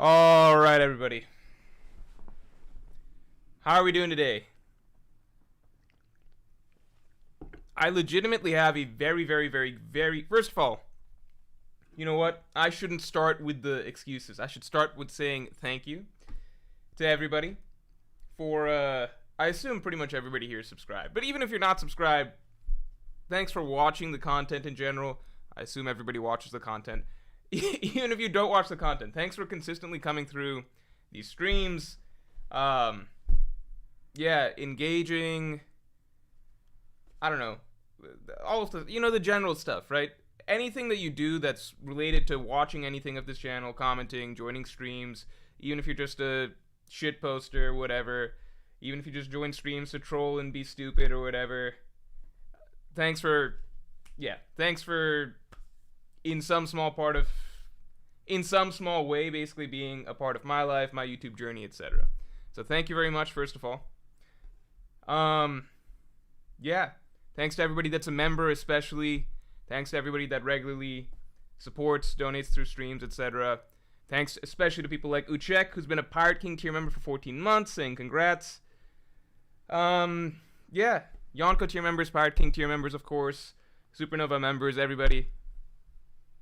All right, everybody. How are we doing today? I legitimately have a very. First of all, you know what? I shouldn't start with the excuses. I should start with saying thank you to everybody for. I assume pretty much everybody here is subscribed. But even if you're not subscribed, thanks for watching the content in general. I assume everybody watches the content. Even if you don't watch the content, thanks for consistently coming through these streams. Yeah, engaging. I don't know, all of the general stuff, right? Anything that you do that's related to watching anything of this channel, commenting, joining streams, even if you're just a shit poster, whatever, even if you just join streams to troll and be stupid or whatever. Thanks for in some small way basically being a part of my life, my YouTube journey, etc. So thank you very much, first of all. Yeah, thanks to everybody that's a member, especially. Thanks to everybody that regularly supports, donates through streams, etc. Thanks especially to people like Uchek, who's been a Pirate King tier member for 14 months, saying congrats. Yeah, Yonko tier members, Pirate King tier members, of course, Supernova members, everybody.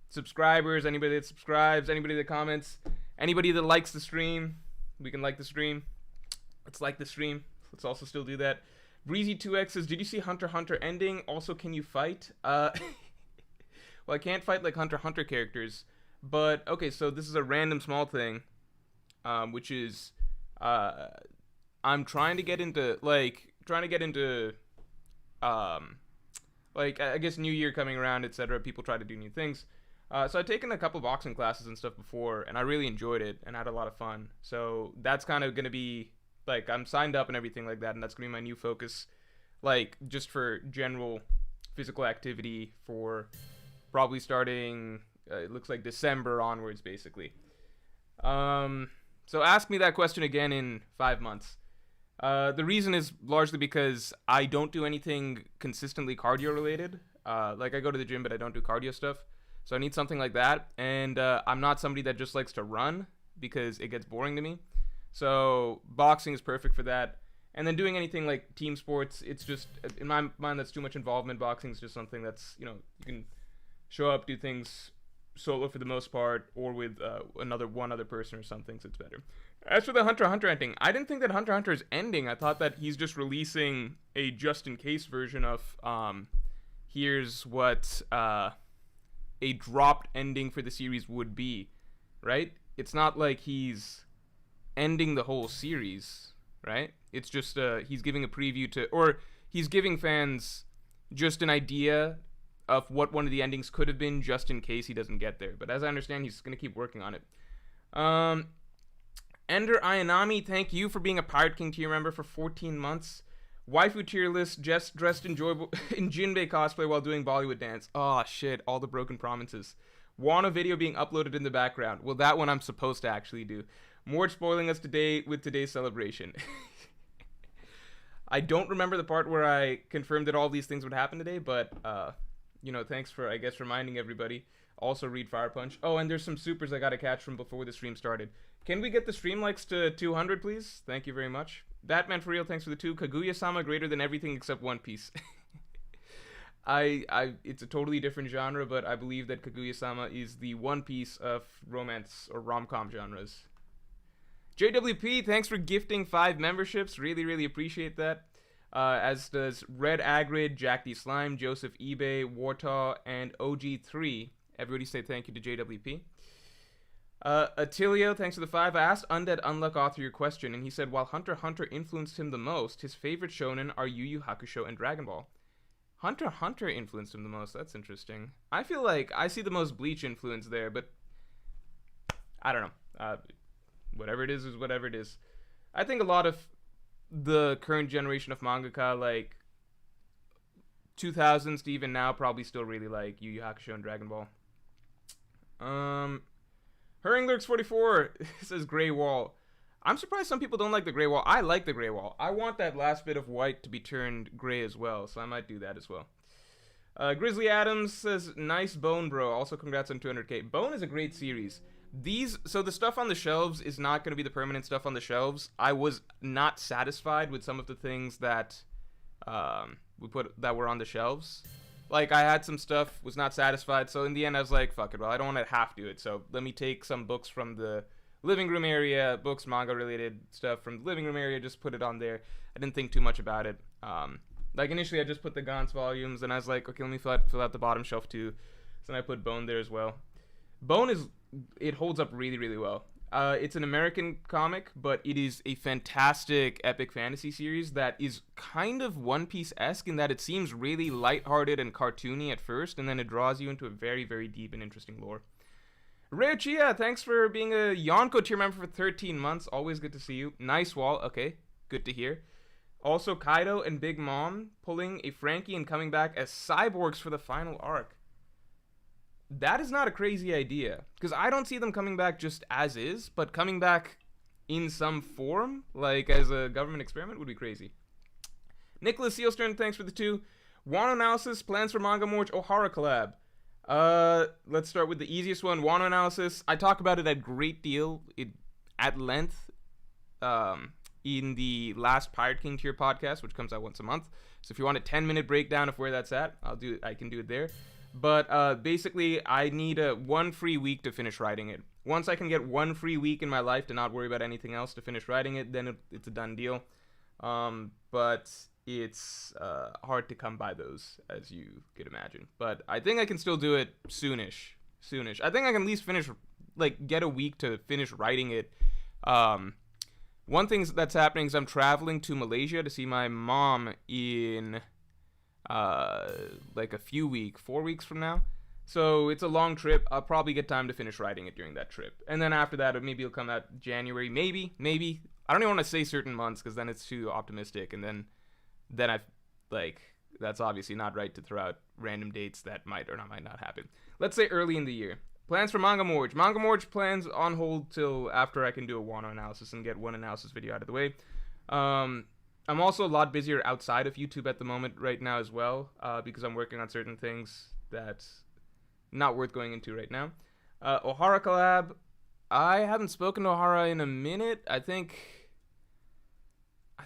Subscribers, anybody that subscribes, anybody that comments, anybody that likes the stream. We can like the stream. Let's like the stream. Let's also still do that. Breezy2x says, did you see Hunter x Hunter ending? Also, can you fight? Well, I can't fight like Hunter x Hunter characters. But, okay, so this is a random small thing. Which is, I'm trying to get into, I guess New Year coming around, etc. People try to do new things. So I've taken a couple boxing classes and stuff before, and I really enjoyed it and had a lot of fun. So that's kind of going to be, like, I'm signed up and everything like that, and that's going to be my new focus, like, just for general physical activity for probably starting, it looks like December onwards, basically. So ask me that question again in 5 months. The reason is largely because I don't do anything consistently cardio related. Like, I go to the gym, but I don't do cardio stuff. So I need something like that. And I'm not somebody that just likes to run because it gets boring to me. So boxing is perfect for that. And then doing anything like team sports, it's just, in my mind, that's too much involvement. Boxing is just something that's, you can show up, do things solo for the most part, or with one other person or something, so it's better. As for the Hunter x Hunter ending, I didn't think that Hunter x Hunter is ending. I thought that he's just releasing a just-in-case version of, here's what a dropped ending for the series would be, right? It's not like he's ending the whole series, right? It's just he's giving a preview to, or he's giving fans just an idea of what one of the endings could have been, just in case he doesn't get there. But as I understand, he's going to keep working on it. Ender Ayanami, thank you for being a Pirate King tier member for 14 months. Waifu tier list, just dressed in Jinbei cosplay while doing Bollywood dance. Oh shit, all the broken promises. Want a video being uploaded in the background. Well, that one I'm supposed to actually do. Morj spoiling us today with today's celebration. I don't remember the part where I confirmed that all these things would happen today, but, thanks for, I guess, reminding everybody. Also read Fire Punch. Oh, and there's some supers I gotta catch from before the stream started. Can we get the stream likes to 200, please? Thank you very much. Batman for real, thanks for the 2. Kaguya-sama greater than everything except One Piece. It's a totally different genre, but I believe that Kaguya-sama is the One Piece of romance or rom-com genres. JWP, thanks for gifting 5 memberships. Really, really appreciate that. As does Red Agrid, Jack D. Slime, Joseph eBay, Wartaw, and OG3. Everybody say thank you to JWP. Attilio, thanks for the 5. I asked Undead Unluck author your question, and he said while Hunter x Hunter influenced him the most, his favorite shonen are Yu Yu Hakusho and Dragon Ball. Hunter x Hunter influenced him the most. That's interesting. I feel like I see the most Bleach influence there, but I don't know. Whatever it is whatever it is. I think a lot of the current generation of mangaka, like 2000s to even now, probably still really like Yu Yu Hakusho and Dragon Ball. Herringlurks44 says Grey Wall. I'm surprised some people don't like the Grey Wall. I like the Grey Wall. I want that last bit of white to be turned gray as well, so I might do that as well. Grizzly Adams says, nice Bone, bro. Also, congrats on 200k. Bone is a great series. So the stuff on the shelves is not going to be the permanent stuff on the shelves. I was not satisfied with some of the things that that were on the shelves. Like, I had some stuff, was not satisfied, so in the end I was like, fuck it, well, I don't want to have to do it, so let me take some books from the living room area, books, manga related stuff from the living room area, just put it on there. I didn't think too much about it. Like, initially I just put the Gantz volumes, and I was like, okay, let me fill out the bottom shelf too. So then I put Bone there as well. Bone it holds up really, really well. It's an American comic, but it is a fantastic epic fantasy series that is kind of One Piece-esque in that it seems really lighthearted and cartoony at first, and then it draws you into a very, very deep and interesting lore. Rare Chia, thanks for being a Yonko tier member for 13 months. Always good to see you. Nice wall. Okay, good to hear. Also, Kaido and Big Mom pulling a Frankie and coming back as cyborgs for the final arc. That is not a crazy idea, because I don't see them coming back just as is, but coming back in some form, like as a government experiment, would be crazy. Nicholas Sealstern, thanks for the 2. Wano analysis, plans for Manga Morj, Ohara collab. Let's start with the easiest one, Wano analysis. I talk about it at length, in the last Pirate King tier podcast, which comes out once a month. So if you want a 10-minute breakdown of where that's at, I can do it there. But basically, I need 1 free week to finish writing it. Once I can get 1 free week in my life to not worry about anything else to finish writing it, then it's a done deal. But it's hard to come by those, as you could imagine. But I think I can still do it soonish. I think I can at least get a week to finish writing it. One thing that's happening is I'm traveling to Malaysia to see my mom in like a few weeks, 4 weeks from now. So it's a long trip. I'll probably get time to finish writing it during that trip. And then after that, maybe it'll come out January. Maybe. I don't even want to say certain months because then it's too optimistic. And then that's obviously not right to throw out random dates that might or might not happen. Let's say early in the year. Plans for Manga Morj. Manga Morj plans on hold till after I can do a Wano analysis and get one analysis video out of the way. I'm also a lot busier outside of YouTube at the moment right now as well, because I'm working on certain things that's not worth going into right now. Ohara collab. I haven't spoken to Ohara in a minute. I think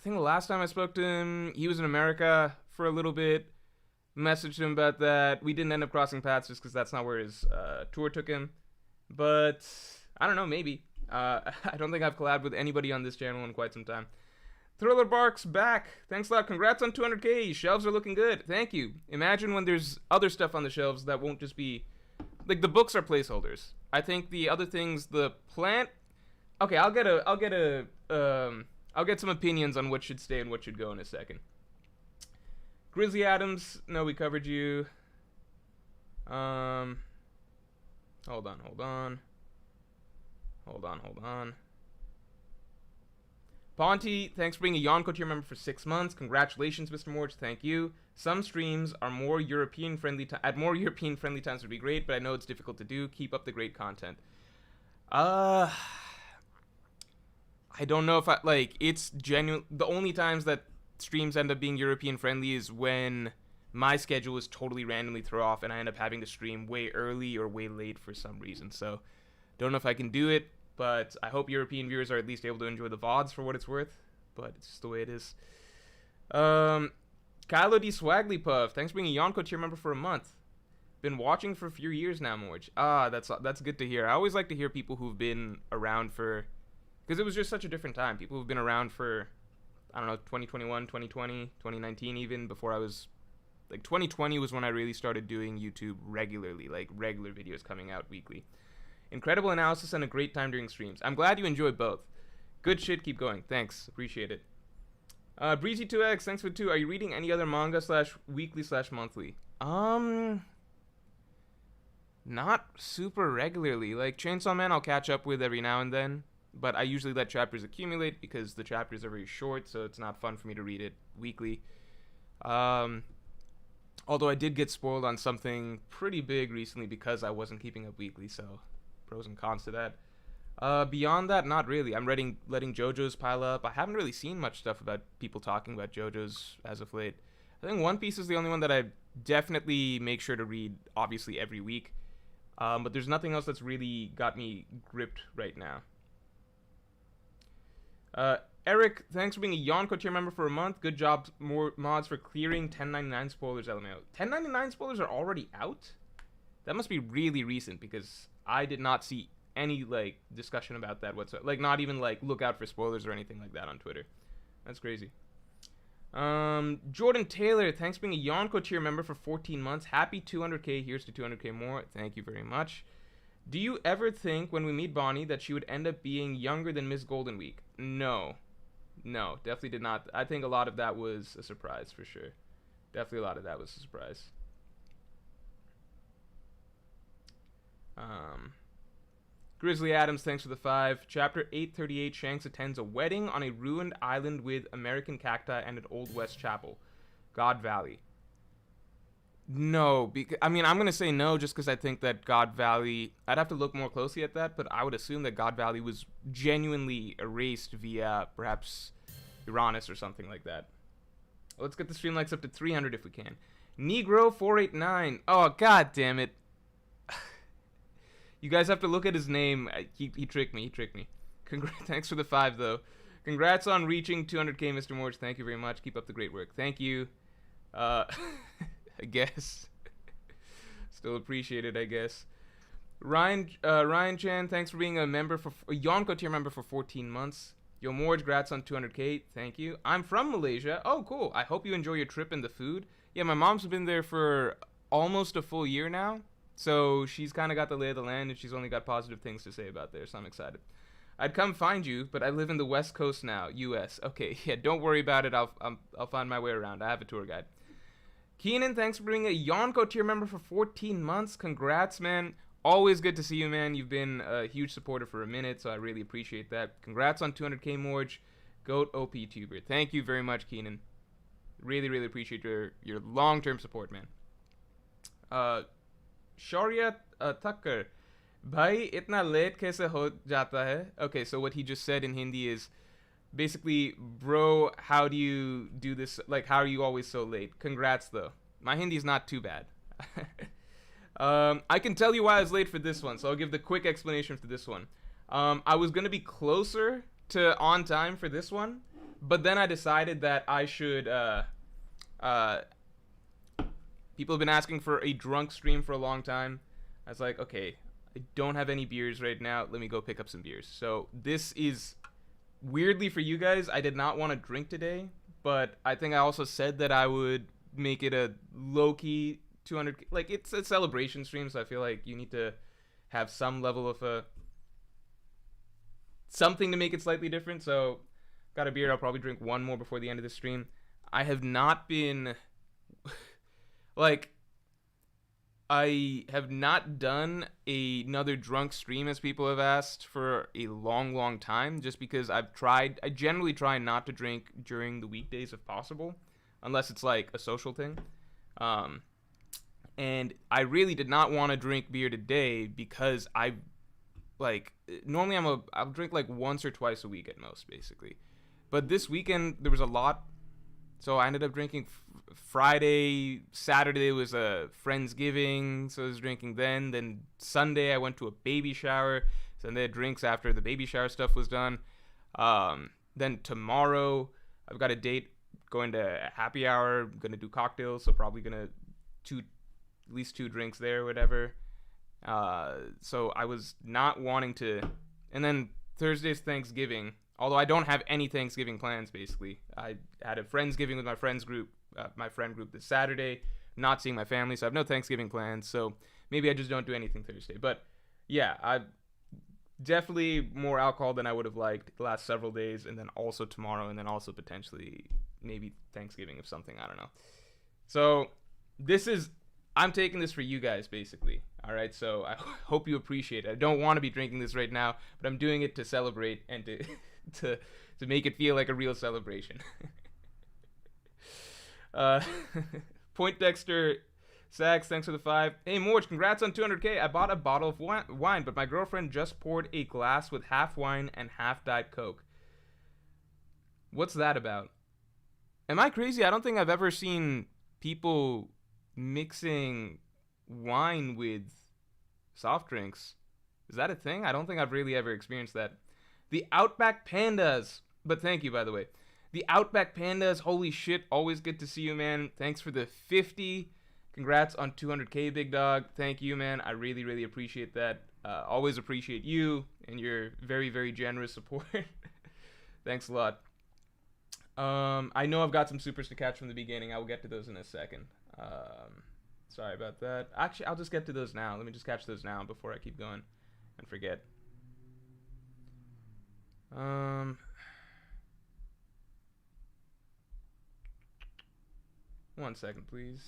the last time I spoke to him, he was in America for a little bit. Messaged him about that. We didn't end up crossing paths just because that's not where his tour took him. But I don't know, maybe. I don't think I've collabed with anybody on this channel in quite some time. Thriller Barks back. Thanks a lot. Congrats on 200k. Shelves are looking good. Thank you. Imagine when there's other stuff on the shelves that won't just be like the books are placeholders. I think the other things, the plant. Okay, I'll get some opinions on what should stay and what should go in a second. Grizzly Adams. No, we covered you. Hold on. Ponty, thanks for being a Yonko tier member for 6 months. Congratulations, Mr. Morj. Thank you. Some streams are more European friendly. At more European friendly times would be great, but I know it's difficult to do. Keep up the great content. I don't know if it's genuine. The only times that streams end up being European friendly is when my schedule is totally randomly thrown off and I end up having to stream way early or way late for some reason. So, don't know if I can do it. But I hope European viewers are at least able to enjoy the VODs for what it's worth. But it's just the way it is. Kylo D. Swaglypuff. Thanks for being a Yonko tier member for a month. Been watching for a few years now, Morj. That's good to hear. I always like to hear people who've been around for... Because it was just such a different time. People who've been around for, 2021, 2020, 2019 even, before I was... 2020 was when I really started doing YouTube regularly. Regular videos coming out weekly. Incredible analysis and a great time during streams. I'm glad you enjoyed both. Good shit, keep going. Thanks, appreciate it. Breezy2x, thanks for 2. Are you reading any other manga /weekly/monthly? Not super regularly. Chainsaw Man I'll catch up with every now and then. But I usually let chapters accumulate because the chapters are very short, so it's not fun for me to read it weekly. Although I did get spoiled on something pretty big recently because I wasn't keeping up weekly, so... Pros and cons to that. Beyond that, not really. I'm letting JoJo's pile up. I haven't really seen much stuff about people talking about JoJo's as of late. I think One Piece is the only one that I definitely make sure to read, obviously, every week. But there's nothing else that's really got me gripped right now. Eric, thanks for being a Yonko tier member for a month. Good job, more mods, for clearing 1099 spoilers, LMAO. 1099 spoilers are already out? That must be really recent, because I did not see any, like, discussion about that whatsoever. Like, not even, like, look out for spoilers or anything like that on Twitter. That's crazy. Jordan Taylor, thanks for being a Yonko tier member for 14 months. Happy 200k. Here's to 200k more. Thank you very much. Do you ever think when we meet Bonnie that she would end up being younger than Miss Golden Week? No. No, definitely did not. I think a lot of that was a surprise for sure. Definitely a lot of that was a surprise. Grizzly Adams, thanks for the 5. Chapter 838, Shanks attends a wedding on a ruined island with American cacti and an Old West chapel. God Valley. No, I mean, I'm going to say no just because I think that God Valley... I'd have to look more closely at that, but I would assume that God Valley was genuinely erased via perhaps Uranus or something like that. Let's get the stream likes up to 300 if we can. Negro489. Oh, god damn it. You guys have to look at his name. He tricked me. He tricked me. Thanks for the 5, though. Congrats on reaching 200k, Mr. Morj. Thank you very much. Keep up the great work. Thank you. I guess. Still appreciate it, I guess. Ryan Chan, thanks for being a Yonko tier member for 14 months. Yo, Morj, congrats on 200k. Thank you. I'm from Malaysia. Oh, cool. I hope you enjoy your trip and the food. Yeah, my mom's been there for almost a full year now. So she's kind of got the lay of the land, and she's only got positive things to say about there, so I'm excited. I'd come find you, but I live in the West Coast now, U.S. Okay, yeah, don't worry about it. I'll find my way around. I have a tour guide. Keenan, thanks for being a Yonko tier member for 14 months. Congrats, man. Always good to see you, man. You've been a huge supporter for a minute, so I really appreciate that. Congrats on 200k, Morj. Goat OP tuber. Thank you very much, Keenan. Really, really appreciate your long-term support, man. Sharia Tucker. Bhai, itna late kaise ho jata hai? Okay, so what he just said in Hindi is... Basically, bro, how do you do this? Like, how are you always so late? Congrats, though. My Hindi is not too bad. I can tell you why I was late for this one, so I'll give the quick explanation for this one. I was going to be closer to on time for this one, but then I decided that I should... people have been asking for a drunk stream for a long time. I was like, okay, I don't have any beers right now. Let me go pick up some beers. So this is... Weirdly for you guys, I did not want to drink today, but I think I also said that I would make it a low-key 200... Like, it's a celebration stream, so I feel like you need to have some level of something to make it slightly different, so got a beer. I'll probably drink one more before the end of the stream. I have not been... like... I have not done another drunk stream, as people have asked, for a long, long time, just because I generally try not to drink during the weekdays if possible, unless it's like a social thing. And I really did not want to drink beer today because normally I'll drink like once or twice a week at most, basically. But this weekend, there was a lot, so I ended up drinking Friday. Saturday was a Friendsgiving, so I was drinking then. Then Sunday I went to a baby shower, so then they had drinks after the baby shower stuff was done. Then tomorrow I've got a date going to a happy hour. I'm gonna do cocktails, so probably gonna at least two drinks there, whatever. So I was not wanting to. And then Thursday's Thanksgiving. Although I don't have any Thanksgiving plans, basically. I had a Friendsgiving with my friend group this Saturday. Not seeing my family, so I have no Thanksgiving plans. So maybe I just don't do anything Thursday. But yeah, I definitely more alcohol than I would have liked the last several days, and then also tomorrow, and then also potentially maybe Thanksgiving of something. I don't know. So I'm taking this for you guys, basically. All right, so I hope you appreciate it. I don't want to be drinking this right now, but I'm doing it to celebrate and to make it feel like a real celebration. Point Dexter Sax, thanks for the 5. Hey Morj, congrats on 200k. I bought a bottle of wine, but my girlfriend just poured a glass with half wine and half Diet Coke. What's that about? Am I crazy? I don't think I've ever seen people mixing wine with Soft drinks. Is that a thing? I don't think I've really ever experienced that. The Outback Pandas. But thank you, by the way. The Outback Pandas. Holy shit. Always good to see you, man. Thanks for the 50. Congrats on 200K, big dog. Thank you, man. I really, really appreciate that. Always appreciate you and your very, very generous support. Thanks a lot. I know I've got some supers to catch from the beginning. I will get to those in a second. Sorry about that. Actually, I'll just get to those now. Let me just catch those now before I keep going and forget. 1 second, please.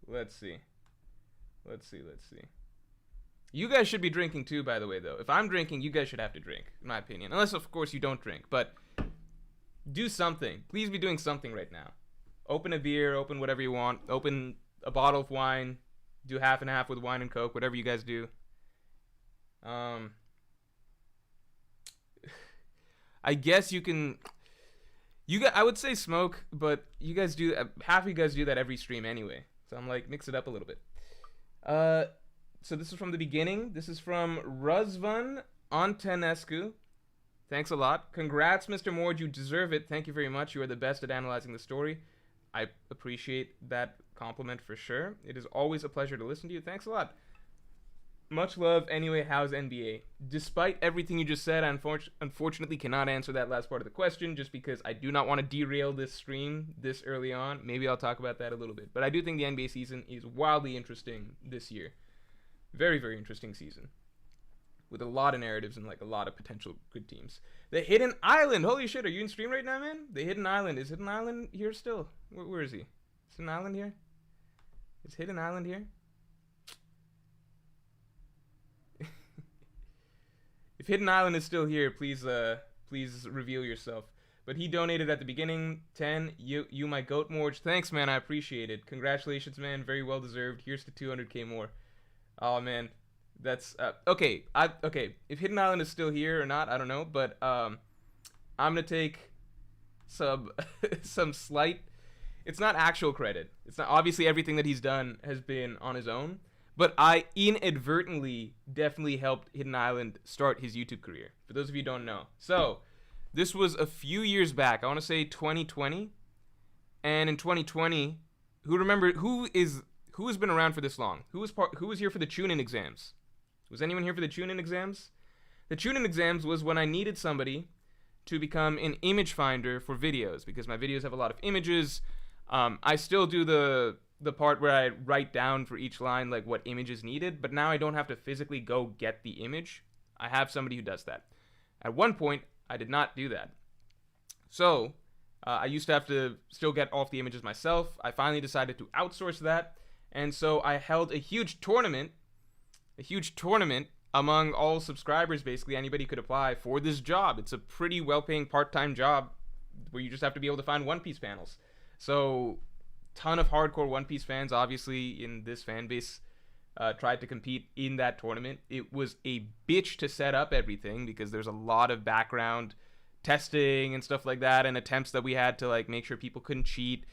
Let's see. You guys should be drinking too, by the way, though. If I'm drinking, you guys should have to drink, in my opinion. Unless, of course, you don't drink. But do something. Please be doing something right now. Open a beer, open whatever you want. Open a bottle of wine. Do half and half with wine and Coke, whatever you guys do. I guess you can... I would say smoke, but you guys do... half of you guys do that every stream anyway. So I'm like, mix it up a little bit. So this is from the beginning. This is from Razvan Antonescu. Thanks a lot. Congrats, Mr. Morj. You deserve it. Thank you very much. You are the best at analyzing the story. I appreciate that compliment for sure. It is always a pleasure to listen to you. Thanks a lot. Much love. Anyway, how's NBA? Despite everything you just said, I unfortunately cannot answer that last part of the question just because I do not want to derail this stream this early on. Maybe I'll talk about that a little bit. But I do think the NBA season is wildly interesting this year. Very, very interesting season. With a lot of narratives and like a lot of potential good teams. The Hidden Island. Holy shit, are you in stream right now, man? The Hidden Island. Is Hidden Island here still? Where is he? Is Hidden Island here? Is Hidden Island here? If Hidden Island is still here, please reveal yourself. But he donated at the beginning. 10. You my goat, Morj. Thanks, man. I appreciate it. Congratulations, man. Very well deserved. Here's to 200K more. Oh man, that's okay. Okay. If Hidden Island is still here or not, I don't know. But I'm gonna take some slight. It's not actual credit. It's not obviously everything that he's done has been on his own. But I inadvertently definitely helped Hidden Island start his YouTube career. For those of you who don't know. So, this was a few years back. I want to say 2020. And in 2020, who has been around for this long? Who was here for the tune-in exams? Was anyone here for the tune-in exams? The tune-in exams was when I needed somebody to become an image finder for videos because my videos have a lot of images. I still do the part where I write down for each line like what image is needed, but now I don't have to physically go get the image. I have somebody who does that. At one point, I did not do that. So, I used to have to still get off the images myself. I finally decided to outsource that, and so I held a huge tournament among all subscribers, basically. Anybody could apply for this job. It's a pretty well-paying part-time job where you just have to be able to find One Piece panels. So, ton of hardcore One Piece fans, obviously, in this fan base, tried to compete in that tournament. It was a bitch to set up everything because there's a lot of background testing and stuff like that and attempts that we had to like make sure people couldn't cheat.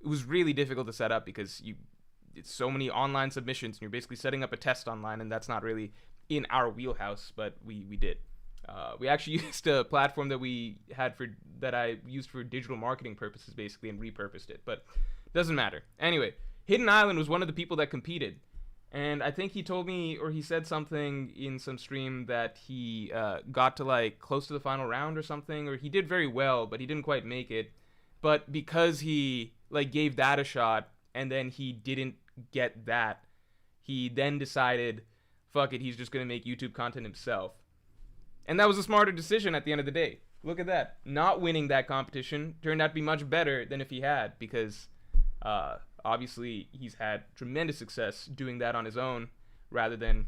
It was really difficult to set up because it's so many online submissions and you're basically setting up a test online, and that's not really in our wheelhouse, but we did. We actually used a platform that I used for digital marketing purposes basically and repurposed it, but doesn't matter. Anyway, Hidden Island was one of the people that competed. And I think he told me, or he said something in some stream that he got to like close to the final round or something, or he did very well, but he didn't quite make it. But because he like gave that a shot and then he didn't get that, he then decided, fuck it, he's just going to make YouTube content himself. And that was a smarter decision at the end of the day. Look at that. Not winning that competition turned out to be much better than if he had, because obviously he's had tremendous success doing that on his own rather than,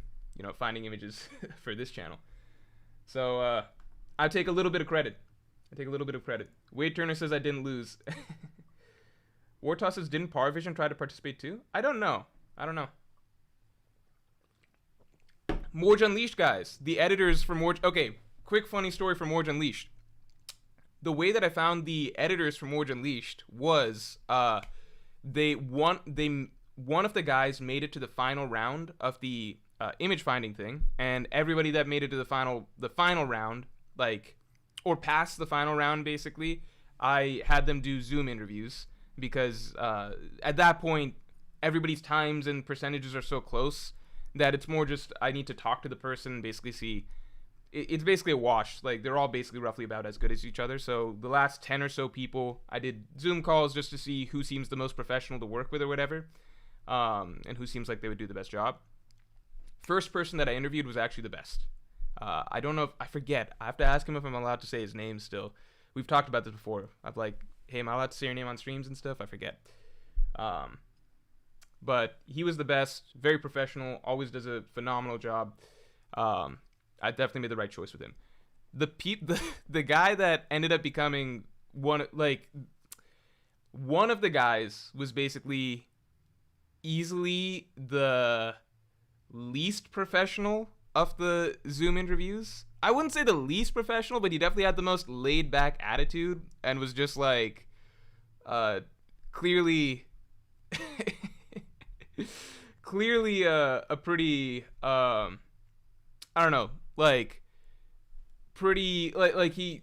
finding images for this channel. So I take a little bit of credit. Wade Turner says I didn't lose. Wartos says, didn't Parvision try to participate too? I don't know. Morj Unleashed, guys. The editors for Morj... Okay, quick funny story for Morj Unleashed. The way that I found the editors for Morj Unleashed was... one of the guys made it to the final round of the image finding thing, and everybody that made it to the final round, like, or past the final round, basically, I had them do Zoom interviews because at that point, everybody's times and percentages are so close that it's more just I need to talk to the person and basically see. It's basically a wash. Like, they're all basically roughly about as good as each other. So the last 10 or so people, I did Zoom calls just to see who seems the most professional to work with or whatever, and who seems like they would do the best job. First person that I interviewed was actually the best. I don't know if I forget. I have to ask him if I'm allowed to say his name still. We've talked about this before. I'm like, hey, am I allowed to say your name on streams and stuff? I forget. But he was the best, very professional, always does a phenomenal job. I definitely made the right choice with him. The guy that ended up becoming one of the guys was basically easily the least professional of the Zoom interviews. I wouldn't say the least professional, but he definitely had the most laid back attitude and was just like clearly a pretty I don't know, like pretty like he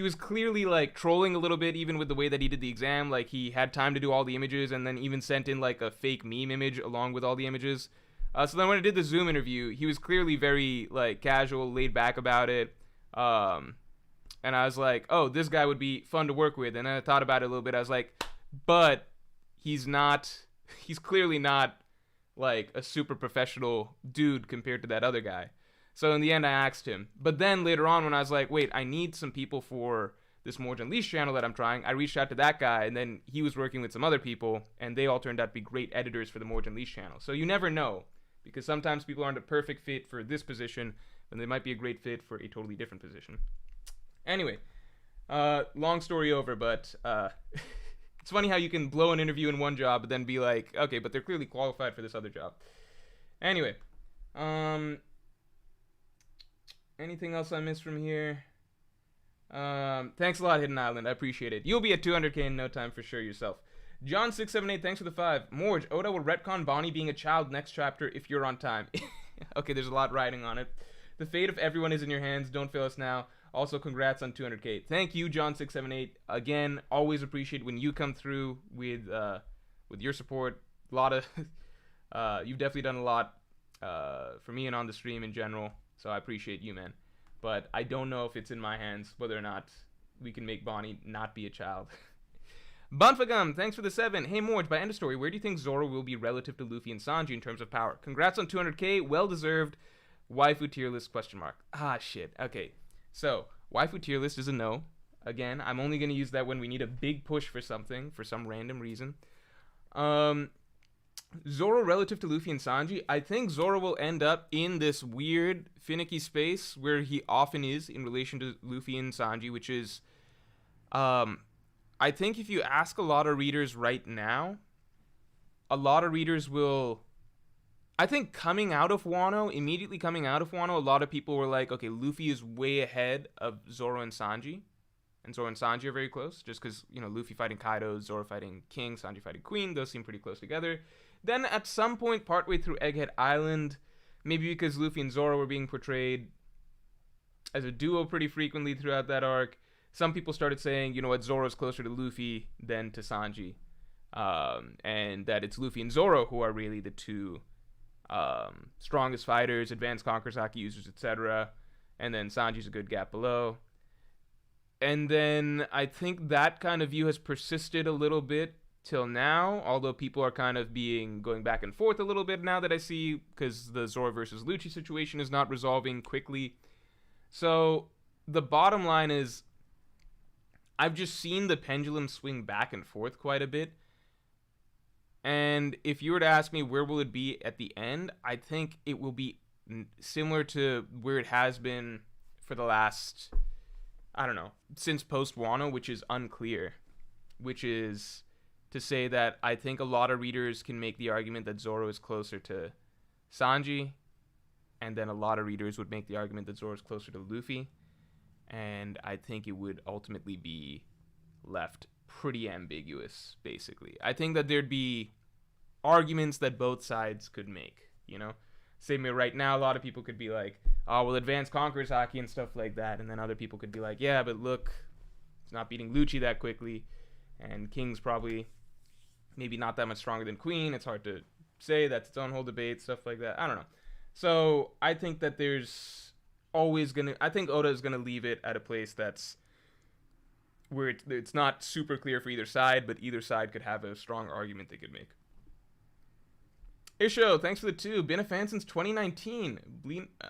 was clearly like trolling a little bit, even with the way that he did the exam. Like, he had time to do all the images and then even sent in like a fake meme image along with all the images. So then when I did the Zoom interview, he was clearly very like casual, laid back about it. And I was like, oh, this guy would be fun to work with. And then I thought about it a little bit. I was like, but he's clearly not like a super professional dude compared to that other guy. So in the end, I asked him. But then later on, when I was like, wait, I need some people for this Morj Unleashed channel that I'm trying, I reached out to that guy, and then he was working with some other people, and they all turned out to be great editors for the Morj Unleashed channel. So you never know, because sometimes people aren't a perfect fit for this position, and they might be a great fit for a totally different position. Anyway, long story over, but it's funny how you can blow an interview in one job, but then be like, okay, but they're clearly qualified for this other job. Anyway, anything else I missed from here? Thanks a lot, Hidden Island. I appreciate it. You'll be at 200k in no time for sure yourself. John678, thanks for the 5. Morj, Oda will retcon Bonnie being a child next chapter if you're on time. Okay, there's a lot riding on it. The fate of everyone is in your hands. Don't fail us now. Also, congrats on 200k. Thank you, John678. Again, always appreciate when you come through with your support. A lot of you've definitely done a lot for me and on the stream in general. So I appreciate you, man. But I don't know if it's in my hands whether or not we can make Bonnie not be a child. Bunfagum, thanks for the 7. Hey, Morj, by end of story, where do you think Zoro will be relative to Luffy and Sanji in terms of power? Congrats on 200k. Well-deserved. Waifu tier list, question mark. Ah, shit. Okay. So, waifu tier list is a no. Again, I'm only going to use that when we need a big push for something, for some random reason. Zoro relative to Luffy and Sanji, I think Zoro will end up in this weird, finicky space where he often is in relation to Luffy and Sanji, which is, I think if you ask a lot of readers right now, a lot of readers will, I think immediately coming out of Wano, a lot of people were like, okay, Luffy is way ahead of Zoro and Sanji. And Zoro and Sanji are very close, just because, Luffy fighting Kaido, Zoro fighting King, Sanji fighting Queen, those seem pretty close together. Then at some point, partway through Egghead Island, maybe because Luffy and Zoro were being portrayed as a duo pretty frequently throughout that arc, some people started saying, you know what, Zoro's closer to Luffy than to Sanji. And that it's Luffy and Zoro who are really the two strongest fighters, advanced Konkrasaki users, etc. And then Sanji's a good gap below. And then I think that kind of view has persisted a little bit till now, although people are kind of going back and forth a little bit now that I see, because the Zoro versus Lucci situation is not resolving quickly. So the bottom line is, I've just seen the pendulum swing back and forth quite a bit. And if you were to ask me where will it be at the end, I think it will be similar to where it has been for the last, I don't know, since post-Wano, which is unclear. Which is to say that I think a lot of readers can make the argument that Zoro is closer to Sanji, and then a lot of readers would make the argument that Zoro is closer to Luffy, and I think it would ultimately be left pretty ambiguous, basically. I think that there'd be arguments that both sides could make, Same way right now, a lot of people could be like, oh, well, Advance conquers Haki and stuff like that. And then other people could be like, yeah, but look, it's not beating Lucci that quickly. And King's probably maybe not that much stronger than Queen. It's hard to say. That's its own whole debate, stuff like that. I don't know. So I think that there's always going to... I think Oda is going to leave it at a place that's where it's not super clear for either side, but either side could have a strong argument they could make. Isho, thanks for the 2. Been a fan since 2019.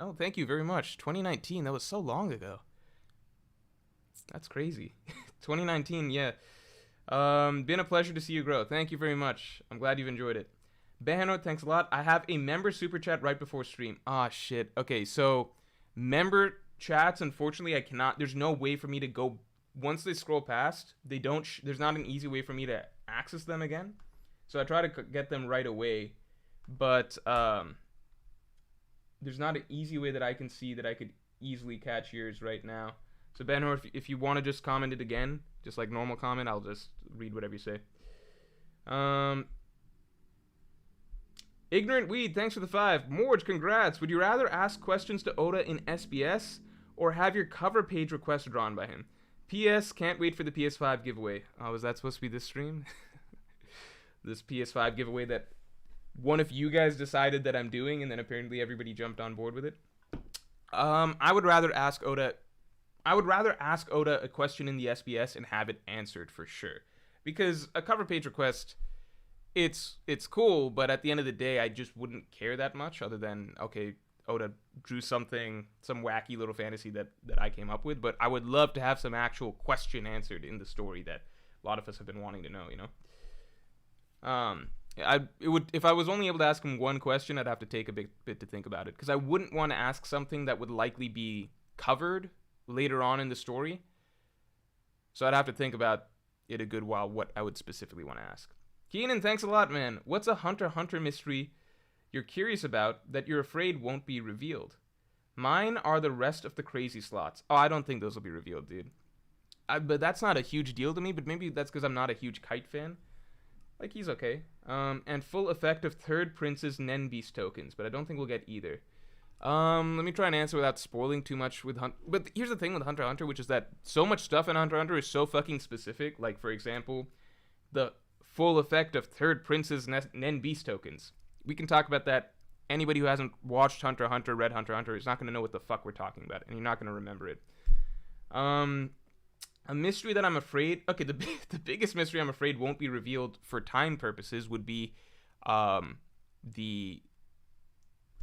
Oh, thank you very much. 2019, that was so long ago. That's crazy. 2019, yeah. Been a pleasure to see you grow. Thank you very much. I'm glad you've enjoyed it. Behano, thanks a lot. I have a member super chat right before stream. Ah, shit. Okay, so member chats, unfortunately, I cannot. There's no way for me to go. Once they scroll past, they don't. There's not an easy way for me to access them again. So I try to get them right away. But there's not an easy way that I can see that I could easily catch yours right now. So Benhor, if you want to just comment it again, just like normal comment, I'll just read whatever you say. Ignorant Weed, thanks for the 5. Morj, congrats. Would you rather ask questions to Oda in SBS or have your cover page request drawn by him? P.S. Can't wait for the PS5 giveaway. Oh, was that supposed to be this stream? This PS5 giveaway that one of you guys decided that I'm doing, and then apparently everybody jumped on board with it. I would rather ask Oda a question in the SBS and have it answered for sure. Because a cover page request, it's cool, but at the end of the day, I just wouldn't care that much other than, okay, Oda drew something, some wacky little fantasy that I came up with, but I would love to have some actual question answered in the story that a lot of us have been wanting to know, you know? If I was only able to ask him one question, I'd have to take a bit to think about it, because I wouldn't want to ask something that would likely be covered later on in the story. So I'd have to think about it a good while what I would specifically want to ask. Keenan, thanks a lot, man. What's a Hunter x Hunter mystery you're curious about that you're afraid won't be revealed? Mine are the rest of the crazy slots. Oh, I don't think those will be revealed, dude. But that's not a huge deal to me, but maybe that's because I'm not a huge Kite fan. Like, he's okay. And full effect of third prince's Nen Beast tokens, but I don't think we'll get either. Let me try and answer without spoiling too much with Hunter. But here's the thing with Hunter x Hunter, which is that so much stuff in Hunter x Hunter is so fucking specific. Like, for example, the full effect of third prince's Nen Beast tokens. We can talk about that. Anybody who hasn't watched Hunter x Hunter, read Hunter x Hunter, is not going to know what the fuck we're talking about, and you're not going to remember it. A mystery that I'm afraid... Okay, the biggest mystery I'm afraid won't be revealed for time purposes would be the...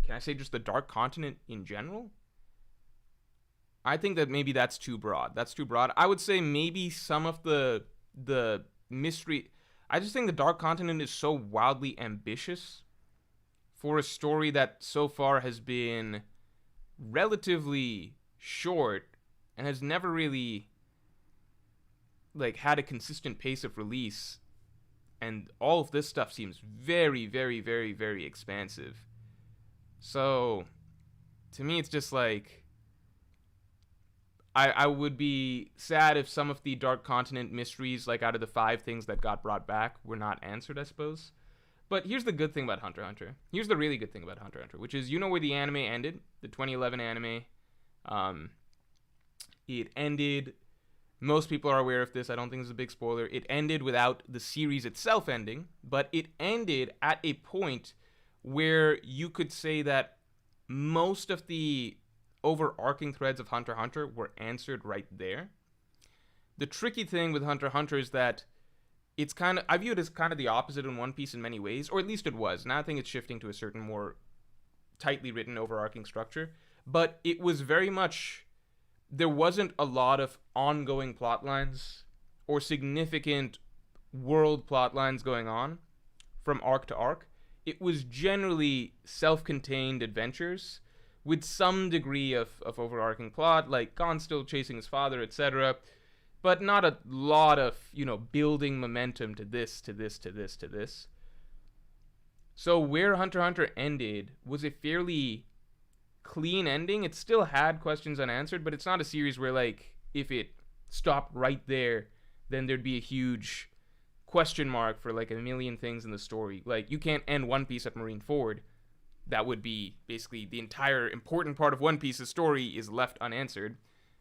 Can I say just the Dark Continent in general? I think that maybe that's too broad. That's too broad. I would say maybe some of the mystery... I just think the Dark Continent is so wildly ambitious for a story that so far has been relatively short and has never really... like had a consistent pace of release, and all of this stuff seems very, very, very, very expansive. So to me, it's just like I would be sad if some of the Dark Continent mysteries, like out of the 5 things that got brought back, were not answered, I suppose. But here's the good thing about Hunter x Hunter. Here's the really good thing about Hunter x Hunter, which is, you know where the anime ended? The 2011 anime. It ended... Most people are aware of this. I don't think it's a big spoiler. It ended without the series itself ending, but it ended at a point where you could say that most of the overarching threads of Hunter x Hunter were answered right there. The tricky thing with Hunter x Hunter is that it's kind of... I view it as kind of the opposite in One Piece in many ways, or at least it was. Now I think it's shifting to a certain more tightly written overarching structure, but it was very much... There wasn't a lot of ongoing plot lines or significant world plot lines going on from arc to arc. It was generally self-contained adventures with some degree of overarching plot, like Gon still chasing his father, etc., but not a lot of, building momentum to this, to this, to this, to this. So where Hunter x Hunter ended was a fairly clean ending. It still had questions unanswered, but it's not a series where, like, if it stopped right there, then there'd be a huge question mark for, like, a million things in the story. Like, you can't end One Piece at Marineford. that would be basically the entire important part of One Piece's story is left unanswered.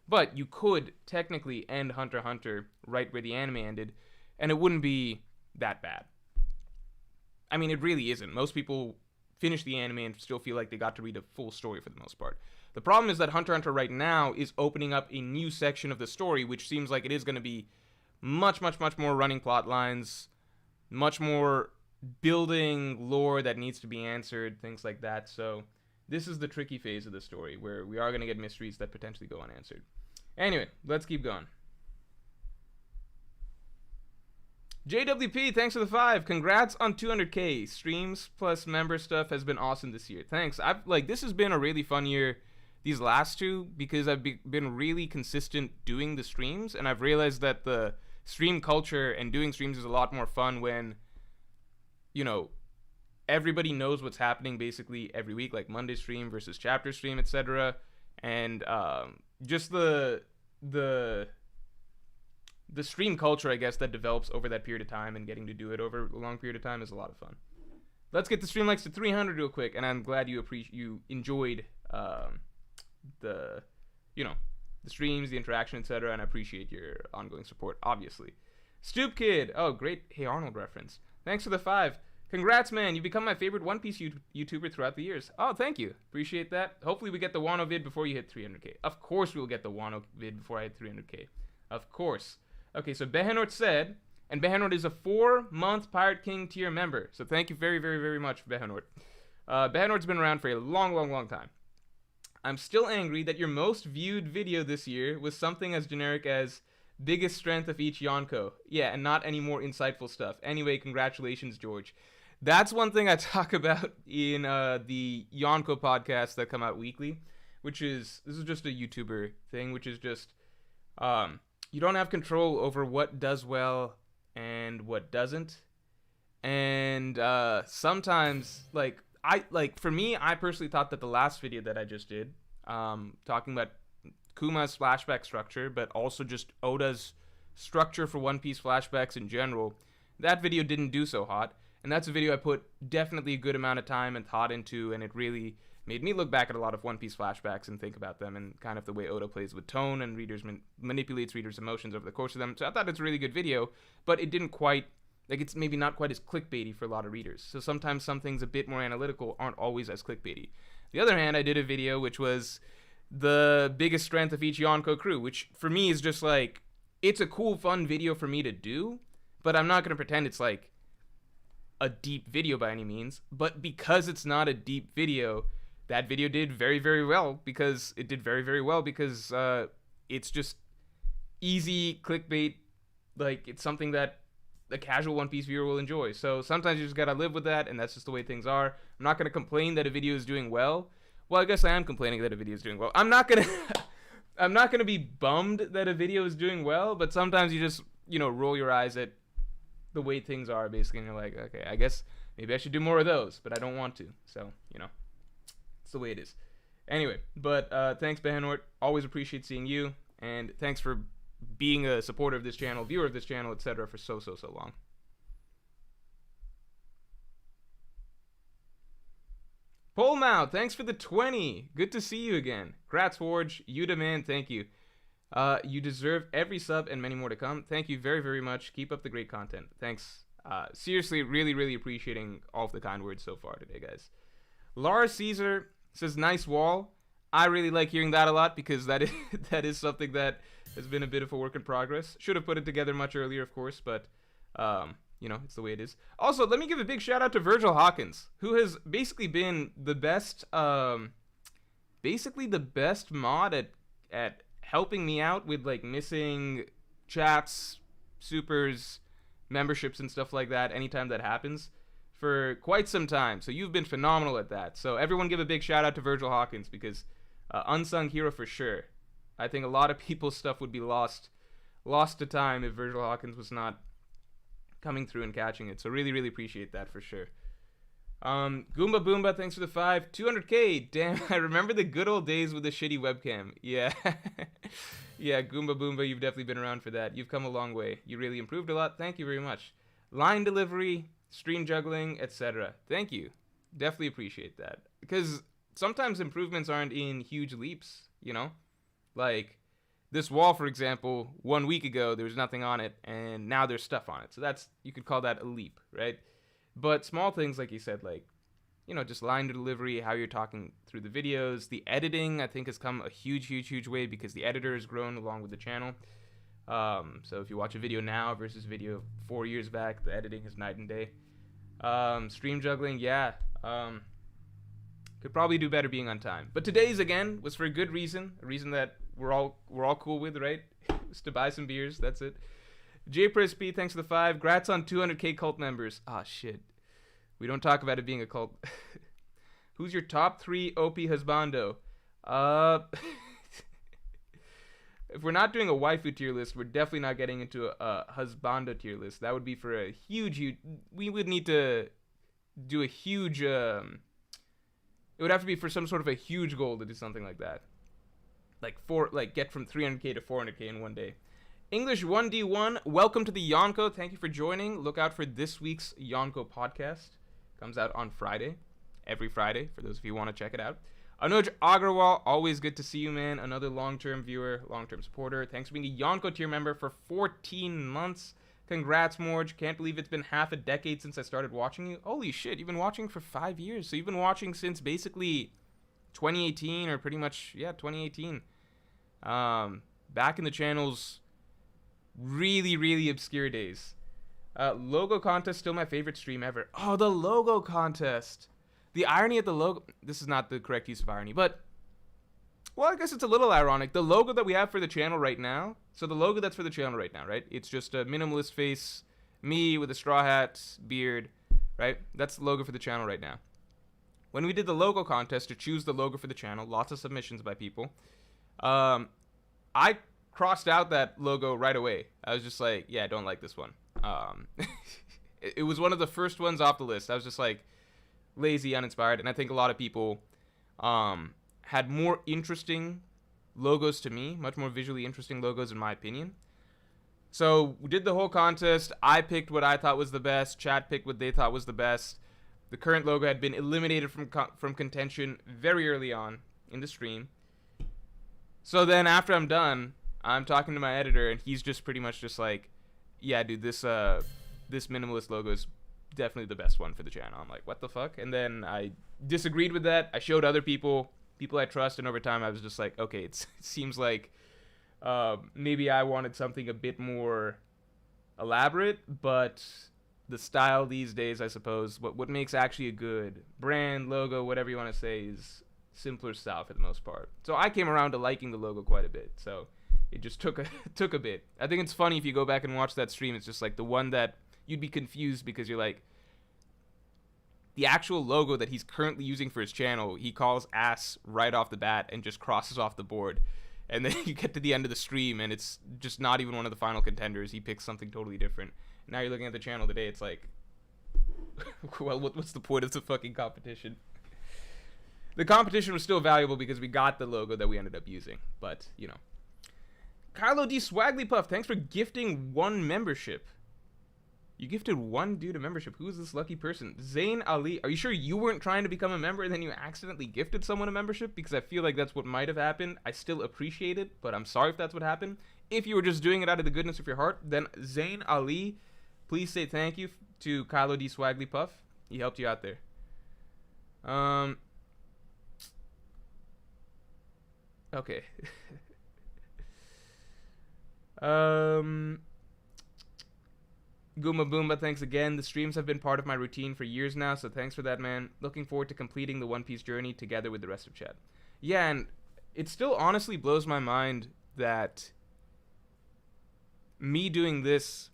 But you could technically end Hunter x Hunter right where the anime ended, and it wouldn't be that bad. I mean, it really isn't. Most people finish the anime and still feel like they got to read a full story for the most part. The problem is that Hunter x Hunter right now is opening up a new section of the story, which seems like it is going to be much, much, much more running plot lines, much more building lore that needs to be answered, things like that. So this is the tricky phase of the story where we are going to get mysteries that potentially go unanswered. Anyway, let's keep going. JWP, thanks for the 5. Congrats on 200k. Streams plus member stuff has been awesome this year. Thanks. This has been a really fun year, these last two, because I've been really consistent doing the streams, and I've realized that the stream culture and doing streams is a lot more fun when, you know, everybody knows what's happening basically every week, like Monday stream versus chapter stream, etc. And just the stream culture, I guess, that develops over that period of time, and getting to do it over a long period of time is a lot of fun. Let's get the stream likes to 300 real quick, and I'm glad you enjoyed the streams, the interaction, etc., and I appreciate your ongoing support, obviously. Stoop Kid, oh, great Hey Arnold reference. Thanks for the 5. Congrats, man. You've become my favorite One Piece YouTuber throughout the years. Oh, thank you. Appreciate that. Hopefully we get the Wano vid before you hit 300k. Of course we'll get the Wano vid before I hit 300k. Of course. Okay, so Behenort said, and Behenort is a 4-month Pirate King tier member. So thank you very, very, very much, Behenort. Behenort's been around for a long, long, long time. I'm still angry that your most viewed video this year was something as generic as biggest strength of each Yonko. Yeah, and not any more insightful stuff. Anyway, congratulations, George. That's one thing I talk about in the Yonko podcasts that come out weekly, this is just a YouTuber thing, which is just, you don't have control over what does well and what doesn't. And sometimes, for me, I personally thought that the last video that I just did, talking about Kuma's flashback structure, but also just Oda's structure for One Piece flashbacks in general, that video didn't do so hot. And that's a video I put definitely a good amount of time and thought into, and it really made me look back at a lot of One Piece flashbacks and think about them and kind of the way Oda plays with tone and manipulates readers' emotions over the course of them. So I thought it's a really good video, but it didn't quite, it's maybe not quite as clickbaity for a lot of readers. So sometimes some things a bit more analytical aren't always as clickbaity. The other hand, I did a video which was the biggest strength of each Yonko crew, which for me is just it's a cool, fun video for me to do, but I'm not going to pretend it's a deep video by any means. But because it's not a deep video, that video did very, very well because it's just easy clickbait. It's something that a casual One Piece viewer will enjoy. So sometimes you just gotta live with that, and that's just the way things are. I'm not gonna complain that a video is doing well. Well, I guess I am complaining that a video is doing well. I'm not gonna be bummed that a video is doing well, but sometimes you just, roll your eyes at the way things are, basically, and you're like, okay, I guess maybe I should do more of those, but I don't want to. So, it's the way it is. Anyway, but thanks, Behenort. Always appreciate seeing you, and thanks for being a supporter of this channel, viewer of this channel, etc. for so long. Polmouth, thanks for the 20. Good to see you again. Grats, Forge. Yuda, man, thank you. You deserve every sub and many more to come. Thank you very, very much. Keep up the great content. Thanks. Seriously, really, really appreciating all of the kind words so far today, guys. Lars Caesar says, nice wall. I really like hearing that a lot because that is something that has been a bit of a work in progress. Should have put it together much earlier, of course, but it's the way it is. Also, let me give a big shout out to Virgil Hawkins, who has basically been the best mod at helping me out with missing chats, supers, memberships, and stuff like that anytime that happens for quite some time. So you've been phenomenal at that. So everyone give a big shout out to Virgil Hawkins because unsung hero for sure. I think a lot of people's stuff would be lost to time if Virgil Hawkins was not coming through and catching it. So really, really appreciate that for sure. Goomba Boomba, thanks for the 5. 200k, damn, I remember the good old days with the shitty webcam. Yeah. Yeah, Goomba Boomba, you've definitely been around for that. You've come a long way. You really improved a lot. Thank you very much. Line delivery, stream juggling, etc. Thank you. Definitely appreciate that. because sometimes improvements aren't in huge leaps, you know? Like, this wall, for example, 1 week ago, there was nothing on it, and now there's stuff on it. So you could call that a leap, right? But small things, like you said, like, just line delivery, how you're talking through the videos. The editing, I think, has come a huge way because the editor has grown along with the channel. So if you watch a video now versus video 4 years back, the editing is night and day. Stream juggling, yeah. Could probably do better being on time. But today's, again, was for a good reason. A reason that we're all cool with, right? Just to buy some beers, that's it. JPrisP, thanks for the 5. Grats on 200k cult members. Ah, shit. We don't talk about it being a cult. Who's your top 3 OP husbando? If we're not doing a waifu tier list, we're definitely not getting into a husbando tier list. That would be for a huge... We would need to do a huge... it would have to be for some sort of a huge goal to do something like that. Like get from 300k to 400k in one day. English 1D1, welcome to the Yonko. Thank you for joining. Look out for this week's Yonko podcast. Comes out on Friday. Every Friday, for those of you who want to check it out. Anuj Agrawal, always good to see you, man. Another long-term viewer, long-term supporter. Thanks for being a Yonko tier member for 14 months. Congrats, Morj. Can't believe it's been half a decade since I started watching you. Holy shit, you've been watching for 5 years. So you've been watching since basically 2018, or pretty much, 2018. Back in the channel's really obscure days. Logo contest, still my favorite stream ever. Oh, the logo contest. The irony of the logo... This is not the correct use of irony, but... Well, I guess it's a little ironic. The logo that we have for the channel right now... So the logo that's for the channel right now, right? It's just a minimalist face, me with a straw hat, beard, right? That's the logo for the channel right now. When we did the logo contest to choose the logo for the channel, lots of submissions by people, I crossed out that logo right away. I was just like, yeah, I don't like this one. It was one of the first ones off the list. I was just like, lazy, uninspired, and I think a lot of people had more interesting logos to me, much more visually interesting logos in my opinion. So we did the whole contest. I picked what I thought was the best. Chat picked what they thought was the best. The current logo had been eliminated from contention very early on in the stream. So then after I'm done, I'm talking to my editor, and he's just pretty much just like, yeah, dude, this minimalist logo is definitely the best one for the channel. I'm like, what the fuck? And then I disagreed with that. I showed other people I trust, and over time I was just like, okay, it seems like maybe I wanted something a bit more elaborate, but the style these days, I suppose, what makes actually a good brand, logo, whatever you want to say, is simpler style for the most part. So I came around to liking the logo quite a bit. So it just took a bit. I think it's funny if you go back and watch that stream. It's just like the one that you'd be confused because you're like, the actual logo that he's currently using for his channel, he calls ass right off the bat and just crosses off the board. And then you get to the end of the stream and it's just not even one of the final contenders. He picks something totally different. Now you're looking at the channel today, it's like, well, what's the point of the fucking competition? The competition was still valuable because we got the logo that we ended up using. But, Kylo D. Swagglypuff, thanks for gifting 1 membership. You gifted 1 dude a membership. Who is this lucky person? Zain Ali. Are you sure you weren't trying to become a member and then you accidentally gifted someone a membership? Because I feel like that's what might have happened. I still appreciate it, but I'm sorry if that's what happened. If you were just doing it out of the goodness of your heart, then Zain Ali, please say thank you to Kylo D. Swagglypuff. He helped you out there. Okay. Goomba Boomba, thanks again. The streams have been part of my routine for years now, so thanks for that, man. Looking forward to completing the One Piece journey together with the rest of chat. Yeah, and it still honestly blows my mind that me doing this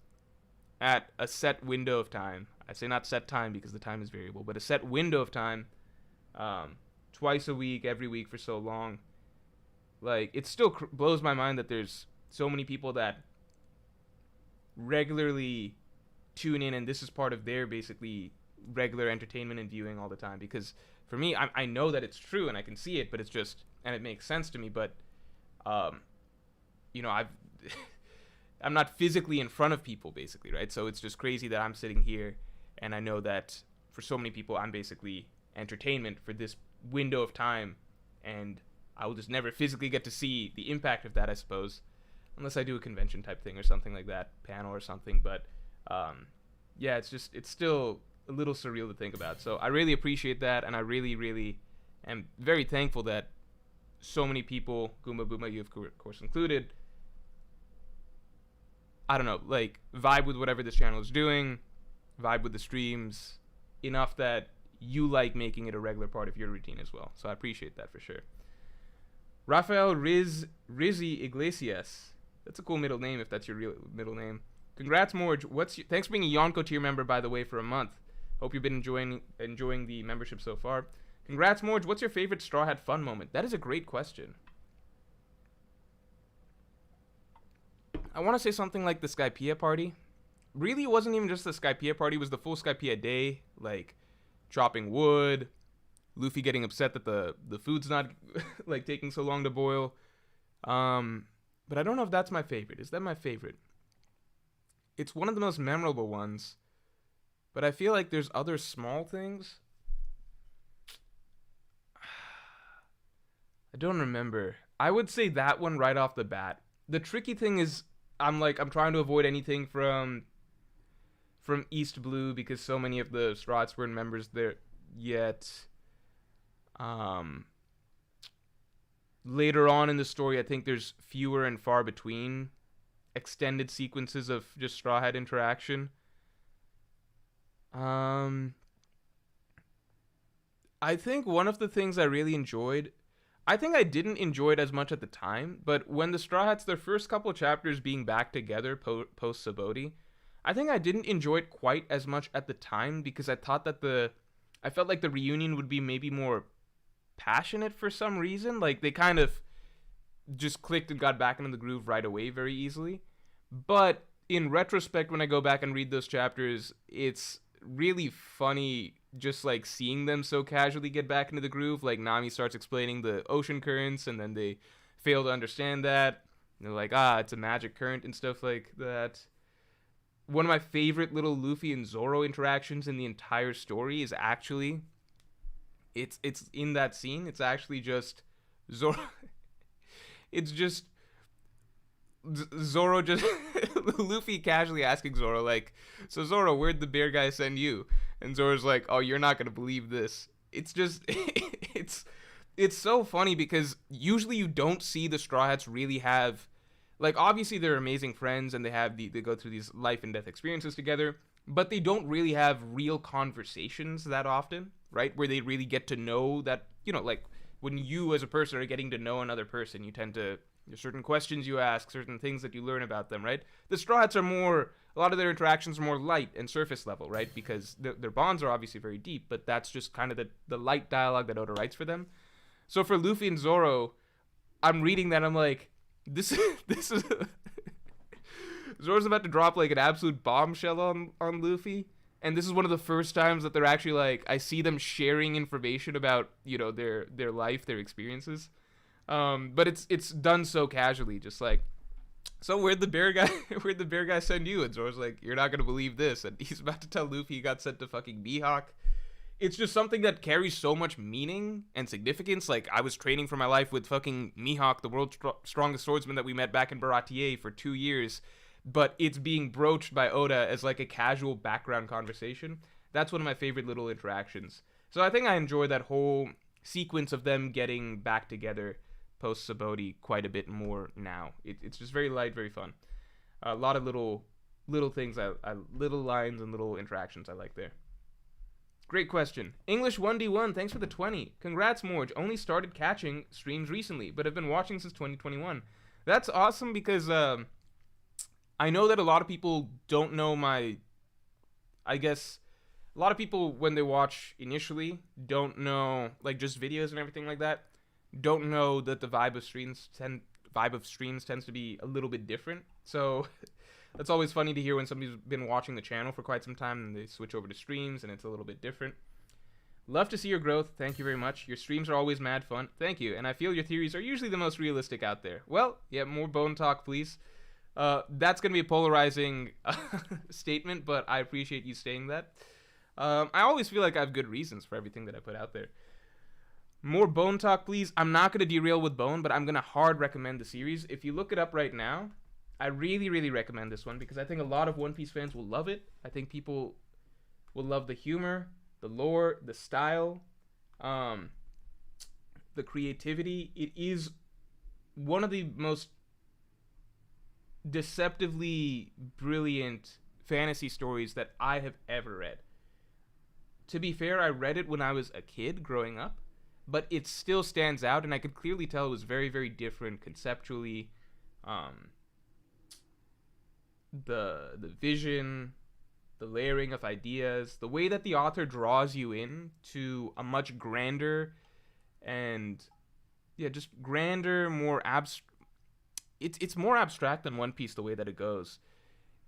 at a set window of time, I say not set time because the time is variable, but a set window of time, twice a week, every week for so long, like, it still blows my mind that there's so many people that regularly tune in, and this is part of their basically regular entertainment and viewing all the time. Because for me, I know that it's true and I can see it, but it's just, and it makes sense to me, but I'm not physically in front of people, basically, right? So it's just crazy that I'm sitting here and I know that for so many people I'm basically entertainment for this window of time, and I will just never physically get to see the impact of that, I suppose, unless I do a convention type thing or something like that, panel or something. But yeah, it's still a little surreal to think about. So I really appreciate that, and I really am very thankful that so many people, Goomba Boomba, you of course included, I don't know, like, vibe with whatever this channel is doing, vibe with the streams, enough that you like making it a regular part of your routine as well. So I appreciate that for sure. Rafael Rizzi Iglesias. That's a cool middle name if that's your real middle name. Congrats, Morj. Thanks for being a Yonko tier member, by the way, for a month. Hope you've been enjoying the membership so far. Congrats, Morj. What's your favorite Straw Hat fun moment? That is a great question. I want to say something like the Skypiea party. Really, it wasn't even just the Skypiea party. It was the full Skypiea day. Like, chopping wood, Luffy getting upset that the food's not, like, taking so long to boil. But I don't know if that's my favorite. Is that my favorite? It's one of the most memorable ones. But I feel like there's other small things. I don't remember. I would say that one right off the bat. The tricky thing is, I'm trying to avoid anything from East Blue because so many of the Straw Hats weren't members there yet. Later on in the story, I think there's fewer and far between extended sequences of just Straw Hat interaction. I think one of the things I really enjoyed, I think I didn't enjoy it as much at the time, but when the Straw Hats, their first couple chapters being back together post Saboti, I think I didn't enjoy it quite as much at the time because I thought that I felt like the reunion would be maybe more passionate for some reason. Like, they kind of just clicked and got back into the groove right away very easily. But in retrospect, when I go back and read those chapters, it's really funny just like seeing them so casually get back into the groove. Like, Nami starts explaining the ocean currents and then they fail to understand that. And they're like, it's a magic current and stuff like that. One of my favorite little Luffy and Zoro interactions in the entire story is actually, it's in that scene. It's actually just Zoro. It's just Zoro just Luffy casually asking Zoro, like, so Zoro, where'd the bear guy send you? And Zoro's like, oh, you're not gonna believe this. It's just it's so funny because usually you don't see the Straw Hats really have, like, obviously they're amazing friends and they go through these life and death experiences together, but they don't really have real conversations that often, right? Where they really get to know that, you know, like when you as a person are getting to know another person, you tend to, there's certain questions you ask, certain things that you learn about them, right? The Straw Hats are more, a lot of their interactions are more light and surface level, right? Because their bonds are obviously very deep, but that's just kind of the light dialogue that Oda writes for them. So for Luffy and Zoro, I'm reading that, I'm like, this is Zoro's about to drop like an absolute bombshell on Luffy, and this is one of the first times that they're actually like, I see them sharing information about, you know, their life, their experiences. But it's done so casually, just like, so where'd the bear guy send you? And Zoro's like, you're not gonna believe this, and he's about to tell Luffy he got sent to fucking Mihawk. It's just something that carries so much meaning and significance. Like, I was training for my life with fucking Mihawk, the world's strongest swordsman that we met back in Baratier for 2 years, but it's being broached by Oda as like a casual background conversation. That's one of my favorite little interactions. So I think I enjoy that whole sequence of them getting back together post Saboti quite a bit more now. It's just very light, very fun. A lot of little things, little lines and little interactions I like there. Great question. English 1D1, thanks for the 20. Congrats, Morj. Only started catching streams recently, but have been watching since 2021. That's awesome because I know that a lot of people don't know I guess a lot of people, when they watch initially, don't know, like, just videos and everything like that, don't know that the vibe of streams tends to be a little bit different. So that's always funny to hear when somebody's been watching the channel for quite some time and they switch over to streams and it's a little bit different. Love to see your growth. Thank you very much. Your streams are always mad fun. Thank you. And I feel your theories are usually the most realistic out there. Well, yeah, more bone talk, please. That's going to be a polarizing statement, but I appreciate you saying that. I always feel like I have good reasons for everything that I put out there. More Bone talk, please. I'm not going to derail with Bone, but I'm going to hard recommend the series. If you look it up right now, I really, really recommend this one because I think a lot of One Piece fans will love it. I think people will love the humor, the lore, the style, um, the creativity. It is one of the most deceptively brilliant fantasy stories that I have ever read. To be fair, I read it when I was a kid growing up, but it still stands out, and I could clearly tell it was very, very different conceptually. Um, the vision, the layering of ideas, the way that the author draws you in to a much grander and just grander, more abstract. It's more abstract than One Piece the way that it goes.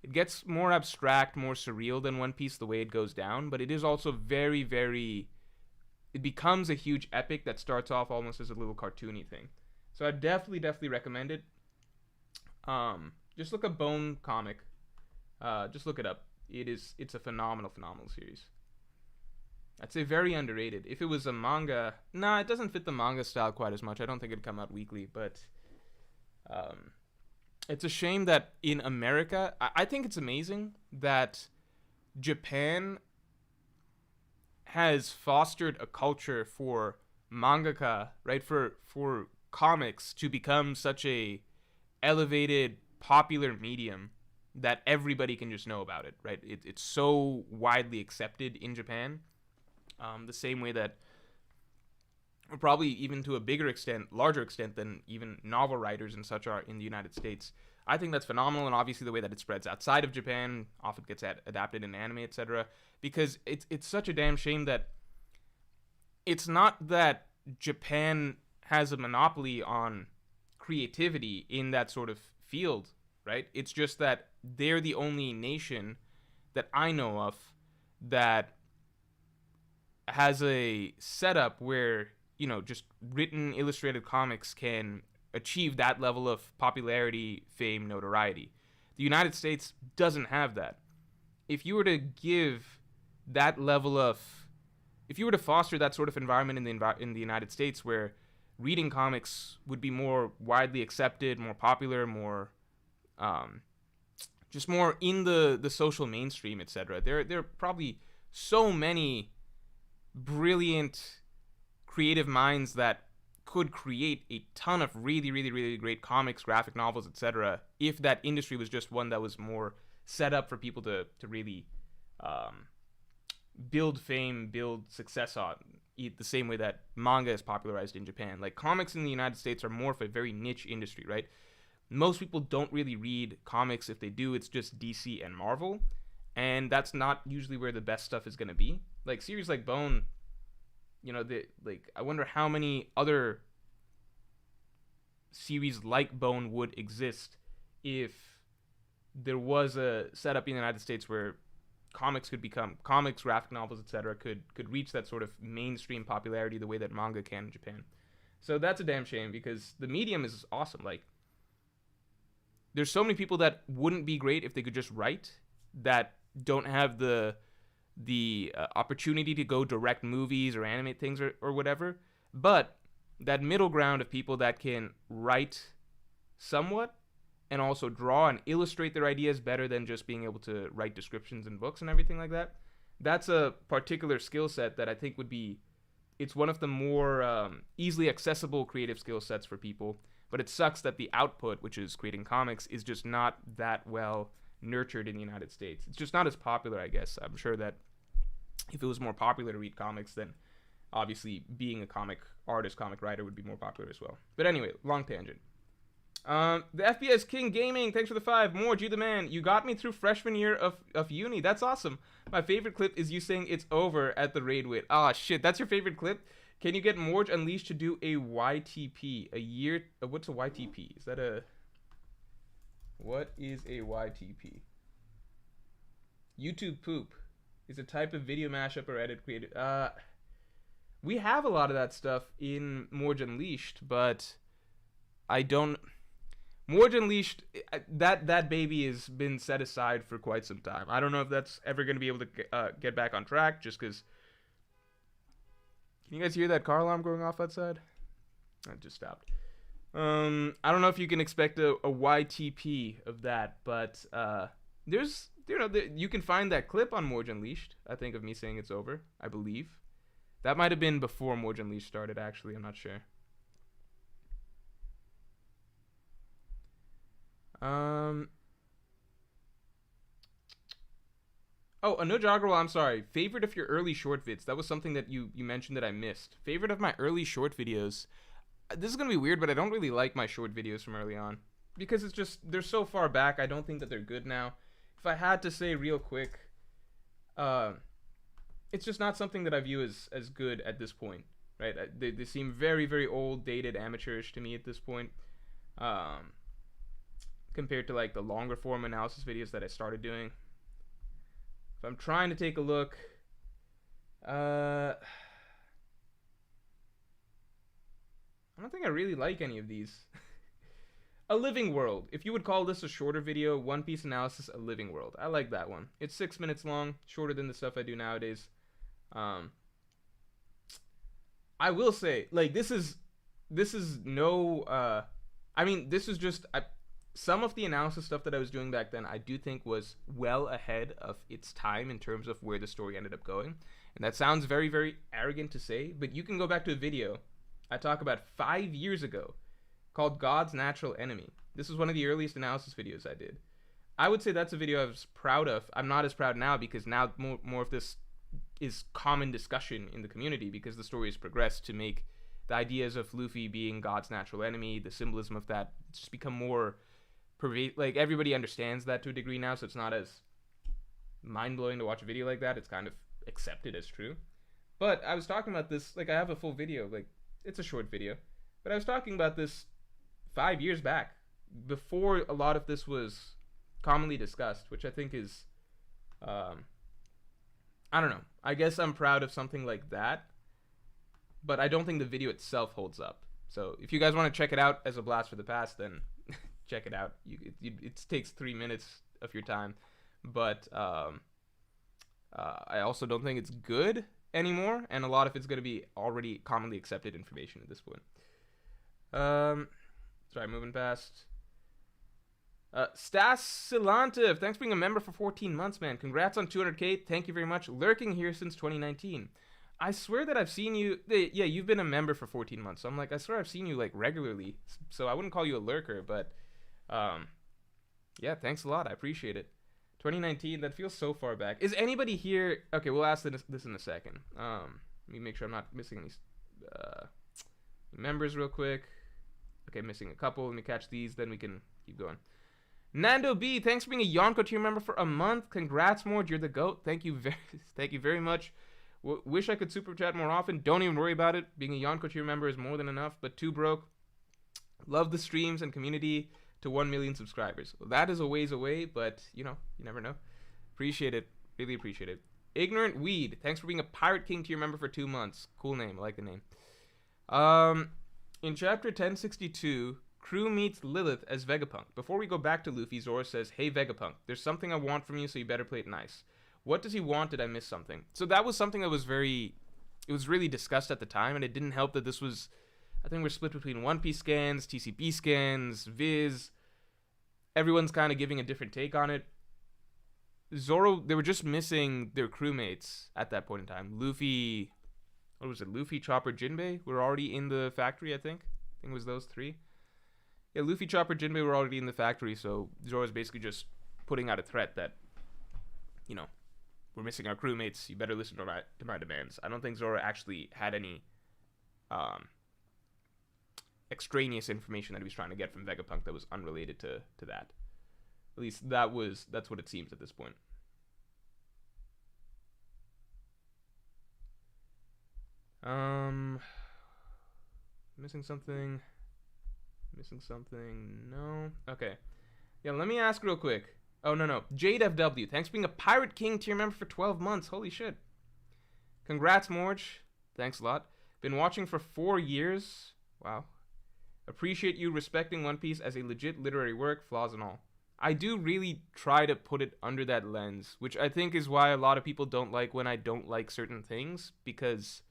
It gets more abstract, more surreal than One Piece the way it goes down, but it is also very, very. It becomes a huge epic that starts off almost as a little cartoony thing. So I definitely, definitely recommend it. Just look up Bone comic. Just look it up. It's a phenomenal, phenomenal series. I'd say very underrated. If it was a manga, it doesn't fit the manga style quite as much. I don't think it'd come out weekly, but it's a shame that in America, I think it's amazing that Japan has fostered a culture for mangaka, right? For comics to become such a elevated, popular medium that everybody can just know about it, right? It's so widely accepted in Japan. The same way that, or probably even to a larger extent than even novel writers and such are in the United States. I think that's phenomenal, and obviously the way that it spreads outside of Japan often gets adapted in anime, etc. Because it's such a damn shame that it's not that Japan has a monopoly on creativity in that sort of field, right? It's just that they're the only nation that I know of that has a setup where, just written illustrated comics can achieve that level of popularity, fame, notoriety. The United States doesn't have that. If you were to foster that sort of environment in the United States where reading comics would be more widely accepted, more popular, more just more in the social mainstream, etc. There are probably so many brilliant creative minds that could create a ton of really, really, really great comics, graphic novels, etc. if that industry was just one that was more set up for people to really build fame, build success on, the same way that manga is popularized in Japan. Like, comics in the United States are more of a very niche industry, right? Most people don't really read comics. If they do, it's just DC and Marvel, and that's not usually where the best stuff is going to be. Like, series like Bone, I wonder how many other series like Bone would exist if there was a setup in the United States where comics, graphic novels, etc. could reach that sort of mainstream popularity the way that manga can in Japan. So that's a damn shame because the medium is awesome. Like, there's so many people that wouldn't be great if they could just write, that don't have the opportunity to go direct movies or animate things or whatever. But that middle ground of people that can write somewhat and also draw and illustrate their ideas better than just being able to write descriptions in books and everything like that. That's a particular skill set that I think it's one of the more easily accessible creative skill sets for people. But it sucks that the output, which is creating comics, is just not that well nurtured in the United States. It's just not as popular, I guess. I'm sure that if it was more popular to read comics, then obviously being a comic artist, comic writer would be more popular as well. But anyway, long tangent. The FPS King Gaming, thanks for the 5. Morj, you the man. You got me through freshman year of uni. That's awesome. My favorite clip is you saying it's over at the raid wit. Ah, shit. That's your favorite clip? Can you get Morj Unleashed to do a YTP? What's a YTP? What is a YTP? YouTube poop is a type of video mashup or edit created. We have a lot of that stuff in Morj Unleashed, but I don't. Morj Unleashed, that baby has been set aside for quite some time. I don't know if that's ever going to be able to get back on track, just because Can you guys hear that car alarm going off outside? It just stopped. I don't know if you can expect a YTP of that, but there's, you can find that clip on Morj Unleashed, I think, of me saying it's over, I believe. That might have been before Morj Unleashed started, actually, I'm not sure. Oh, Anujagrawal, I'm sorry. Favorite of your early short vids. That was something that you mentioned that I missed. Favorite of my early short videos. This is going to be weird, but I don't really like my short videos from early on. Because it's just, they're so far back, I don't think that they're good now. If I had to say real quick, it's just not something that I view as good at this point. Right? They seem very, very old, dated, amateurish to me at this point. Compared to like the longer form analysis videos that I started doing. If I'm trying to take a look, I don't think I really like any of these. A Living World. If you would call this a shorter video, One Piece analysis, A Living World. I like that one. It's 6 minutes long, shorter than the stuff I do nowadays. I will say, like, this is no, I mean, this is just, some of the analysis stuff that I was doing back then, I do think was well ahead of its time in terms of where the story ended up going. And that sounds very, very arrogant to say, but you can go back to a video I talked about 5 years ago called God's Natural Enemy. This is one of the earliest analysis videos I did. I would say that's a video I was proud of. I'm not as proud now because now more of this is common discussion in the community because the story has progressed to make the ideas of Luffy being God's natural enemy, the symbolism of that, just become more like everybody understands that to a degree now, so it's not as mind-blowing to watch a video like that. It's kind of accepted as true. But I was talking about this, like I have a full video, like it's a short video, but I was talking about this 5 years back, before a lot of this was commonly discussed, which I think is, I don't know, I guess I'm proud of something like that, but I don't think the video itself holds up. So if you guys want to check it out as a blast for the past, then check it out. It takes 3 minutes of your time, but I also don't think it's good anymore, and a lot of it's going to be already commonly accepted information at this point. Sorry, moving past. Stas Silantiv, thanks for being a member for 14 months, man. Congrats on 200k. Thank you very much. Lurking here since 2019. I swear that I've seen you. Yeah, you've been a member for 14 months. So I'm like, I swear I've seen you like regularly. So I wouldn't call you a lurker, but yeah, thanks a lot. I appreciate it. 2019, that feels so far back. Is anybody here? Okay, we'll ask this in a second. Let me make sure I'm not missing any members real quick. Okay, missing a couple. Let me catch these, then we can keep going. Nando B, thanks for being a Yonko tier member for a month. Congrats, Morj, you're the GOAT. Thank you very much. Wish I could super chat more often. Don't even worry about it. Being a Yonko tier member is more than enough, but too broke. Love the streams and community to 1 million subscribers. Well, that is a ways away, but you know, you never know. Appreciate it. Really appreciate it. Ignorant Weed, thanks for being a Pirate King tier member for 2 months. Cool name. I like the name. In chapter 1062, Crew meets Lilith as Vegapunk. Before we go back to Luffy, Zoro says, "Hey Vegapunk, there's something I want from you, so you better play it nice." What does he want? Did I miss something? So that was something that was it was really discussed at the time, and it didn't help that this was, I think we're split between One Piece scans, TCP scans, Viz. Everyone's kind of giving a different take on it. Zoro, they were just missing their crewmates at that point in time. Luffy, what was it? Luffy, Chopper, Jinbei were already in the factory, I think. I think it was those three. Yeah, Luffy, Chopper, Jinbei were already in the factory, so Zoro's basically just putting out a threat that, you know, we're missing our crewmates, you better listen to my demands. I don't think Zoro actually had any extraneous information that he was trying to get from Vegapunk that was unrelated to that. At least that's what it seems at this point. Missing something? No? Okay. Yeah, let me ask real quick. Oh, no. Jade FW, thanks for being a Pirate King tier member for 12 months. Holy shit. Congrats, Morj. Thanks a lot. Been watching for 4 years. Wow. Appreciate you respecting One Piece as a legit literary work, flaws and all. I do really try to put it under that lens, which I think is why a lot of people don't like when I don't like certain things, because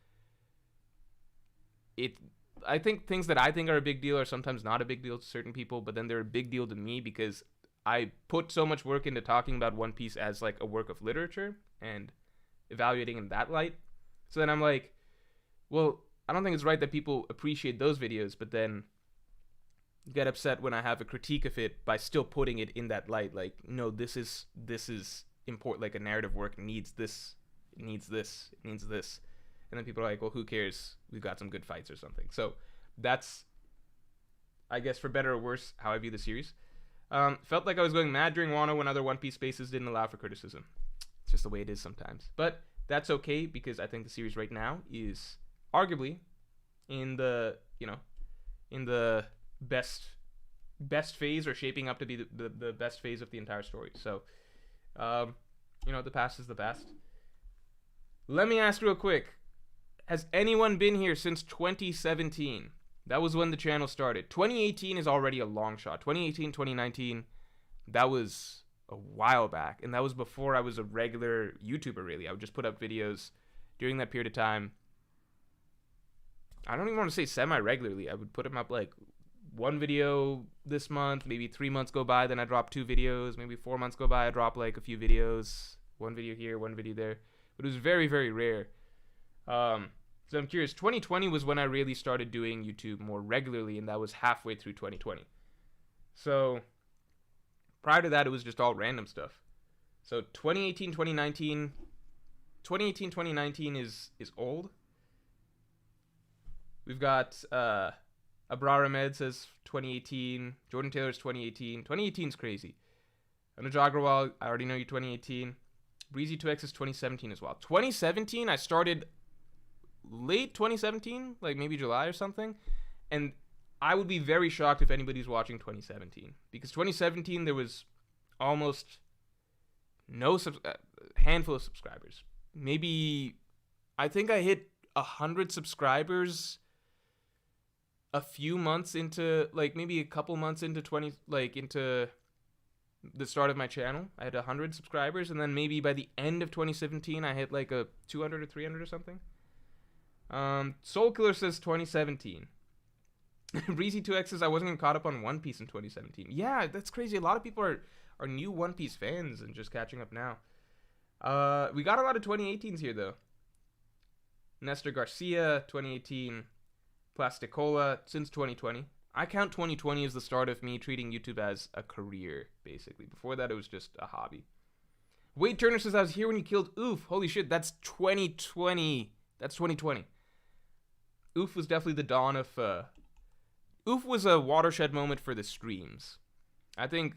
it. I think things that I think are a big deal are sometimes not a big deal to certain people, but then they're a big deal to me because I put so much work into talking about One Piece as like a work of literature and evaluating in that light. So then I'm like, well, I don't think it's right that people appreciate those videos, but then get upset when I have a critique of it by still putting it in that light. Like, no, this is important. Like a narrative work needs this, it needs this, it needs this, and then people are like, well, who cares? We've got some good fights or something. So that's, I guess, for better or worse, how I view the series. Felt like I was going mad during Wano when other One Piece spaces didn't allow for criticism. It's just the way it is sometimes. But that's okay because I think the series right now is arguably in the, in the best phase, or shaping up to be the best phase of the entire story. So, the past is the past. Let me ask real quick. Has anyone been here since 2017? That was when the channel started. 2018 is already a long shot. 2018, 2019, that was a while back. And that was before I was a regular YouTuber, really. I would just put up videos during that period of time. I don't even want to say semi-regularly. I would put them up like one video this month, maybe 3 months go by, then I drop 2 videos. Maybe 4 months go by, I drop like a few videos. One video here, one video there. But it was very, very rare. So I'm curious, 2020 was when I really started doing YouTube more regularly, and that was halfway through 2020. So prior to that, it was just all random stuff. So 2018, 2019 is old. We've got Abrar Ahmed says 2018. Jordan Taylor's 2018. 2018 is crazy. Anuj Agrawal, I already know you 2018. Breezy2X is 2017 as well. 2017, I started late 2017, like maybe July or something. And I would be very shocked if anybody's watching 2017. Because 2017, there was almost no handful of subscribers. Maybe, I think I hit 100 subscribers a few months into, like maybe a couple months into into the start of my channel. I had 100 subscribers, and then maybe by the end of 2017 I hit like a 200 or 300 or something. Soul Killer says 2017. Breezy2X says I wasn't even caught up on One Piece in 2017. Yeah, that's crazy. A lot of people are new One Piece fans and just catching up now. We got a lot of 2018s here though. Nestor Garcia, 2018. Plasticola, since 2020. I count 2020 as the start of me treating YouTube as a career, basically. Before that, it was just a hobby. Wade Turner says, I was here when you killed Oof. Holy shit, that's 2020. That's 2020. Oof was definitely the dawn of... Oof was a watershed moment for the streams. I think...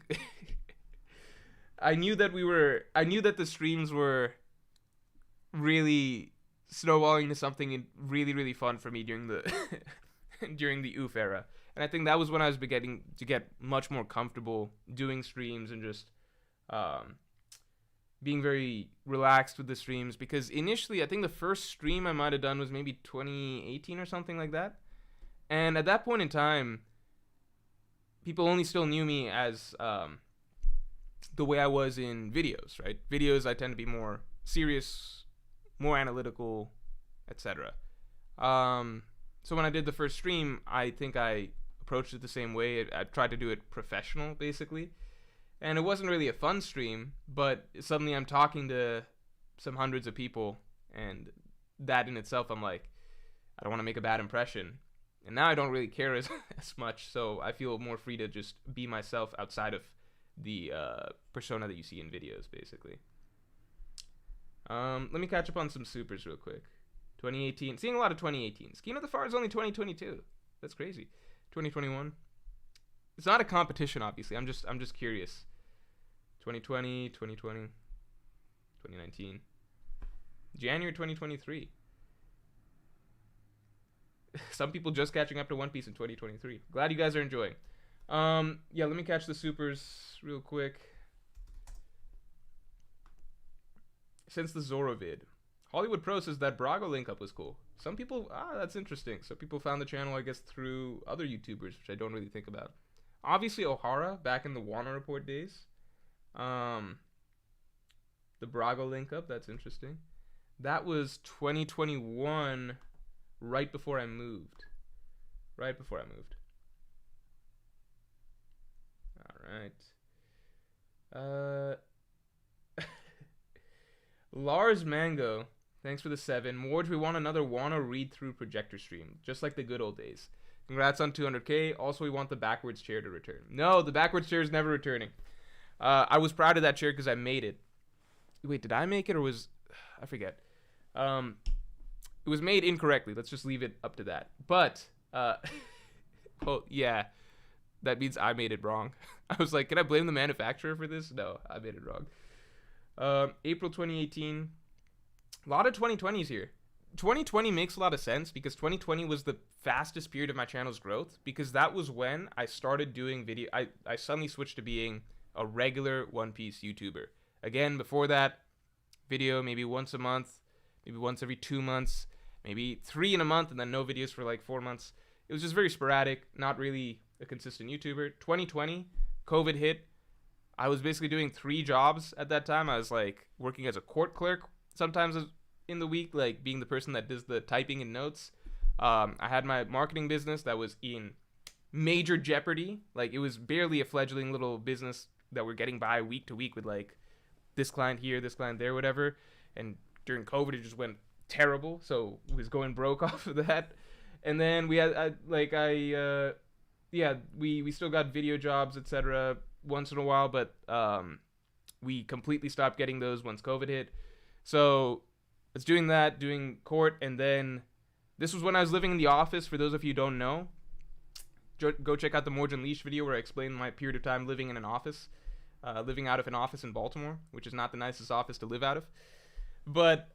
I knew that the streams were really snowballing into something really, really fun for me during the during the Oof era. And I think that was when I was beginning to get much more comfortable doing streams and just being very relaxed with the streams. Because initially, I think the first stream I might have done was maybe 2018 or something like that. And at that point in time, people only still knew me as the way I was in videos, right? Videos, I tend to be more serious, more analytical, etc. So when I did the first stream, I think I approached it the same way. I tried to do it professional, basically. And it wasn't really a fun stream, but suddenly I'm talking to some hundreds of people, and that in itself, I'm like, I don't want to make a bad impression. And now I don't really care as much, so I feel more free to just be myself outside of the persona that you see in videos, basically. Let me catch up on some supers real quick. 2018, seeing a lot of 2018. Scheme of the Far is only 2022. That's crazy. 2021. It's not a competition, obviously. I'm just curious. 2020, 2020, 2019. January 2023. Some people just catching up to One Piece in 2023. Glad you guys are enjoying. Yeah, let me catch the supers real quick. Since the Zoro vid. Hollywood Pro says that Brago link up was cool. Some people, that's interesting. Some people found the channel, I guess, through other YouTubers, which I don't really think about. Obviously, O'Hara, back in the Wano Report days. The Brago link up, that's interesting. That was 2021, right before I moved. right before I moved. All right. Lars Mango, thanks for the 7. Morj, we want another Wano read-through projector stream, just like the good old days. Congrats on 200k. Also, we want the backwards chair to return. No, the backwards chair is never returning. I was proud of that chair because I made it. Wait, did I make it or was... I forget. It was made incorrectly. Let's just leave it up to that. But, well, yeah, that means I made it wrong. I was like, can I blame the manufacturer for this? No, I made it wrong. April 2018. A lot of 2020s here. 2020 makes a lot of sense because 2020 was the fastest period of my channel's growth because that was when I started doing video. I suddenly switched to being a regular One Piece YouTuber. Again, before that, video maybe once a month, maybe once every 2 months, maybe 3 in a month, and then no videos for like 4 months. It was just very sporadic, not really a consistent YouTuber. 2020, COVID hit. I was basically doing 3 jobs at that time. I was like working as a court clerk sometimes in the week, like being the person that does the typing and notes. I had my marketing business that was in major jeopardy. Like it was barely a fledgling little business that we're getting by week to week with like this client here, this client there, whatever. And during COVID, it just went terrible. So it was going broke off of that. And then we had we still got video jobs, etc. once in a while, but we completely stopped getting those once COVID hit. So I was doing that, doing court, and then this was when I was living in the office. For those of you who don't know, go check out the Morj Unleashed video where I explain my period of time living in an office, living out of an office in Baltimore, which is not the nicest office to live out of. But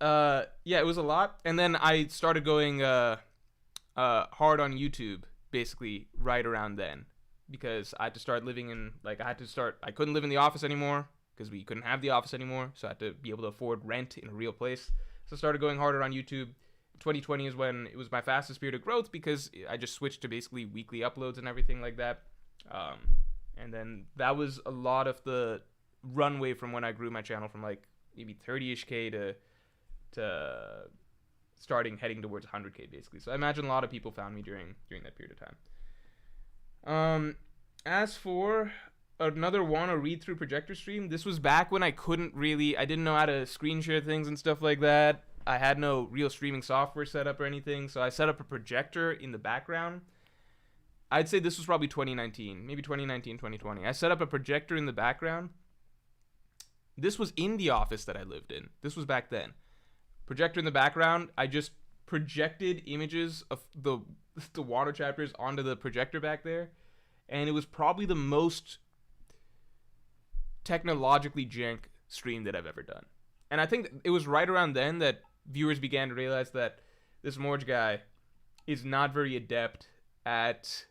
yeah, it was a lot. And then I started going hard on YouTube basically right around then because I had to start living in, like, I couldn't live in the office anymore because we couldn't have the office anymore. So I had to be able to afford rent in a real place. So I started going harder on YouTube. 2020 is when it was my fastest period of growth because I just switched to basically weekly uploads and everything like that. And then that was a lot of the runway from when I grew my channel from like maybe 30-ish K to heading towards 100K basically. So I imagine a lot of people found me during that period of time. As for another Wano read-through projector stream, this was back when I didn't know how to screen share things and stuff like that. I had no real streaming software set up or anything, so I set up a projector in the background. I'd say this was probably 2019, maybe 2019, 2020. I set up a projector in the background. This was in the office that I lived in. This was back then. Projector in the background. I just projected images of the Wano chapters onto the projector back there, and it was probably the most technologically jank stream that I've ever done. And I think it was right around then that viewers began to realize that this Morj guy is not very adept at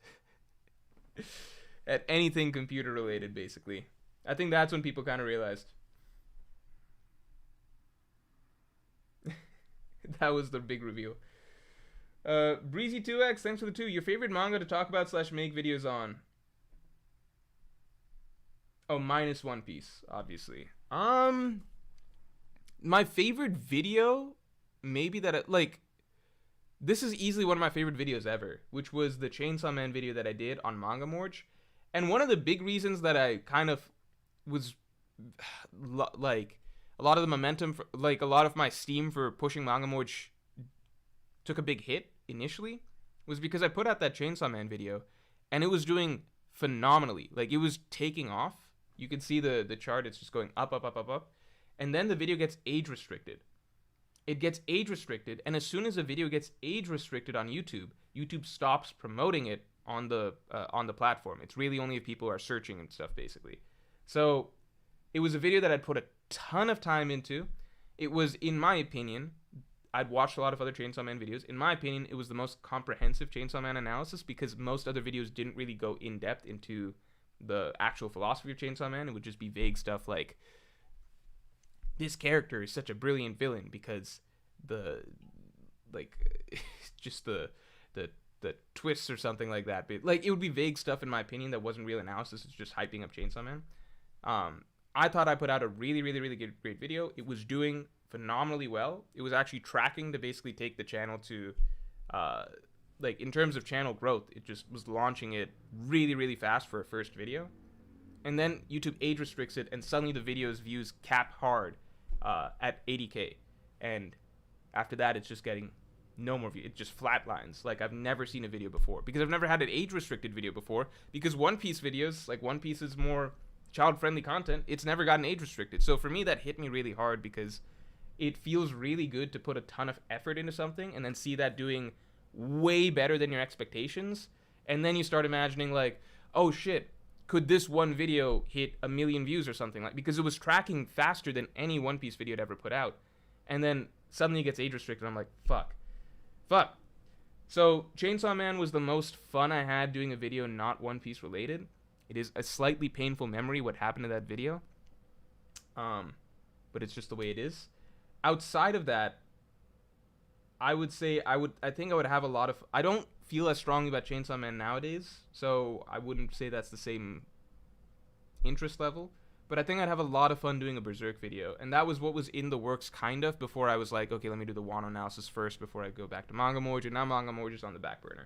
anything computer related, basically. I think that's when people kind of realized. That was the big reveal. Breezy2x, thanks for the 2. Your favorite manga to talk about / make videos on? Oh, minus One Piece, obviously. My favorite video, maybe this is easily one of my favorite videos ever, which was the Chainsaw Man video that I did on Manga Morj. And one of the big reasons that I kind of was, like, a lot of the momentum, a lot of my steam for pushing Manga Morj took a big hit initially, was because I put out that Chainsaw Man video, and it was doing phenomenally. Like, it was taking off. You can see the chart, it's just going up, up, up, up, up. And then the video gets age restricted. It gets age restricted, and as soon as a video gets age restricted on YouTube, YouTube stops promoting it on the platform. It's really only if people are searching and stuff, basically. So it was a video that I'd put a ton of time into. It was, in my opinion, I'd watched a lot of other Chainsaw Man videos. In my opinion, it was the most comprehensive Chainsaw Man analysis because most other videos didn't really go in depth into the actual philosophy of Chainsaw Man. It would just be vague stuff like, this character is such a brilliant villain because just the twists or something like that. But like, it would be vague stuff in my opinion that wasn't real analysis. It's just hyping up Chainsaw Man. I thought I put out a really, really, really great video. It was doing phenomenally well. It was actually tracking to basically take the channel to like in terms of channel growth, it just was launching it really, really fast for a first video. And then YouTube age restricts it, and suddenly the video's views cap hard at 80K. And after that, it's just getting no more views. It just flatlines. Like, I've never seen a video before. Because I've never had an age-restricted video before. Because One Piece videos, like, One Piece is more child-friendly content. It's never gotten age-restricted. So for me, that hit me really hard because it feels really good to put a ton of effort into something and then see that doing way better than your expectations. And then you start imagining, like, oh, shit, could this one video hit 1 million views or something? Like, because it was tracking faster than any One Piece video I'd ever put out. And then suddenly it gets age-restricted. I'm like, fuck. So Chainsaw Man was the most fun I had doing a video not One Piece related. It is a slightly painful memory what happened to that video, but it's just the way it is. Outside of that, I would say I think I would have a lot of. I don't feel as strongly about Chainsaw Man nowadays, so I wouldn't say that's the same interest level. But I think I'd have a lot of fun doing a Berserk video. And that was what was in the works, kind of, before I was like, okay, let me do the Wano analysis first before I go back to Manga Morj. And now Manga Morj is on the back burner.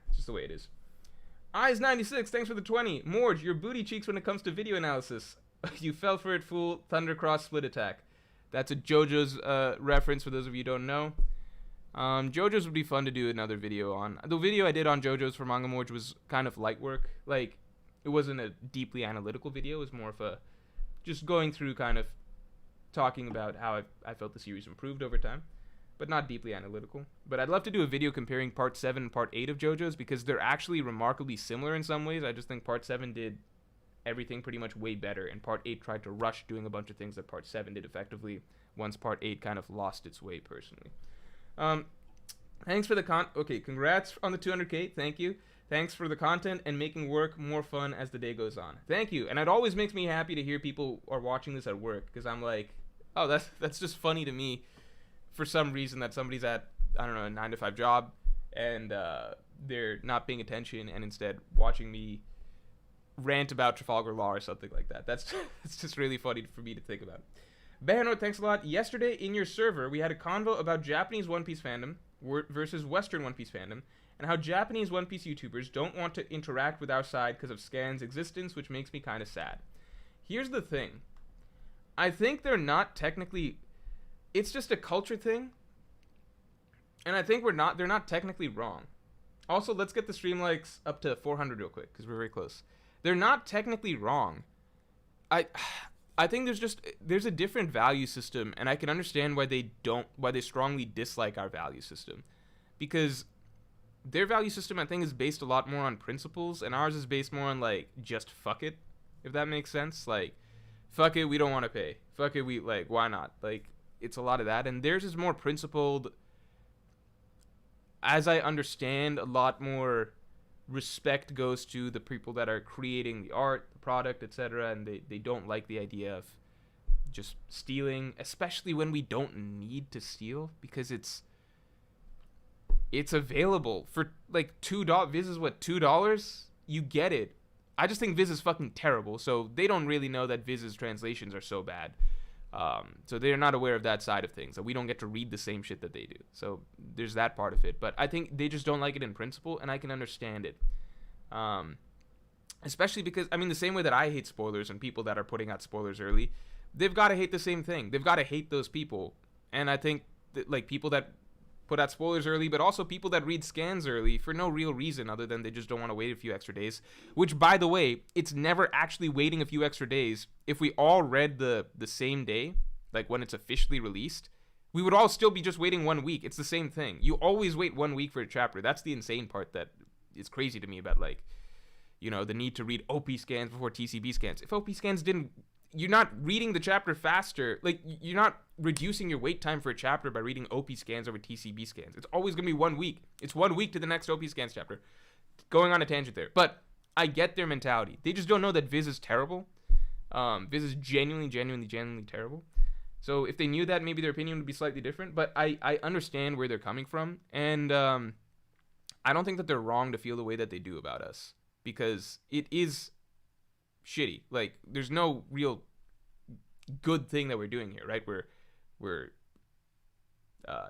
It's just the way it is. Eyes96, thanks for the 20. Morj, your booty cheeks when it comes to video analysis. You fell for it, fool. Thundercross split attack. That's a JoJo's reference for those of you who don't know. JoJo's would be fun to do another video on. The video I did on JoJo's for Manga Morj was kind of light work. Like, it wasn't a deeply analytical video. It was more of a just going through kind of talking about how I felt the series improved over time, but not deeply analytical. But I'd love to do a video comparing Part 7 and Part 8 of JoJo's because they're actually remarkably similar in some ways. I just think Part 7 did everything pretty much way better, and Part 8 tried to rush doing a bunch of things that Part 7 did effectively once Part 8 kind of lost its way, personally. Thanks for the okay, congrats on the 200K, thank you. Thanks for the content and making work more fun as the day goes on. Thank you. And it always makes me happy to hear people are watching this at work because I'm like, oh, that's just funny to me for some reason that somebody's at, I don't know, a 9-to-5 job and they're not paying attention and instead watching me rant about Trafalgar Law or something like that. It's just really funny for me to think about. Behano, thanks a lot. Yesterday in your server, we had a convo about Japanese One Piece fandom versus Western One Piece fandom, and how Japanese One Piece YouTubers don't want to interact with our side because of Scan's existence, which makes me kind of sad. Here's the thing. I think they're not technically... It's just a culture thing, and I think they're not technically wrong. Also, let's get the stream likes up to 400 real quick, because we're very close. They're not technically wrong. I think there's a different value system, and I can understand why they strongly dislike our value system. Because their value system, I think, is based a lot more on principles, and ours is based more on, like, just fuck it, if that makes sense. Like, fuck it, we don't want to pay. Fuck it, why not? Like, it's a lot of that, and theirs is more principled. As I understand, a lot more respect goes to the people that are creating the art, the product, etc., and they don't like the idea of just stealing, especially when we don't need to steal, because it's available for like $2. Viz is what, $2? You get it. I just think Viz is fucking terrible, so they don't really know that Viz's translations are so bad. So they're not aware of that side of things. So we don't get to read the same shit that they do. So there's that part of it. But I think they just don't like it in principle, and I can understand it. Especially because, I mean, the same way that I hate spoilers and people that are putting out spoilers early, they've got to hate the same thing. They've got to hate those people. And I think that, like, people that put out spoilers early, but also people that read scans early for no real reason other than they just don't want to wait a few extra days. Which, by the way, it's never actually waiting a few extra days. If we all read the same day, like when it's officially released, we would all still be just waiting 1 week. It's the same thing. You always wait 1 week for a chapter. That's the insane part that is crazy to me about, like, you know, the need to read OP scans before TCB scans. If OP scans didn't... You're not reading the chapter faster. Like, you're not reducing your wait time for a chapter by reading OP scans over TCB scans. It's always going to be 1 week. It's 1 week to the next OP scans chapter. Going on a tangent there. But I get their mentality. They just don't know that Viz is terrible. Viz is genuinely terrible. So if they knew that, maybe their opinion would be slightly different. But I understand where they're coming from. And I don't think that they're wrong to feel the way that they do about us. Because it is shitty. Like, there's no real good thing that we're doing here, right? We're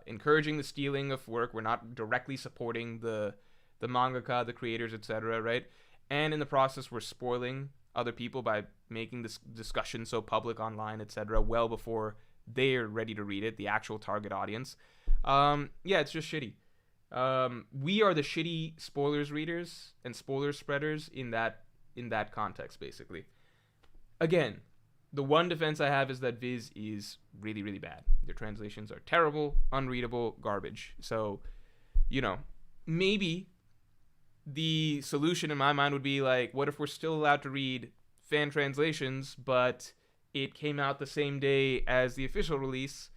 encouraging the stealing of work. We're not directly supporting the mangaka, the creators, etc., right? And in the process, we're spoiling other people by making this discussion so public online, etc., well before they're ready to read it, the actual target audience. Yeah, it's just shitty. We are the shitty spoilers readers and spoiler spreaders in that context, basically. Again, the one defense I have is that Viz is really, really bad. Their translations are terrible, unreadable, garbage. So, maybe the solution in my mind would be like, what if we're still allowed to read fan translations, but it came out the same day as the official release?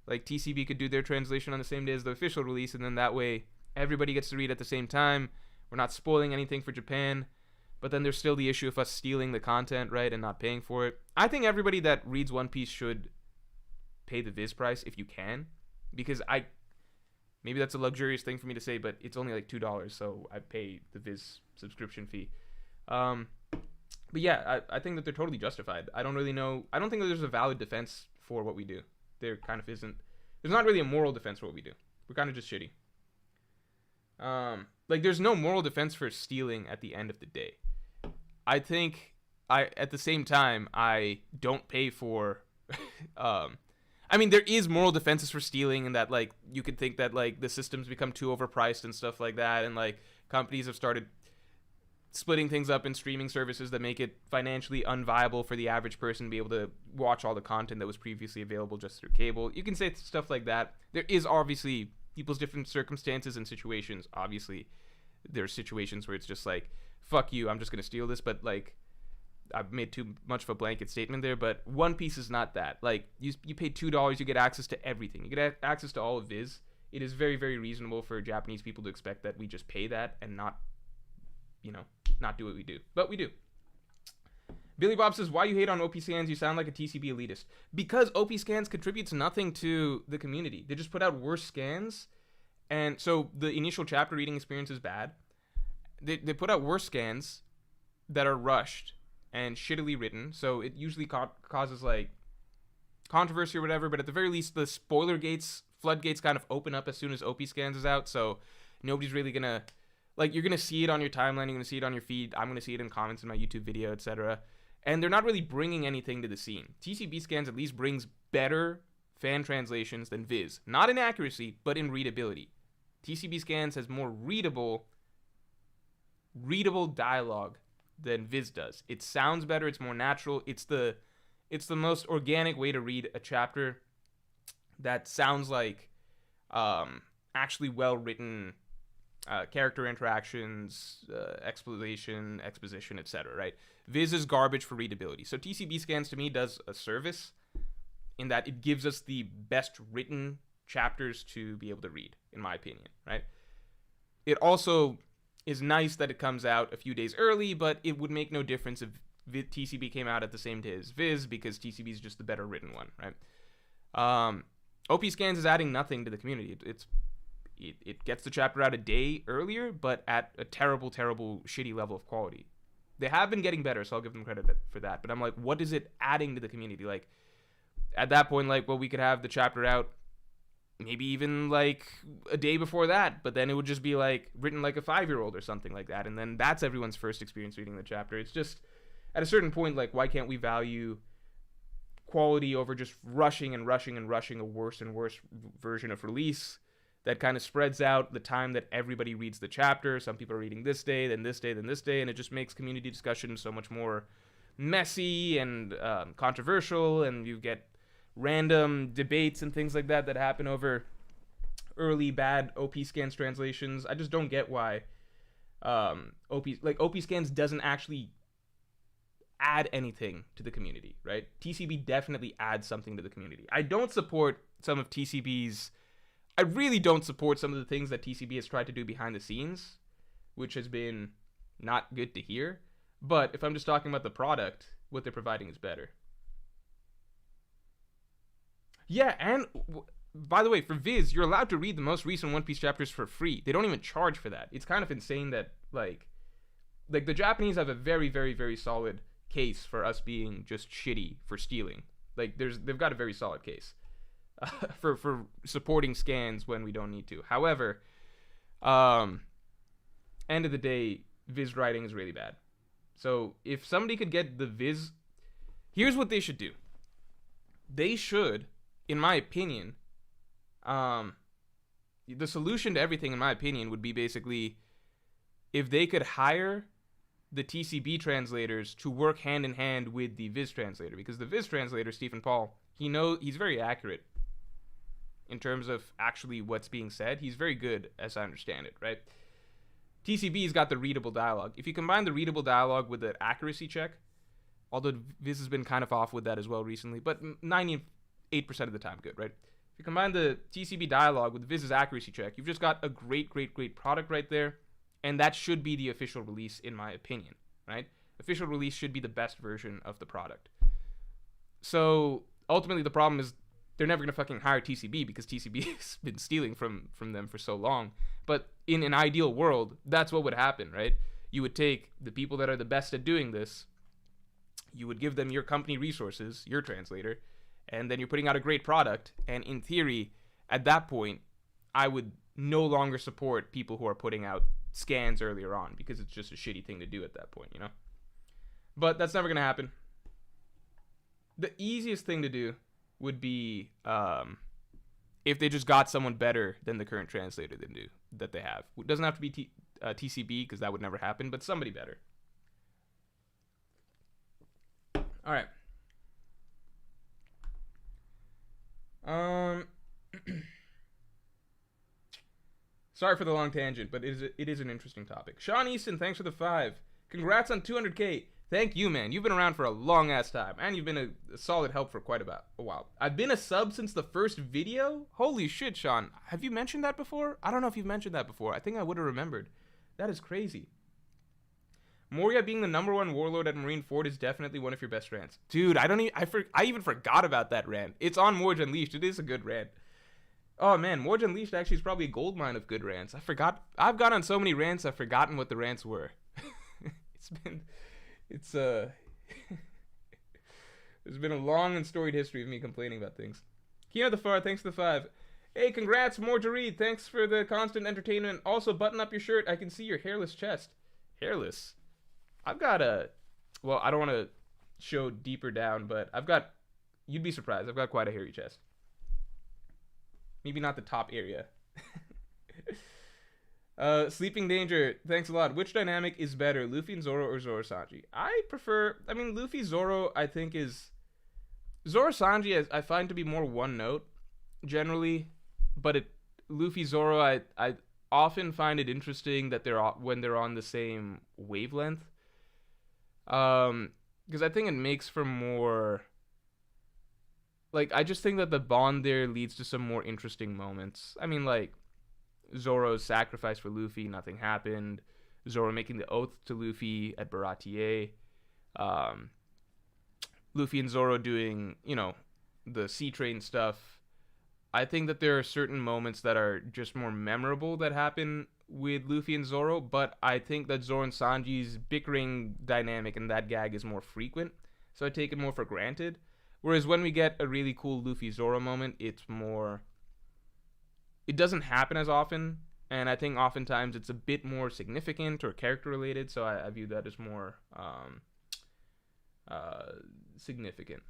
Like, TCB could do their translation on the same day as the official release, and then that way everybody gets to read at the same time. We're not spoiling anything for Japan, but then there's still the issue of us stealing the content, right, and not paying for it. I think everybody that reads One Piece should pay the Viz price if you can, because maybe that's a luxurious thing for me to say, but it's only like $2, so I pay the Viz subscription fee. But yeah, I think that they're totally justified. I don't really know. I don't think that there's a valid defense for what we do. There kind of isn't. There's not really a moral defense for what we do. We're kind of just shitty. Like, there's no moral defense for stealing at the end of the day. I think at the same time, I don't pay for, I mean, there is moral defenses for stealing, and that, like, you could think that, like, the systems become too overpriced and stuff like that, and, like, companies have started splitting things up in streaming services that make it financially unviable for the average person to be able to watch all the content that was previously available just through cable. You can say stuff like that. There is obviously people's different circumstances and situations. Obviously, there's situations where it's just like, fuck you, I'm just going to steal this, but, like, I've made too much of a blanket statement there, but One Piece is not that. Like, you pay $2, you get access to everything. You get access to all of Viz. It is very, very reasonable for Japanese people to expect that we just pay that and not do what we do. But we do. Billy Bob says, why you hate on OP scans? You sound like a TCB elitist. Because OP scans contributes nothing to the community. They just put out worse scans. And so the initial chapter reading experience is bad. They put out worse scans that are rushed and shittily written. So it usually causes, like, controversy or whatever. But at the very least, the spoiler gates, floodgates kind of open up as soon as OP scans is out. So nobody's really going to... Like, you're going to see it on your timeline, you're going to see it on your feed, I'm going to see it in comments in my YouTube video, etc. And they're not really bringing anything to the scene. TCB scans at least brings better fan translations than Viz. Not in accuracy, but in readability. TCB scans has more readable dialogue than Viz does. It sounds better, it's more natural, it's the most organic way to read a chapter that sounds like actually well-written character interactions, exposition, etc., right? Viz is garbage for readability. So TCB scans, to me, does a service in that it gives us the best written chapters to be able to read, in my opinion, right? It also is nice that it comes out a few days early, but it would make no difference if TCB came out at the same day as Viz, because TCB is just the better written one, right? OP scans is adding nothing to the community. It gets the chapter out a day earlier, but at a terrible, shitty level of quality. They have been getting better, so I'll give them credit for that. But I'm like, what is it adding to the community? Like, at that point, like, well, we could have the chapter out maybe even, like, a day before that, but then it would just be, like, written like a 5-year-old or something like that, and then that's everyone's first experience reading the chapter. It's just, at a certain point, like, why can't we value quality over just rushing a worse and worse version of release that kind of spreads out the time that everybody reads the chapter? Some people are reading this day, then this day, then this day, and it just makes community discussion so much more messy and controversial, and you get random debates and things like that happen over early bad OP scans translations. I just don't get why OP scans doesn't actually add anything to the community, right? TCB definitely adds something to the community. I really don't support some of the things that TCB has tried to do behind the scenes, which has been not good to hear. But if I'm just talking about the product, what they're providing is better. Yeah, and by the way, for Viz, you're allowed to read the most recent One Piece chapters for free. They don't even charge for that. It's kind of insane that, like the Japanese have a very, very, very solid case for us being just shitty for stealing. Like, they've got a very solid case. for supporting scans when we don't need to. However, end of the day, Viz writing is really bad. So if somebody could get the Viz, here's what they should do. They should, in my opinion, the solution to everything, in my opinion, would be basically if they could hire the TCB translators to work hand in hand with the Viz translator, because the Viz translator, Stephen Paul, he's very accurate in terms of actually what's being said. He's very good, as I understand it, right? TCB's got the readable dialogue. If you combine the readable dialogue with the accuracy check, although Viz has been kind of off with that as well recently, but 98% of the time good, right? If you combine the TCB dialogue with Viz's accuracy check, you've just got a great product right there, and that should be the official release, in my opinion, right? Official release should be the best version of the product. So ultimately, the problem is they're never gonna fucking hire TCB because TCB has been stealing from them for so long. But in an ideal world, that's what would happen, right? You would take the people that are the best at doing this, you would give them your company resources, your translator, and then you're putting out a great product. And in theory, at that point, I would no longer support people who are putting out scans earlier on because it's just a shitty thing to do at that point, you know? But that's never going to happen. The easiest thing to do would be if they just got someone better than the current translator that they have. It doesn't have to be TCB because that would never happen, but somebody better. All right. Sorry for the long tangent, but it is an interesting topic. Sean Easton, thanks for the 5. Congrats on 200K. Thank you, man. You've been around for a long ass time, and you've been a solid help for quite a while. I've been a sub since the first video. Holy shit, Sean. Have you mentioned that before? I don't know if you've mentioned that before. I think I would have remembered. That is crazy. Moria being the #1 warlord at Marine Ford is definitely one of your best rants. Dude, I even forgot about that rant. It's on Morj Unleashed. It is a good rant. Oh man, Morj Unleashed actually is probably a goldmine of good rants. I forgot. I've gone on so many rants, I've forgotten what the rants were. There's been a long and storied history of me complaining about things. Kino the Far, thanks for the 5. Hey, congrats, Morjareed. Thanks for the constant entertainment. Also, button up your shirt. I can see your hairless chest. Hairless? I've got well, I don't want to show deeper down, but you'd be surprised, I've got quite a hairy chest. Maybe not the top area. Sleeping Danger, thanks a lot. Which dynamic is better, Luffy and Zoro or Zoro Sanji? Luffy Zoro, I think Zoro Sanji I find to be more one note, generally, but Luffy Zoro, I often find it interesting that when they're on the same wavelength. Because I think it makes for more, like, I just think that the bond there leads to some more interesting moments. I mean, like, Zoro's sacrifice for Luffy, nothing happened. Zoro making the oath to Luffy at Baratier. Luffy and Zoro doing, the sea train stuff. I think that there are certain moments that are just more memorable that happen with Luffy and Zoro, but I think that Zoro and Sanji's bickering dynamic and that gag is more frequent, so I take it more for granted. Whereas when we get a really cool Luffy-Zoro moment, it doesn't happen as often, and I think oftentimes it's a bit more significant or character-related, so I view that as more significant.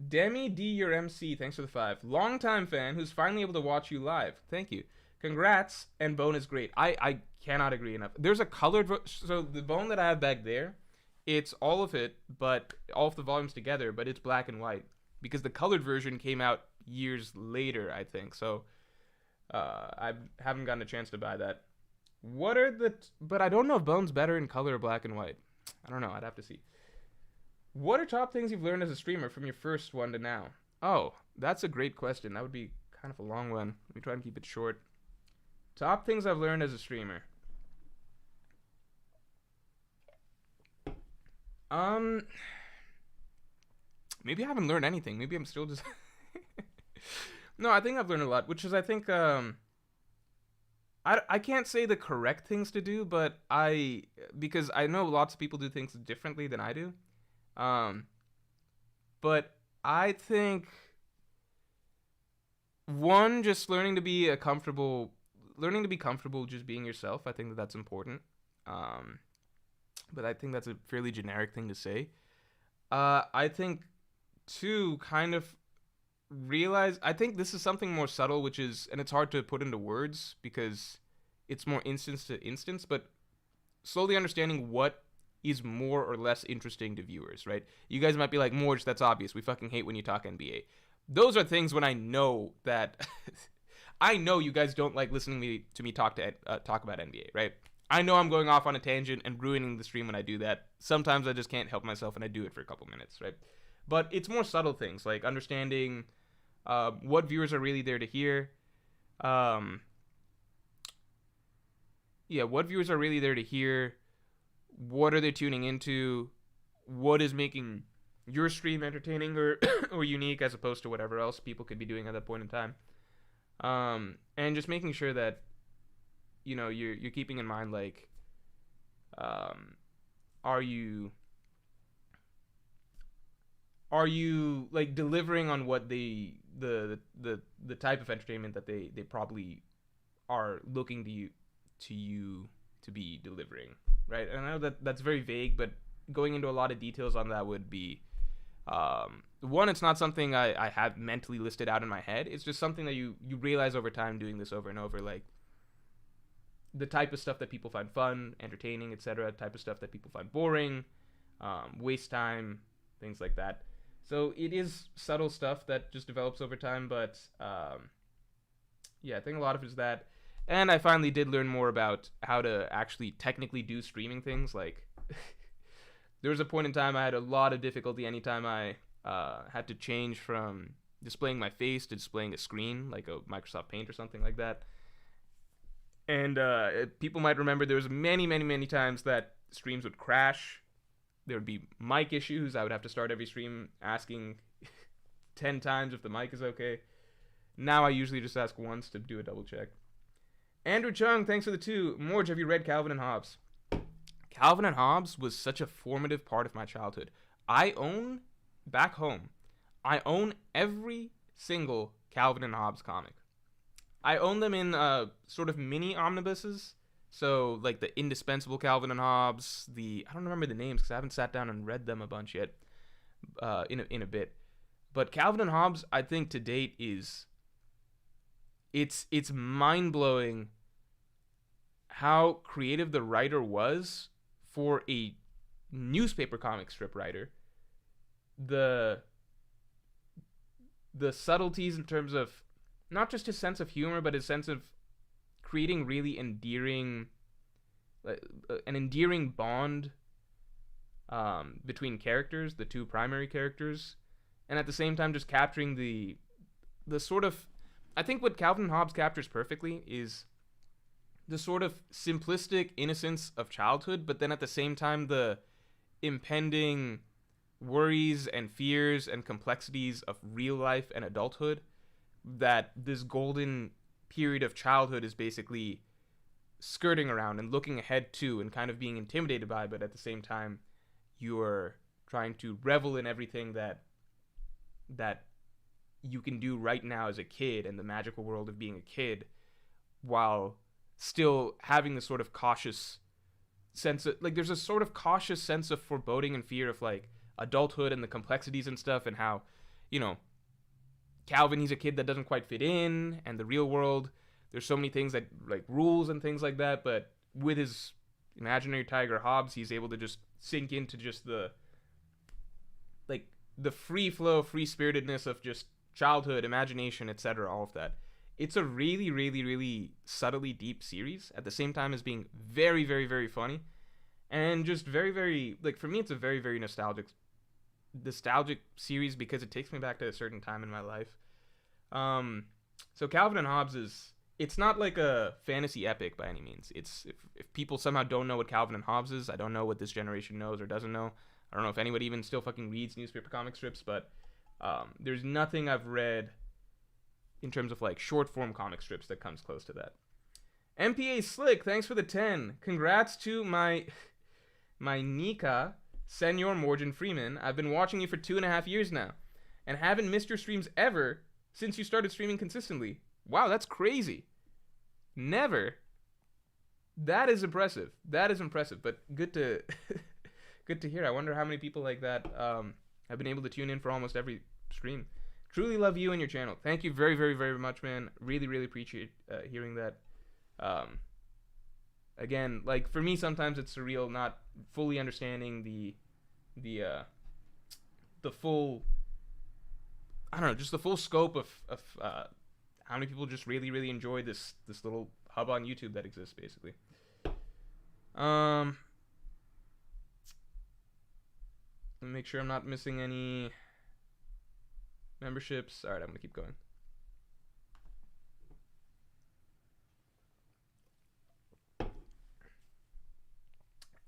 Demi D, your MC, thanks for the 5. Longtime fan who's finally able to watch you live. Thank you. Congrats, and bone is great. I cannot agree enough. There's a colored, so the bone that I have back there, it's all of it, but all of the volumes together, but it's black and white. Because the colored version came out years later, I think, so I haven't gotten a chance to buy that. But I don't know if bone's better in color or black and white. I don't know, I'd have to see. What are top things you've learned as a streamer from your first one to now? Oh, that's a great question. That would be kind of a long one. Let me try and keep it short. Top things I've learned as a streamer. Maybe I haven't learned anything. Maybe I'm still just... No, I think I've learned a lot, which is, I think, I can't say the correct things to do, but because I know lots of people do things differently than I do. Um, but I think one, just learning to be comfortable just being yourself. I think that that's important. Um, but I think that's a fairly generic thing to say. I think two, kind of realize. I think this is something more subtle, which is, and it's hard to put into words because it's more instance to instance. But slowly understanding what is more or less interesting to viewers, right? You guys might be like, Morj, that's obvious. We fucking hate when you talk NBA. Those are things when I know that I know you guys don't like listening to me talk about NBA, right? I know I'm going off on a tangent and ruining the stream when I do that. Sometimes I just can't help myself and I do it for a couple minutes, right? But it's more subtle things like understanding what viewers are really there to hear. Um, yeah, what viewers are really there to hear. What are they tuning into? What is making your stream entertaining or or unique as opposed to whatever else people could be doing at that point in time. And just making sure that you're keeping in mind like um, are you like delivering on what the type of entertainment that they probably are looking to you to be delivering, right? And I know that that's very vague, but going into a lot of details on that would be one, it's not something I have mentally listed out in my head. It's just something that you realize over time doing this over and over, like the type of stuff that people find fun, entertaining, etc. Type of stuff that people find boring, waste time, things like that. So it is subtle stuff that just develops over time, but yeah, I think a lot of it is that. And I finally did learn more about how to actually technically do streaming things. Like, there was a point in time I had a lot of difficulty anytime I had to change from displaying my face to displaying a screen, like a Microsoft Paint or something like that. And people might remember there was many, many, many times that streams would crash. There would be mic issues. I would have to start every stream asking 10 times if the mic is okay. Now I usually just ask once to do a double check. Andrew Chung, thanks for the 2. Morj, have you read Calvin and Hobbes? Calvin and Hobbes was such a formative part of my childhood. Back home, I own every single Calvin and Hobbes comic. I own them in sort of mini omnibuses. So, like the indispensable Calvin and Hobbes, I don't remember the names because I haven't sat down and read them a bunch yet in a bit. But Calvin and Hobbes, I think to date it's mind-blowing how creative the writer was for a newspaper comic strip writer. The subtleties in terms of not just his sense of humor, but his sense of creating really an endearing bond between characters, the two primary characters, and at the same time just capturing the sort of, I think what Calvin and Hobbes captures perfectly is the sort of simplistic innocence of childhood, but then at the same time the impending worries and fears and complexities of real life and adulthood that this golden period of childhood is basically skirting around and looking ahead to and kind of being intimidated by, but at the same time you're trying to revel in everything that you can do right now as a kid and the magical world of being a kid, while still having this sort of cautious sense of, like, there's a sort of cautious sense of foreboding and fear of like adulthood and the complexities and stuff, and how, Calvin, he's a kid that doesn't quite fit in, and the real world, there's so many things that, like, rules and things like that, but with his imaginary tiger Hobbes, he's able to just sink into just the free flow, free spiritedness of just childhood, imagination, etc., all of that. It's a really, really, really subtly deep series at the same time as being very, very, very funny, and just very, very, like, for me, it's a very, very nostalgic series because it takes me back to a certain time in my life. So Calvin and Hobbes it's not like a fantasy epic by any means. It's, if people somehow don't know what Calvin and Hobbes is, I don't know what this generation knows or doesn't know. I don't know if anybody even still fucking reads newspaper comic strips, but there's nothing I've read in terms of like short form comic strips that comes close to that. MPA Slick, thanks for the 10. Congrats to my Nika, Senor Morj Freeman. I've been watching you for 2.5 years now, and haven't missed your streams ever since you started streaming consistently. Wow, that's crazy. Never. That is impressive. That is impressive. But good to good to hear. I wonder how many people like that have been able to tune in for almost every stream. Truly love you and your channel. Thank you very, very, very much, man. Really, really appreciate hearing that. Again, like for me, sometimes it's surreal not fully understanding the full, I don't know, just the full scope of how many people just really, really enjoy this little hub on YouTube that exists, basically. Let me make sure I'm not missing any memberships. All right, I'm gonna keep going.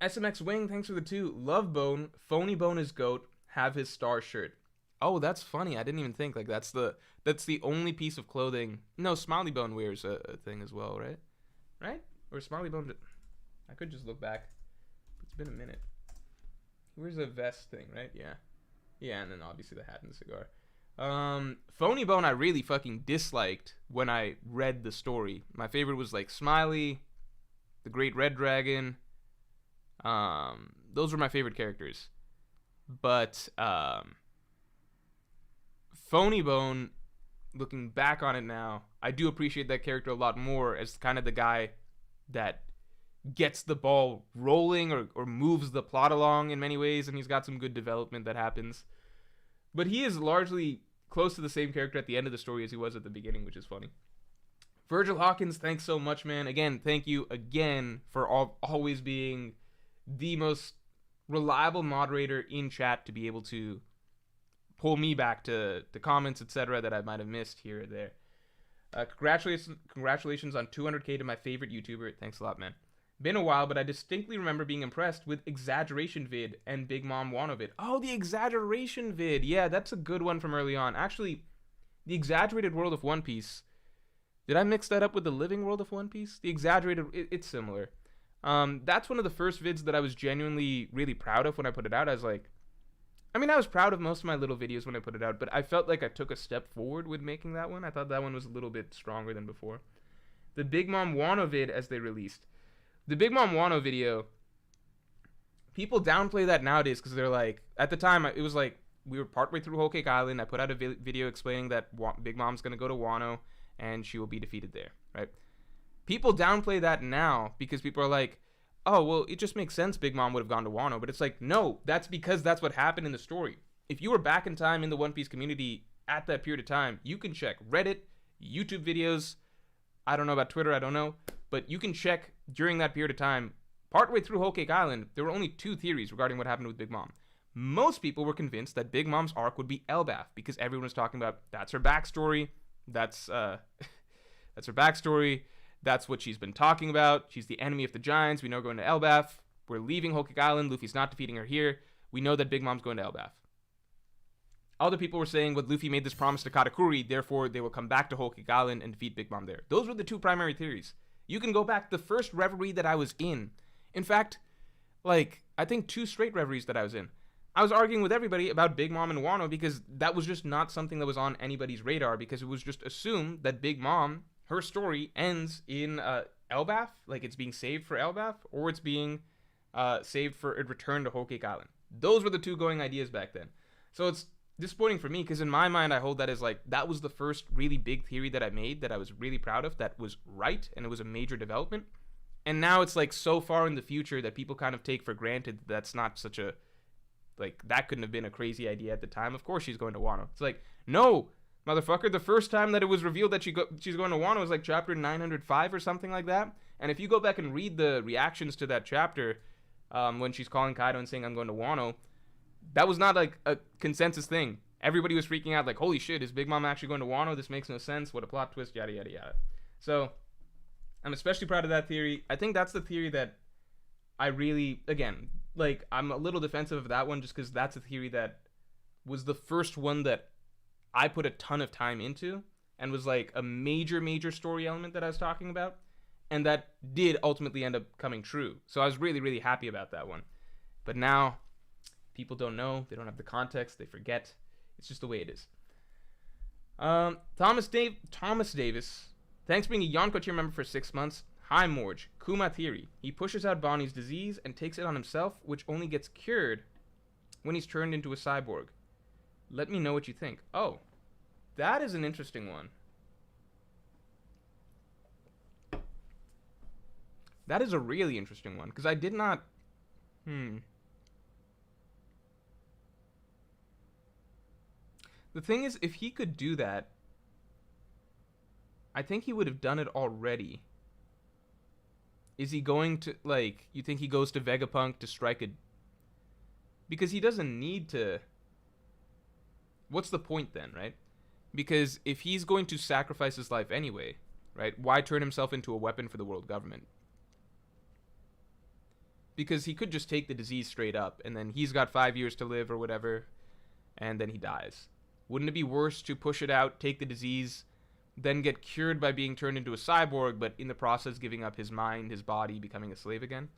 SMX Wing, thanks for the 2. Love Bone, Phony Bone is GOAT, have his star shirt. Oh, that's funny. I didn't even think like that's the only piece of clothing. No, Smiley Bone wears a thing as well, right? Right? Or Smiley Bone? I could just look back. It's been a minute. He wears a vest thing, right? Yeah. Yeah, and then obviously the hat and the cigar. Phony Bone I really fucking disliked when I read the story. My favorite was like Smiley, the Great Red Dragon. Those were my favorite characters. But Phony Bone, looking back on it now, I do appreciate that character a lot more as kind of the guy that gets the ball rolling or moves the plot along in many ways, and he's got some good development that happens. But he is largely close to the same character at the end of the story as he was at the beginning, which is funny. Virgil Hawkins, thanks so much, man. Again, thank you again for always being the most reliable moderator in chat to be able to pull me back to the comments, etc., that I might have missed here or there. Congratulations on 200k to my favorite YouTuber. Thanks a lot, man. Been a while, but I distinctly remember being impressed with Exaggeration Vid and Big Mom Wano Vid. Oh, the Exaggeration Vid. Yeah, that's a good one from early on. Actually, the Exaggerated World of One Piece. Did I mix that up with the Living World of One Piece? The Exaggerated, it's similar. That's one of the first vids that I was genuinely really proud of when I put it out. I was like, I mean, I was proud of most of my little videos when I put it out, but I felt like I took a step forward with making that one. I thought that one was a little bit stronger than before. The Big Mom Wano vid as they released. The Big Mom Wano video, people downplay that nowadays because they're like, at the time, it was like, we were partway through Whole Cake Island. I put out a video explaining that Big Mom's going to go to Wano and she will be defeated there, right? People downplay that now because people are like, oh, well, it just makes sense Big Mom would have gone to Wano. But it's like, no, that's because that's what happened in the story. If you were back in time in the One Piece community at that period of time, you can check Reddit, YouTube videos. I don't know about Twitter, I don't know. But you can check during that period of time, partway through Whole Cake Island, there were only 2 theories regarding what happened with Big Mom. Most people were convinced that Big Mom's arc would be Elbaf because everyone was talking about that's her backstory. That's her backstory. That's what she's been talking about. She's the enemy of the Giants. We know we're going to Elbaf. We're leaving Whole Cake Island. Luffy's not defeating her here. We know that Big Mom's going to Elbaf. Other people were saying, well, Luffy made this promise to Katakuri, therefore they will come back to Whole Cake Island and defeat Big Mom there. Those were the 2 primary theories. You can go back the first reverie that I was in. In fact, like, I think 2 straight reveries that I was in. I was arguing with everybody about Big Mom and Wano because that was just not something that was on anybody's radar because it was just assumed that Big Mom, her story ends in Elbaf, like it's being saved for Elbaf, or it's being saved for a return to Whole Cake Island. Those were the 2 going ideas back then. So it's disappointing for me because in my mind I hold that as like that was the first really big theory that I made that I was really proud of, that was right, and it was a major development. And now it's like so far in the future that people kind of take for granted that that's not such a, like, that couldn't have been a crazy idea at the time. Of course she's going to Wano. It's like, no, motherfucker, the first time that it was revealed that she's going to Wano was like chapter 905 or something like that. And if you go back and read the reactions to that chapter, when she's calling Kaido and saying, I'm going to Wano, that was not like a consensus thing. Everybody was freaking out like, holy shit, is Big Mom actually going to Wano? This makes no sense. What a plot twist, yada, yada, yada. So I'm especially proud of that theory. I think that's the theory that I really, again, like, I'm a little defensive of that one just because that's a theory that was the first one that I put a ton of time into and was like a major story element that I was talking about. And that did ultimately end up coming true. So I was really, really happy about that one. But now, people don't know. They don't have the context. They forget. It's just the way it is. Thomas Davis. Thanks for being a Yonko tier member for 6 months. Hi, Morj. Kuma theory. He pushes out Bonnie's disease and takes it on himself, which only gets cured when he's turned into a cyborg. Let me know what you think. Oh, that is an interesting one. That is a really interesting one, because I did not... The thing is, if he could do that, I think he would have done it already. Is he going to, like, you think he goes to Vegapunk to strike a... Because he doesn't need to... What's the point then, right? Because if he's going to sacrifice his life anyway, right, why turn himself into a weapon for the world government? Because he could just take the disease straight up, and then he's got 5 years to live or whatever, and then he dies. Wouldn't it be worse to push it out, take the disease, then get cured by being turned into a cyborg, but in the process giving up his mind, his body, becoming a slave again?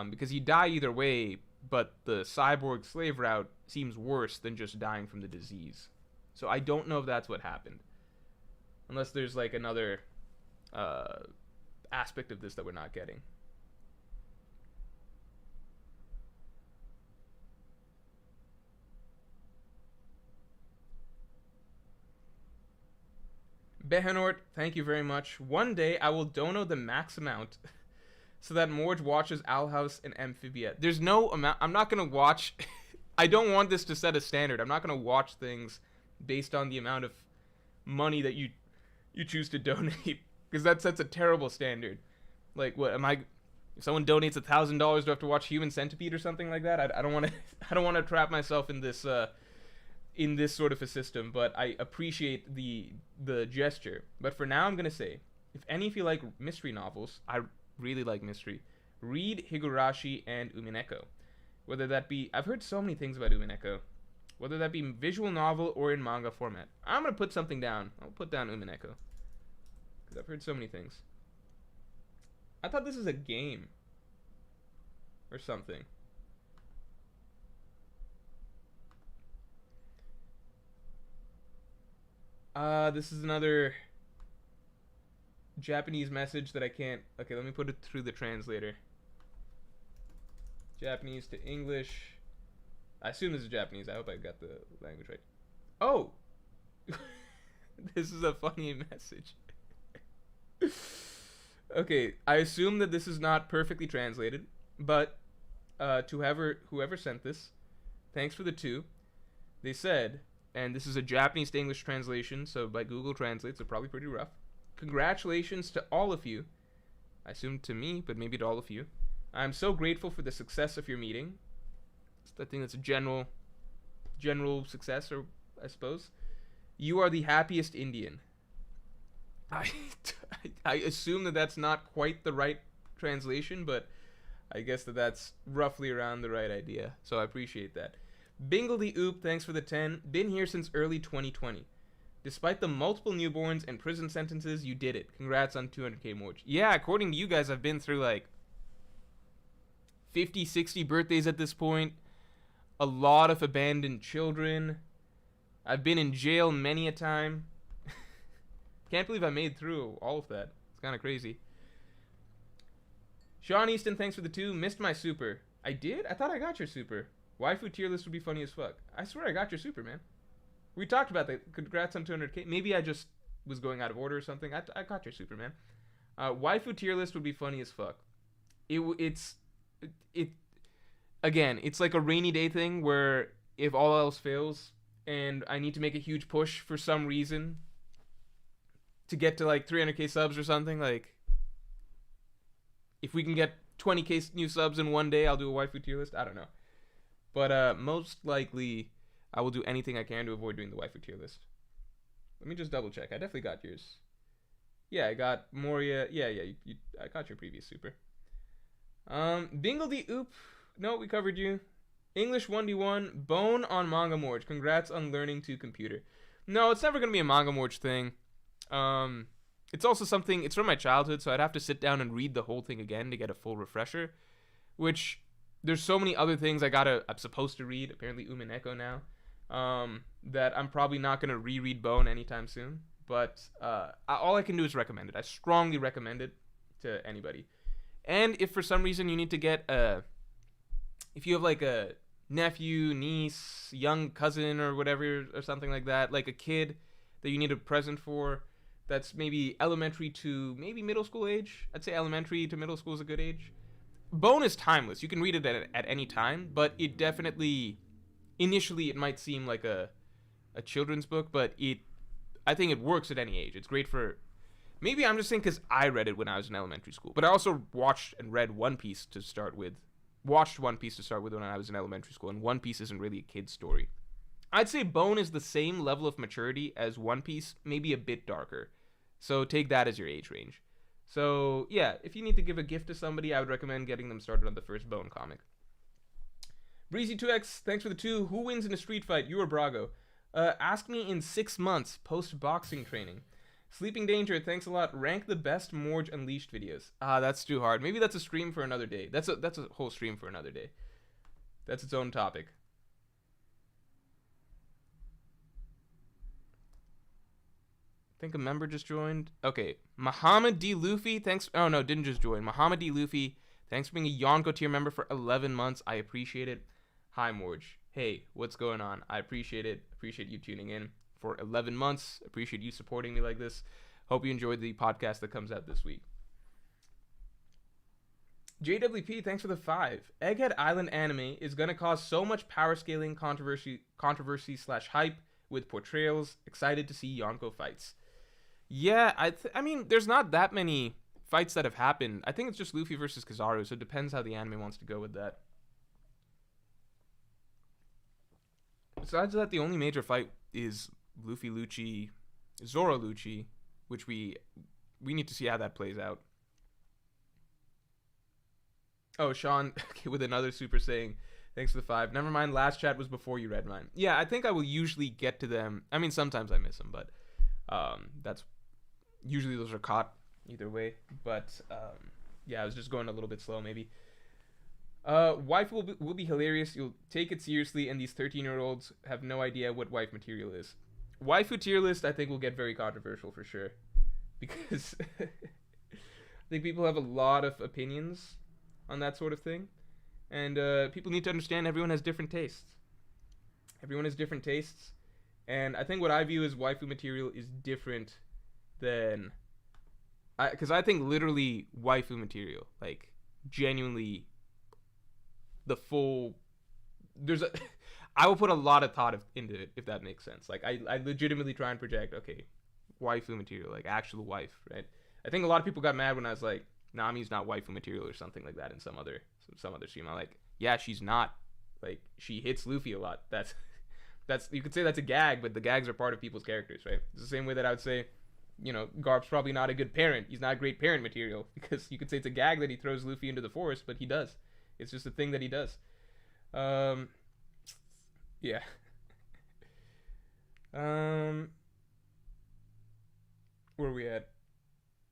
Because he'd die either way, but the cyborg slave route seems worse than just dying from the disease. So I don't know if that's what happened. Unless there's like another aspect of this that we're not getting. Behenort, thank you very much. One day I will dono the max amount so that Morj watches Owl House and Amphibia. There's no amount. I'm not going to watch. I don't want this to set a standard. I'm not going to watch things based on the amount of money that you choose to donate, because that sets a terrible standard. Like, what am I? If someone donates $1,000, do I have to watch Human Centipede or something like that? I don't want to. I don't want to trap myself in this sort of a system. But I appreciate the gesture. But for now, I'm gonna say, if any of you like mystery novels, I really like mystery. Read Higurashi and Umineko. Whether that be, I've heard so many things about Umineko. Whether that be visual novel or in manga format. I'm gonna put something down. I'll put down Umineko, because I've heard so many things. I thought this was a game or something. This is another Japanese message that I can't... Okay, let me put it through the translator. Japanese to English. I assume this is Japanese. I hope I got the language right. Oh! This is a funny message. Okay, I assume that this is not perfectly translated, but to whoever sent this, thanks for the 2. They said, and this is a Japanese to English translation, so by Google Translate, so probably pretty rough. Congratulations to all of you. I assume to me, but maybe to all of you. I'm so grateful for the success of your meeting. I think that's a general success, or I suppose. You are the happiest Indian. I assume that that's not quite the right translation, but I guess that's roughly around the right idea. So I appreciate that. Bingle the Oop, thanks for the 10. Been here since early 2020. Despite the multiple newborns and prison sentences, you did it. Congrats on 200k Morj. Yeah, according to you guys, I've been through like 50, 60 birthdays at this point. A lot of abandoned children. I've been in jail many a time. Can't believe I made through all of that. It's kind of crazy. Sean Easton, thanks for the 2. Missed my super. I did? I thought I got your super. Waifu tier list would be funny as fuck. I swear I got your super, man. We talked about that. Congrats on 200k. Maybe I just was going out of order or something. I got your super, man. Waifu tier list would be funny as fuck. Again, it's like a rainy day thing where if all else fails and I need to make a huge push for some reason to get to like 300k subs or something, like if we can get 20k new subs in one day, I'll do a waifu tier list. I don't know. But most likely I will do anything I can to avoid doing the waifu tier list. Let me just double check. I definitely got yours. Yeah, I got Moria. Yeah, I got your previous super. Bingle the Oop. No, we covered you. English 1D1. Bone on Manga Morj. Congrats on learning to computer. No, it's never going to be a Manga Morj thing. It's also something, it's from my childhood, so I'd have to sit down and read the whole thing again to get a full refresher, which there's so many other things I'm supposed to read, apparently Umineko now, that I'm probably not going to reread Bone anytime soon. But all I can do is recommend it. I strongly recommend it to anybody. And if for some reason you need to get if you have like a nephew, niece, young cousin or whatever, or something like that, like a kid that you need a present for, that's maybe elementary to maybe middle school age. I'd say elementary to middle school is a good age. Bone is timeless. You can read it at any time, but it definitely, initially it might seem like a children's book, but I think it works at any age. It's great for, maybe I'm just saying because I read it when I was in elementary school, but I also watched and read One Piece to start with. Watched One Piece to start with when I was in elementary school, and One Piece isn't really a kid's story. I'd say Bone is the same level of maturity as One Piece, maybe a bit darker. So take that as your age range. So yeah, if you need to give a gift to somebody, I would recommend getting them started on the first Bone comic. Breezy2X, thanks for the 2. Who wins in a street fight, you or Brago? Ask me in 6 months post-boxing training. Sleeping Danger, thanks a lot. Rank the best Morj Unleashed videos. That's too hard. Maybe that's a stream for another day. That's a whole stream for another day. That's its own topic. I think a member just joined. Okay, Muhammad D. Luffy, thanks. Oh no, didn't just join. Muhammad D. Luffy, thanks for being a Yonko tier member for 11 months. I appreciate it. Hi Morj. Hey, what's going on? I appreciate it. Appreciate you tuning in for 11 months. Appreciate you supporting me like this. Hope you enjoyed the podcast that comes out this week. JWP, thanks for the 5. Egghead Island anime is going to cause so much power scaling controversy / hype with portrayals. Excited to see Yonko fights. Yeah, I mean, there's not that many fights that have happened. I think it's just Luffy versus Kizaru, so it depends how the anime wants to go with that. Besides that, the only major fight is Luffy Lucci, Zoro Lucci, which we need to see how that plays out. Oh, Sean with another super saying, thanks for the 5. Never mind, last chat was before you read mine. Yeah, I think I will usually get to them. I mean, sometimes I miss them, but that's usually those are caught either way. But yeah, I was just going a little bit slow maybe. Wife will be hilarious. You'll take it seriously, and these 13-year-olds have no idea what wife material is. Waifu tier list, I think, will get very controversial for sure, because I think people have a lot of opinions on that sort of thing, and people need to understand everyone has different tastes. Everyone has different tastes, and I think what I view as waifu material is different than, because I think literally waifu material, like genuinely. The full, I will put a lot of thought into it, if that makes sense. Like I legitimately try and project, okay, waifu material, like actual wife, right? I think a lot of people got mad when I was like, Nami's not waifu material or something like that in some other stream. I'm like, yeah, she's not. Like, she hits Luffy a lot. That's you could say that's a gag, but the gags are part of people's characters, right? It's the same way that I would say, you know, Garp's probably not a good parent. He's not a great parent material, because you could say it's a gag that he throws Luffy into the forest, but he does. It's just a thing that he does. Yeah. Where are we at?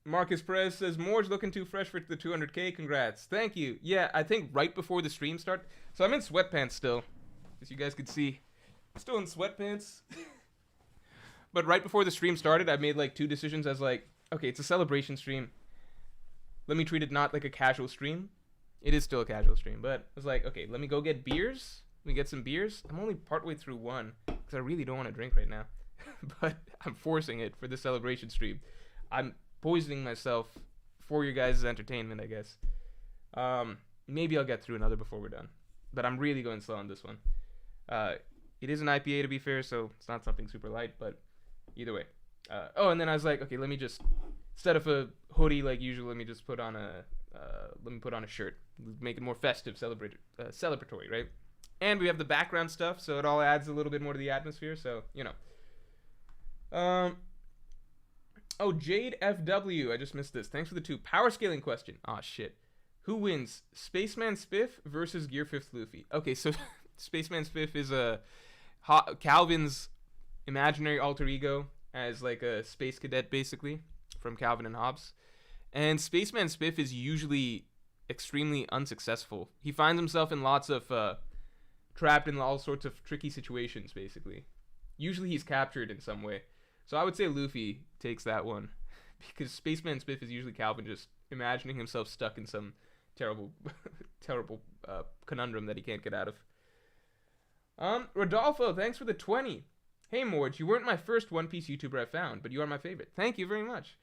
Marcus Perez says, Morj looking too fresh for the 200k. Congrats. Thank you. Yeah, I think right before the stream start. So I'm in sweatpants still, as you guys could see. I'm still in sweatpants. But right before the stream started, I made like 2 decisions. I was like, okay, it's a celebration stream. Let me treat it not like a casual stream. It is still a casual stream, but I was like, okay, let me go get beers. Let me get some beers. I'm only partway through one, because I really don't want to drink right now. But I'm forcing it for the celebration stream. I'm poisoning myself for your guys' entertainment, I guess. Maybe I'll get through another before we're done. But I'm really going slow on this one. It is an IPA, to be fair, so it's not something super light, but either way. And then I was like, okay, let me just, instead of a hoodie like usual, let me just put on a shirt, make it more festive, celebratory, right? And we have the background stuff, so it all adds a little bit more to the atmosphere. So, you know. Oh, Jade FW, I just missed this. Thanks for the 2. Power scaling question. Aw, shit. Who wins, Spaceman Spiff versus Gear 5th Luffy? Okay, so Spaceman Spiff is Calvin's imaginary alter ego as like a space cadet, basically. from Calvin and Hobbes. And Spaceman Spiff is usually extremely unsuccessful. He finds himself in lots of trapped in all sorts of tricky situations, basically. Usually he's captured in some way. So I would say Luffy takes that one. Because Spaceman Spiff is usually Calvin just imagining himself stuck in some terrible terrible conundrum that he can't get out of. Rodolfo, thanks for the 20. Hey Morj, you weren't my first One Piece YouTuber I found, but you are my favorite. Thank you very much.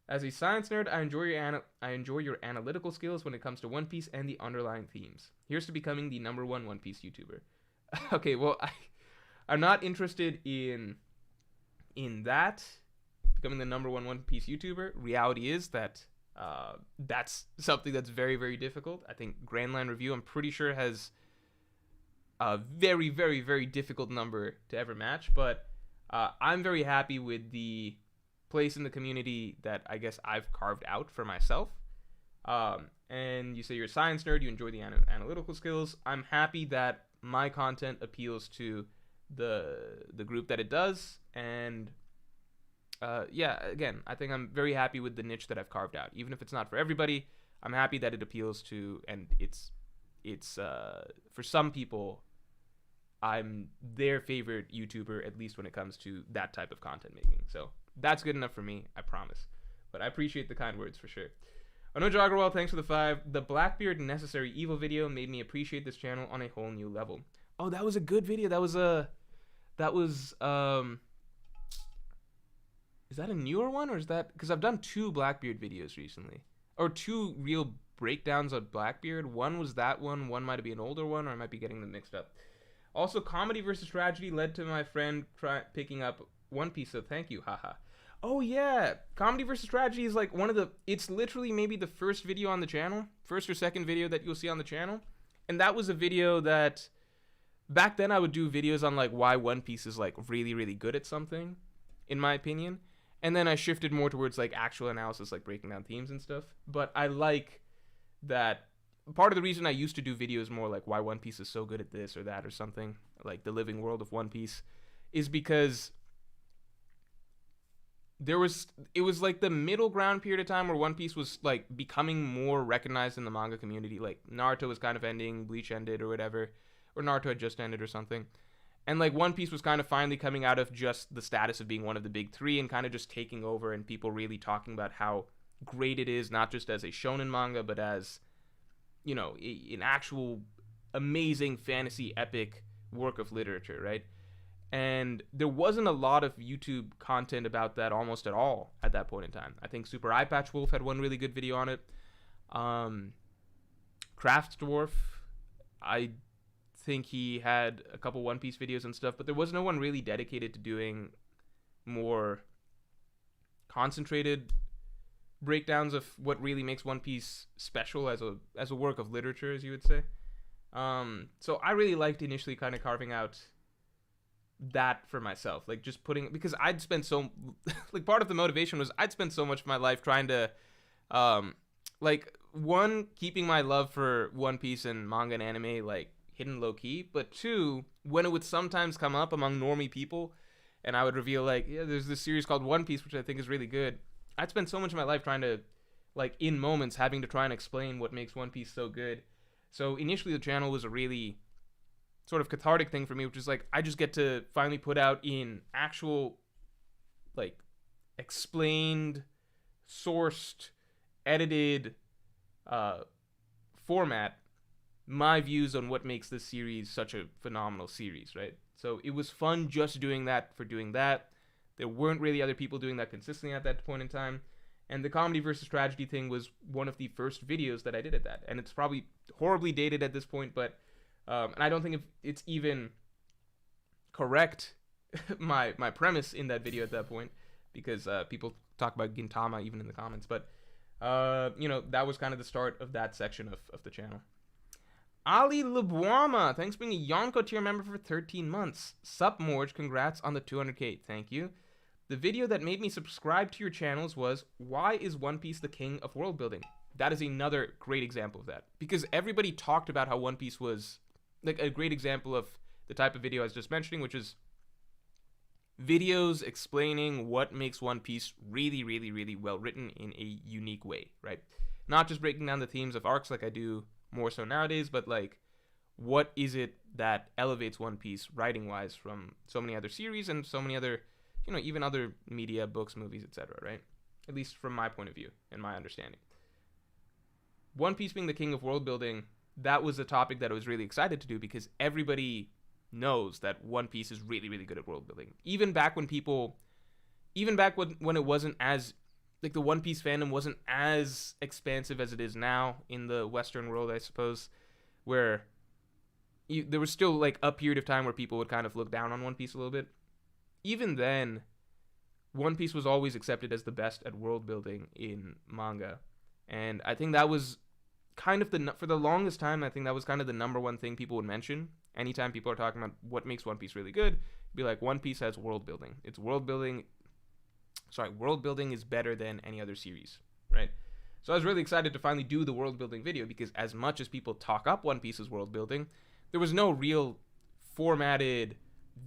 As a science nerd, I enjoy your analytical skills when it comes to One Piece and the underlying themes. Here's to becoming the #1 One Piece YouTuber. Okay, well, I'm not interested in that, becoming the #1 One Piece YouTuber. Reality is that that's something that's very, very difficult. I think Grand Line Review, I'm pretty sure, has a very, very, very difficult number to ever match. But I'm very happy with the place in the community that I guess I've carved out for myself. And you say you're a science nerd, you enjoy the analytical skills. I'm happy that my content appeals to the group that it does. And yeah, again, I think I'm very happy with the niche that I've carved out. Even if it's not for everybody, I'm happy that it appeals to, and it's for some people, I'm their favorite YouTuber, at least when it comes to that type of content making. So that's good enough for me, I promise. But I appreciate the kind words for sure. Anuj Agarwal, thanks for the 5. The Blackbeard Necessary Evil video made me appreciate this channel on a whole new level. Oh, that was a good video. Is that a newer one, or is that, because I've done 2 Blackbeard videos recently, or 2 real breakdowns of Blackbeard. One was that one might be an older one, or I might be getting them mixed up. Also, comedy versus tragedy led to my friend picking up One Piece, so thank you, haha. Oh yeah, comedy versus tragedy is like it's literally maybe the first video on the channel, first or second video that you'll see on the channel. And that was a video that, back then I would do videos on like why One Piece is like really, really good at something, in my opinion. And then I shifted more towards like actual analysis, like breaking down themes and stuff. But I like that. Part of the reason I used to do videos more like why One Piece is so good at this or that or something, like the living world of One Piece, is because it was like the middle ground period of time where One Piece was like becoming more recognized in the manga community. Like Naruto was kind of ending, Bleach ended or whatever, or Naruto had just ended or something. And like One Piece was kind of finally coming out of just the status of being one of the big 3 and kind of just taking over, and people really talking about how great it is, not just as a shonen manga, but as, you know, an actual amazing fantasy epic work of literature, right? And there wasn't a lot of YouTube content about that almost at all at that point in time. I think Super Eye Patch Wolf had one really good video on it. Craft Dwarf, I think he had a couple One Piece videos and stuff, but there was no one really dedicated to doing more concentrated breakdowns of what really makes One Piece special as a work of literature, as you would say. So I really liked initially kind of carving out that for myself, like just putting, because I'd spent so like part of the motivation was I'd spent so much of my life trying to like, one, keeping my love for One Piece and manga and anime like hidden low key, but 2, when it would sometimes come up among normie people and I would reveal like, yeah, there's this series called One Piece which I think is really good, I'd spend so much of my life trying to, like, in moments having to try and explain what makes One Piece so good. So initially the channel was a really sort of cathartic thing for me, which is like I just get to finally put out in actual, like, explained, sourced, edited format my views on what makes this series such a phenomenal series, right? So it was fun just doing that for doing that. There weren't really other people doing that consistently at that point in time. And the comedy versus tragedy thing was one of the first videos that I did at that. And it's probably horribly dated at this point, but and I don't think if it's even correct, my premise in that video at that point, because people talk about Gintama even in the comments. But, you know, that was kind of the start of that section of the channel. Ali Lebuama, thanks for being a Yonko tier member for 13 months. Sup, Morj, congrats on the 200k. Thank you. The video that made me subscribe to your channels was, why is One Piece the king of world building? That is another great example of that. Because everybody talked about how One Piece was, like, a great example of the type of video I was just mentioning, which is videos explaining what makes One Piece really, really, really well written in a unique way, right? Not just breaking down the themes of arcs like I do more so nowadays, but like what is it that elevates One Piece writing wise from so many other series and so many other, even other media, books, movies, etc., right? At least from my point of view and my understanding. One Piece being the king of world building, that was a topic that I was really excited to do because everybody knows that One Piece is really, really good at world building. Even back when it wasn't as, like, the One Piece fandom wasn't as expansive as it is now in the Western world, I suppose, where there was still, like, a period of time where people would kind of look down on One Piece a little bit. Even then, One Piece was always accepted as the best at world building in manga. And I think that was kind of for the longest time, I think that was kind of the number one thing people would mention. Anytime people are talking about what makes One Piece really good, be like, One Piece has world building. World building is better than any other series, right? So I was really excited to finally do the world building video because as much as people talk up One Piece's world building, there was no real formatted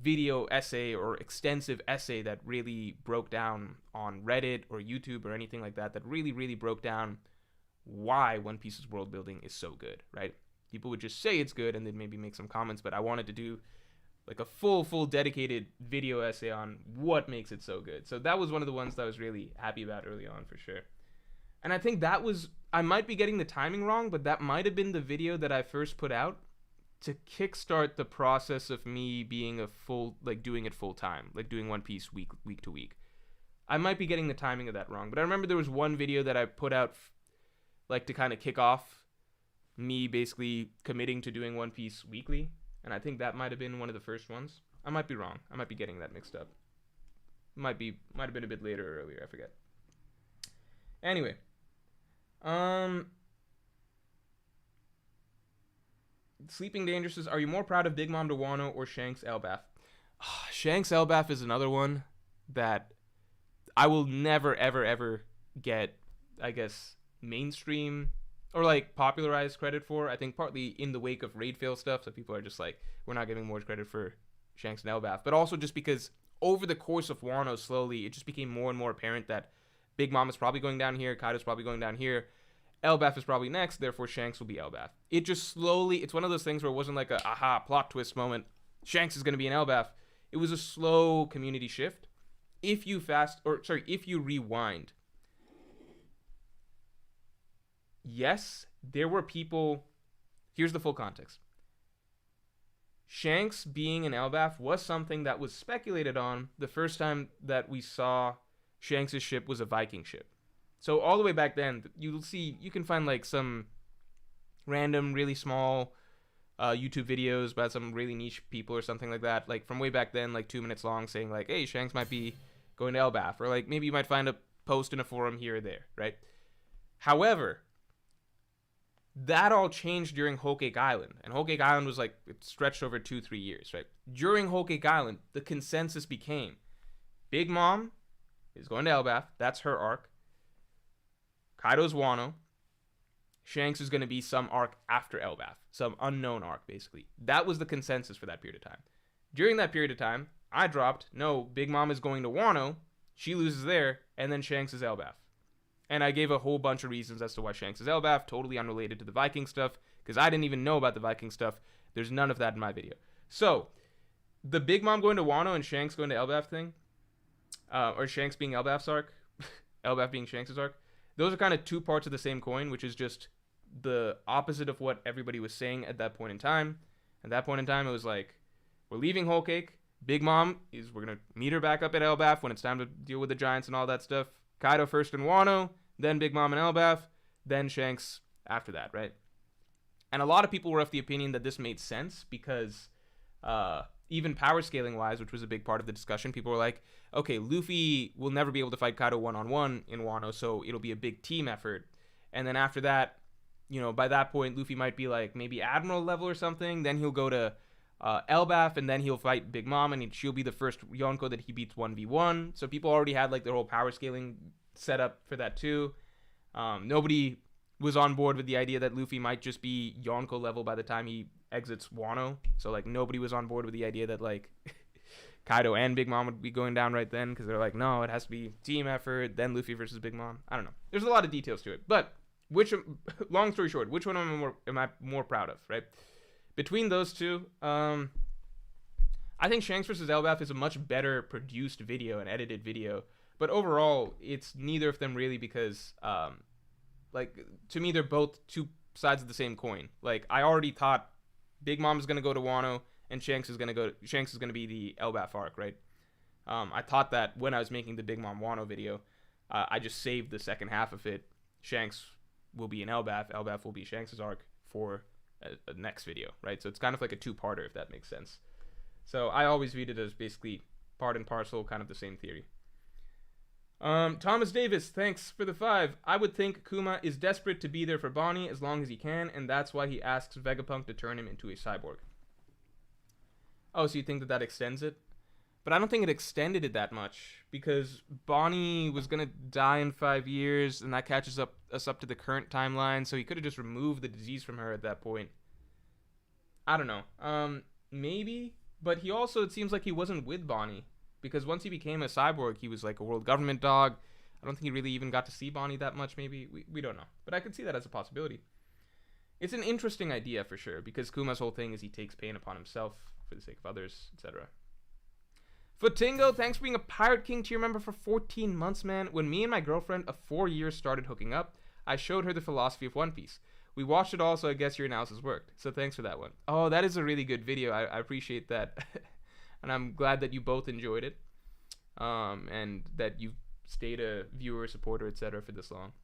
video essay or extensive essay that really broke down on Reddit or YouTube or anything like that really, really broke down why One Piece's world building is so good, right? People would just say it's good and then maybe make some comments, but I wanted to do like a full dedicated video essay on what makes it so good. So that was one of the ones that I was really happy about early on for sure. And I think I might be getting the timing wrong, but that might have been the video that I first put out to kickstart the process of me being doing it full time, like doing One Piece week to week. I might be getting the timing of that wrong, but I remember there was one video that I put out like to kind of kick off me basically committing to doing One Piece weekly, and I think that might have been one of the first ones. I might be wrong. I might be getting that mixed up. Might have been a bit later or earlier, I forget. Anyway, Sleeping Dangerous says, are you more proud of Big Mom to Wano or Shanks Elbaf? Shanks Elbaf is another one that I will never, ever, ever get, I guess, mainstream or like popularized credit for. I think partly in the wake of raid fail stuff, so people are just like, we're not giving more credit for Shanks and Elbaf. But also just because over the course of Wano, slowly, it just became more and more apparent that Big Mom is probably going down here, Kaido's probably going down here, Elbaf is probably next, therefore Shanks will be Elbaf. It just slowly, it's one of those things where it wasn't like a aha plot twist moment, Shanks is going to be an Elbaf. It was a slow community shift. If you rewind, yes, there were people, here's the full context. Shanks being an Elbaf was something that was speculated on the first time that we saw Shanks' ship was a Viking ship. So all the way back then, you can find like some random, really small YouTube videos about some really niche people or something like that, like from way back then, like 2 minutes long, saying like, hey, Shanks might be going to Elbaf, or like maybe you might find a post in a forum here or there, right? However, that all changed during Whole Cake Island, and Whole Cake Island was like, it stretched over 2-3 years, right? During Whole Cake Island, the consensus became Big Mom is going to Elbaf, that's her arc. Kaido's Wano. Shanks is going to be some arc after Elbaf, some unknown arc, basically. That was the consensus for that period of time. During that period of time, I dropped, no, Big Mom is going to Wano, she loses there, and then Shanks is Elbaf. And I gave a whole bunch of reasons as to why Shanks is Elbaf, totally unrelated to the Viking stuff, because I didn't even know about the Viking stuff. There's none of that in my video. So, the Big Mom going to Wano and Shanks going to Elbaf thing, or Shanks being Elbaf's arc, Elbaf being Shanks' arc, those are kind of two parts of the same coin, which is just the opposite of what everybody was saying at that point in time. At that point in time, it was like, we're leaving Whole Cake. Big Mom we're going to meet her back up at Elbaf when it's time to deal with the giants and all that stuff. Kaido first in Wano, then Big Mom and Elbaf, then Shanks after that, right? And a lot of people were of the opinion that this made sense because even power scaling wise, which was a big part of the discussion, people were like, okay, Luffy will never be able to fight Kaido one-on-one in Wano, so it'll be a big team effort. And then after that, by that point, Luffy might be like maybe Admiral level or something. Then he'll go to Elbaf, and then he'll fight Big Mom, and she'll be the first Yonko that he beats 1v1. So people already had like their whole power scaling set up for that too. Nobody was on board with the idea that Luffy might just be Yonko level by the time he exits Wano. So like nobody was on board with the idea that like Kaido and Big Mom would be going down right then because they're like, no, it has to be team effort, then Luffy versus Big Mom. I don't know. There's a lot of details to it, but long story short, which one am I more proud of, right? Between those two, I think Shanks versus Elbaf is a much better produced video and edited video, but overall, it's neither of them really because, like, to me, they're both two sides of the same coin. Like, I already thought Big Mom is gonna go to Wano and Shanks is gonna be the Elbaf arc, right? I thought that when I was making the Big Mom Wano video. I just saved the second half of it. Shanks will be in Elbaf. Elbaf will be Shanks' arc for a next video, right? So it's kind of like a two-parter, if that makes sense. So I always viewed it as basically part and parcel, kind of the same theory. Thomas Davis, thanks for the 5. I would think Kuma is desperate to be there for Bonnie as long as he can, and that's why he asks Vegapunk to turn him into a cyborg. Oh, so you think that extends it? But I don't think it extended it that much, because Bonnie was going to die in 5 years, and that catches us up to the current timeline, so he could have just removed the disease from her at that point. I don't know. Maybe, but he also, it seems like he wasn't with Bonnie, because once he became a cyborg, he was like a world government dog. I don't think he really even got to see Bonnie that much, maybe. We don't know, but I could see that as a possibility. It's an interesting idea for sure, because Kuma's whole thing is he takes pain upon himself for the sake of others, etc. Footingo, thanks for being a Pirate King tier member for 14 months, man. When me and my girlfriend of 4 years started hooking up, I showed her the philosophy of One Piece. We watched it all, so I guess your analysis worked. So thanks for that one. Oh, that is a really good video. I appreciate that. And I'm glad that you both enjoyed it. And that you stayed a viewer, supporter, etc. for this long.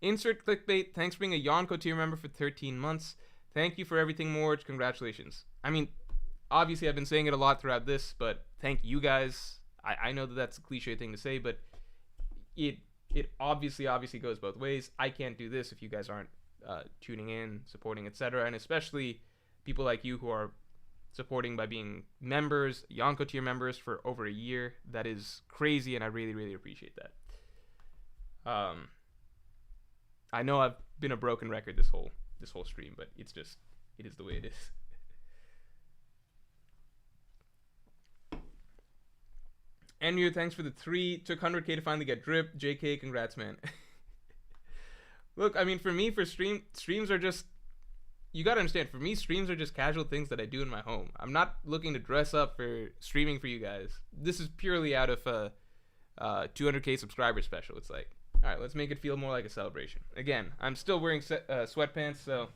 Insert clickbait. Thanks for being a Yonko tier member for 13 months. Thank you for everything, Morj. Congratulations. I mean, obviously I've been saying it a lot throughout this, but thank you guys. I know that that's a cliche thing to say, but it obviously goes both ways. I can't do this if you guys aren't tuning in, supporting, etc. And especially people like you who are supporting by being members, Yonko tier members for over a year. That is crazy, and I really, really appreciate that. I know I've been a broken record this whole stream, but it is the way it is. Andrew, thanks for the 3. Took 100k to finally get drip. JK, congrats, man. Look, I mean, for me, streams are just, you gotta understand, for me, streams are just casual things that I do in my home. I'm not looking to dress up for streaming for you guys. This is purely out of a 200k subscriber special. It's like, all right, let's make it feel more like a celebration. Again, I'm still wearing sweatpants, so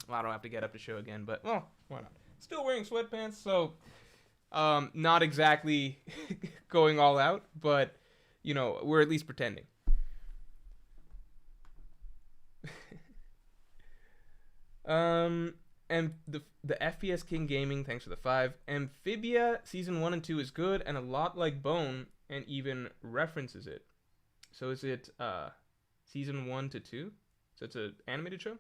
well, I don't have to get up to show again, but, well, why not? Still wearing sweatpants, so not exactly going all out, but, you know, we're at least pretending. And the FPS King Gaming, thanks for the 5. Amphibia Season 1 and 2 is good, and a lot like Bone, and even references it. So is it Season 1 to 2? So it's an animated show?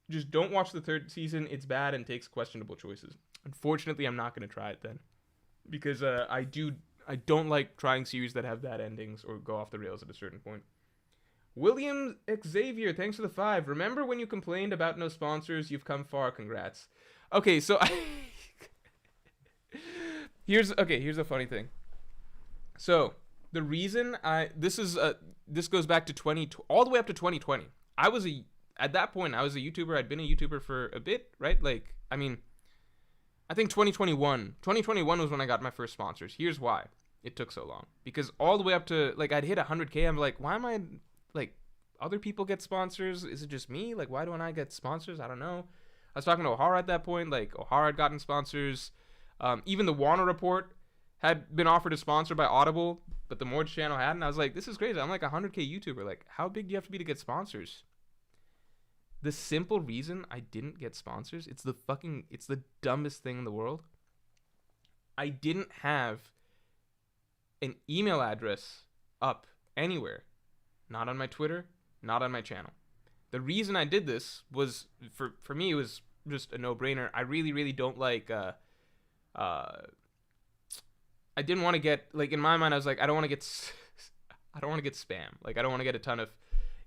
Just don't watch the 3rd season. It's bad and takes questionable choices. Unfortunately, I'm not going to try it then, because I don't like trying series that have bad endings or go off the rails at a certain point. William Xavier, thanks for the 5. Remember when you complained about no sponsors? You've come far. Congrats. Okay, so here's a funny thing. So the reason this goes back to all the way up to 2020. At that point I was a YouTuber. I'd been a YouTuber for a bit, right? Like, I mean, I think 2021 was when I got my first sponsors. Here's why it took so long. Because all the way up to, like, I'd hit 100k. I'm like, why am I, like, other people get sponsors? Is it just me? Like, why don't I get sponsors? I don't know. I was talking to O'Hara at that point. Like, O'Hara had gotten sponsors. Even the Wano Report had been offered a sponsor by Audible, but the Morj channel hadn't. I was like, this is crazy. I'm like a 100k YouTuber. Like, how big do you have to be to get sponsors? The simple reason I didn't get sponsors, it's the dumbest thing in the world. I didn't have an email address up anywhere. Not on my Twitter, not on my channel. The reason I did this was, for me, it was just a no-brainer. I really, really don't like, I didn't want to get, like, in my mind, I was like, I don't want to get spam. Like, I don't want to get a ton of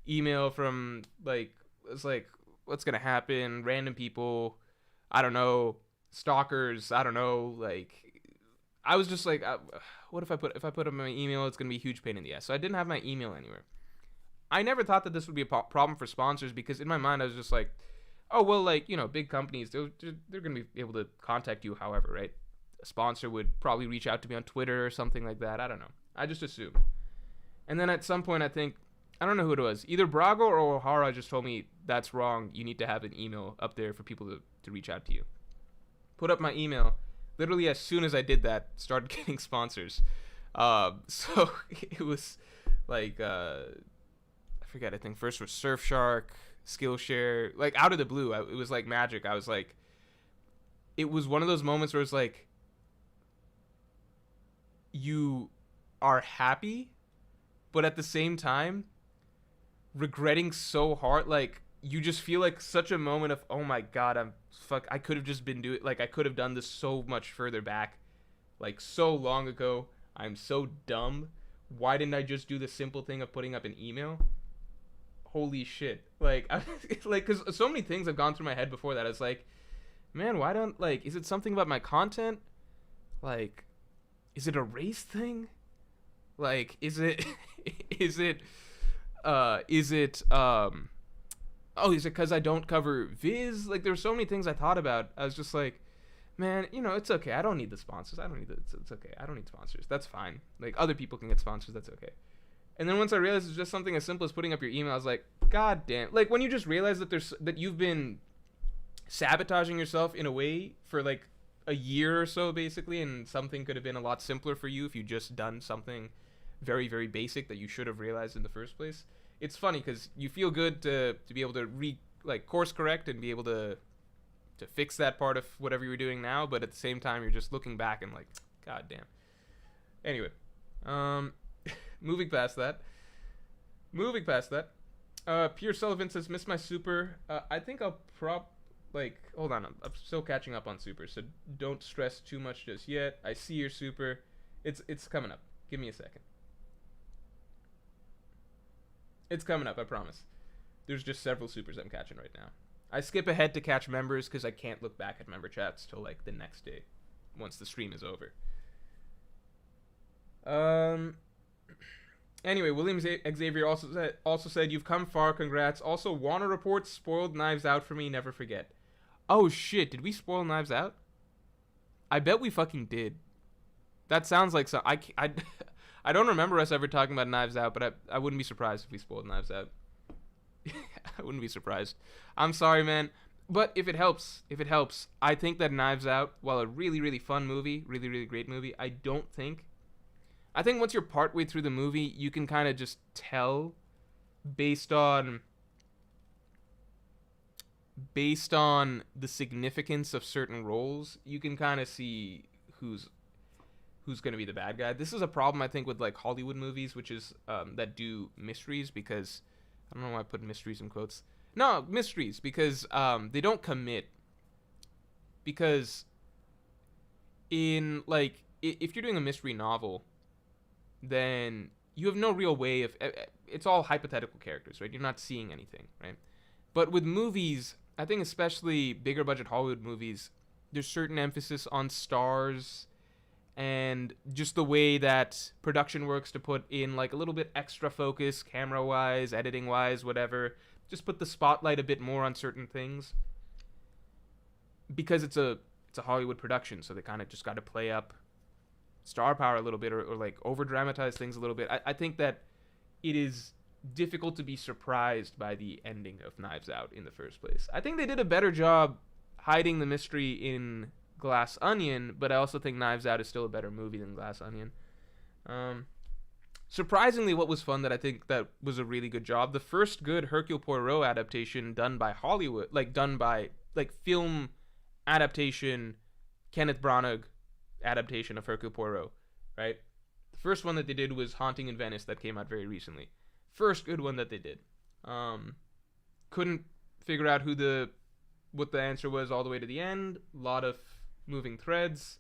email from, like, it's like, what's gonna happen? Random people, I don't know, stalkers. I don't know. Like, I was just like, what if I put up my email? It's gonna be a huge pain in the ass. So I didn't have my email anywhere. I never thought that this would be a problem for sponsors because in my mind I was just like, oh well, like big companies they're gonna be able to contact you however, right? A sponsor would probably reach out to me on Twitter or something like that. I don't know. I just assumed. And then at some point I don't know who it was. Either Brago or O'Hara just told me that's wrong. You need to have an email up there for people to reach out to you. Put up my email. Literally as soon as I did that, started getting sponsors. So it was like I forget. I think first was Surfshark, Skillshare, like out of the blue. It was like magic. I was like, it was one of those moments where it's like, you are happy, but at the same time, regretting so hard. Like you just feel like such a moment of, oh my god, I could have just been doing, like I could have done this so much further back, like so long ago. I'm so dumb. Why didn't I just do the simple thing of putting up an email? Holy shit. Like, because so many things have gone through my head before that. It's like, man, why don't, like, is it something about my content? Like, is it a race thing? Like, is it, is it because I don't cover Viz? Like, there's so many things I thought about. I was just like, man, it's okay. I don't need the sponsors. It's okay. I don't need sponsors. That's fine. Like, other people can get sponsors. That's okay. And then once I realized it's just something as simple as putting up your email, I was like, god damn. Like, when you just realize that you've been sabotaging yourself in a way for like a year or so, basically, and something could have been a lot simpler for you if you just done something very, very basic that you should have realized in the first place. It's funny because you feel good to be able to course correct and be able to fix that part of whatever you're doing now, but at the same time you're just looking back and like, god damn. Anyway, moving past that. Pierre Sullivan says, miss my super. I think I'll hold on, I'm still catching up on super, so don't stress too much just yet. I see your super. It's coming up. Give me a second. It's coming up, I promise. There's just several supers I'm catching right now. I skip ahead to catch members because I can't look back at member chats till like the next day once the stream is over. Anyway, William Xavier also said, you've come far, congrats. Also, Warner Reports spoiled Knives Out for me, never forget. Oh shit, did we spoil Knives Out? I bet we fucking did. That sounds like so. I don't remember us ever talking about Knives Out, but I wouldn't be surprised if we spoiled Knives Out. I wouldn't be surprised. I'm sorry, man. But if it helps, I think that Knives Out, while a really, really fun movie, really, really great movie, I think once you're partway through the movie, you can kind of just tell based on the significance of certain roles, you can kind of see who's going to be the bad guy. This is a problem, I think, with like Hollywood movies, which is that do mysteries, because I don't know why I put mysteries in quotes. No, mysteries, because they don't commit. Because in like, if you're doing a mystery novel, then you have no real way of, it's all hypothetical characters, right? You're not seeing anything, right? But with movies, I think especially bigger budget Hollywood movies, there's certain emphasis on stars and just the way that production works to put in like a little bit extra focus, camera-wise, editing-wise, whatever. Just put the spotlight a bit more on certain things. Because it's a Hollywood production, so they kind of just got to play up star power a little bit, or like over-dramatize things a little bit. I think that it is difficult to be surprised by the ending of Knives Out in the first place. I think they did a better job hiding the mystery in Glass Onion, but I also think Knives Out is still a better movie than Glass Onion. Surprisingly, what was fun that I think that was a really good job, the first good Hercule Poirot adaptation done by Hollywood, film adaptation, Kenneth Branagh adaptation of Hercule Poirot, right? The first one that they did was Haunting in Venice, that came out very recently. First good one that they did. Couldn't figure out what the answer was all the way to the end. A lot of moving threads.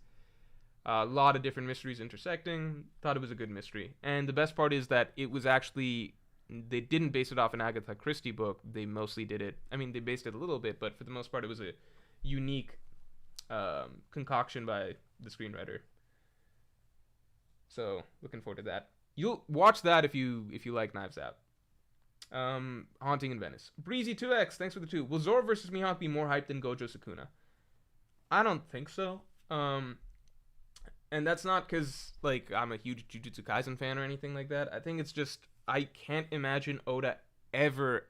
A lot of different mysteries intersecting. Thought it was a good mystery. And the best part is that it was actually, they didn't base it off an Agatha Christie book. They mostly did it, I mean, they based it a little bit, but for the most part it was a unique concoction by the screenwriter. So looking forward to that. You'll watch that if you like Knives Out. Haunting in Venice. Breezy 2X, thanks for the 2. Will Zoro versus Mihawk be more hyped than Gojo Sukuna? I don't think so. And that's not because like I'm a huge Jujutsu Kaisen fan or anything like that. I think it's just I can't imagine Oda ever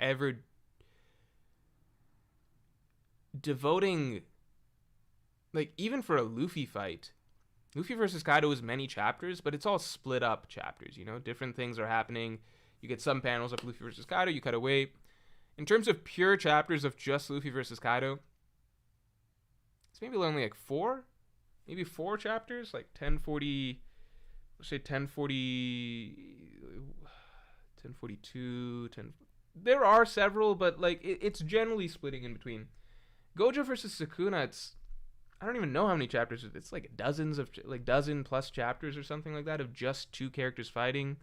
devoting, like, even for a Luffy fight. Luffy versus Kaido is many chapters, but it's all split up chapters, you know? Different things are happening. You get some panels of Luffy versus Kaido, you cut away. In terms of pure chapters of just Luffy versus Kaido, it's maybe only like 4? Maybe 4 chapters? Like 1040... Let's say 1040... 1042... 10... There are several, but like it's generally splitting in between. Gojo versus Sukuna, it's... I don't even know how many chapters. It's like dozen plus chapters or something like that of just 2 characters fighting,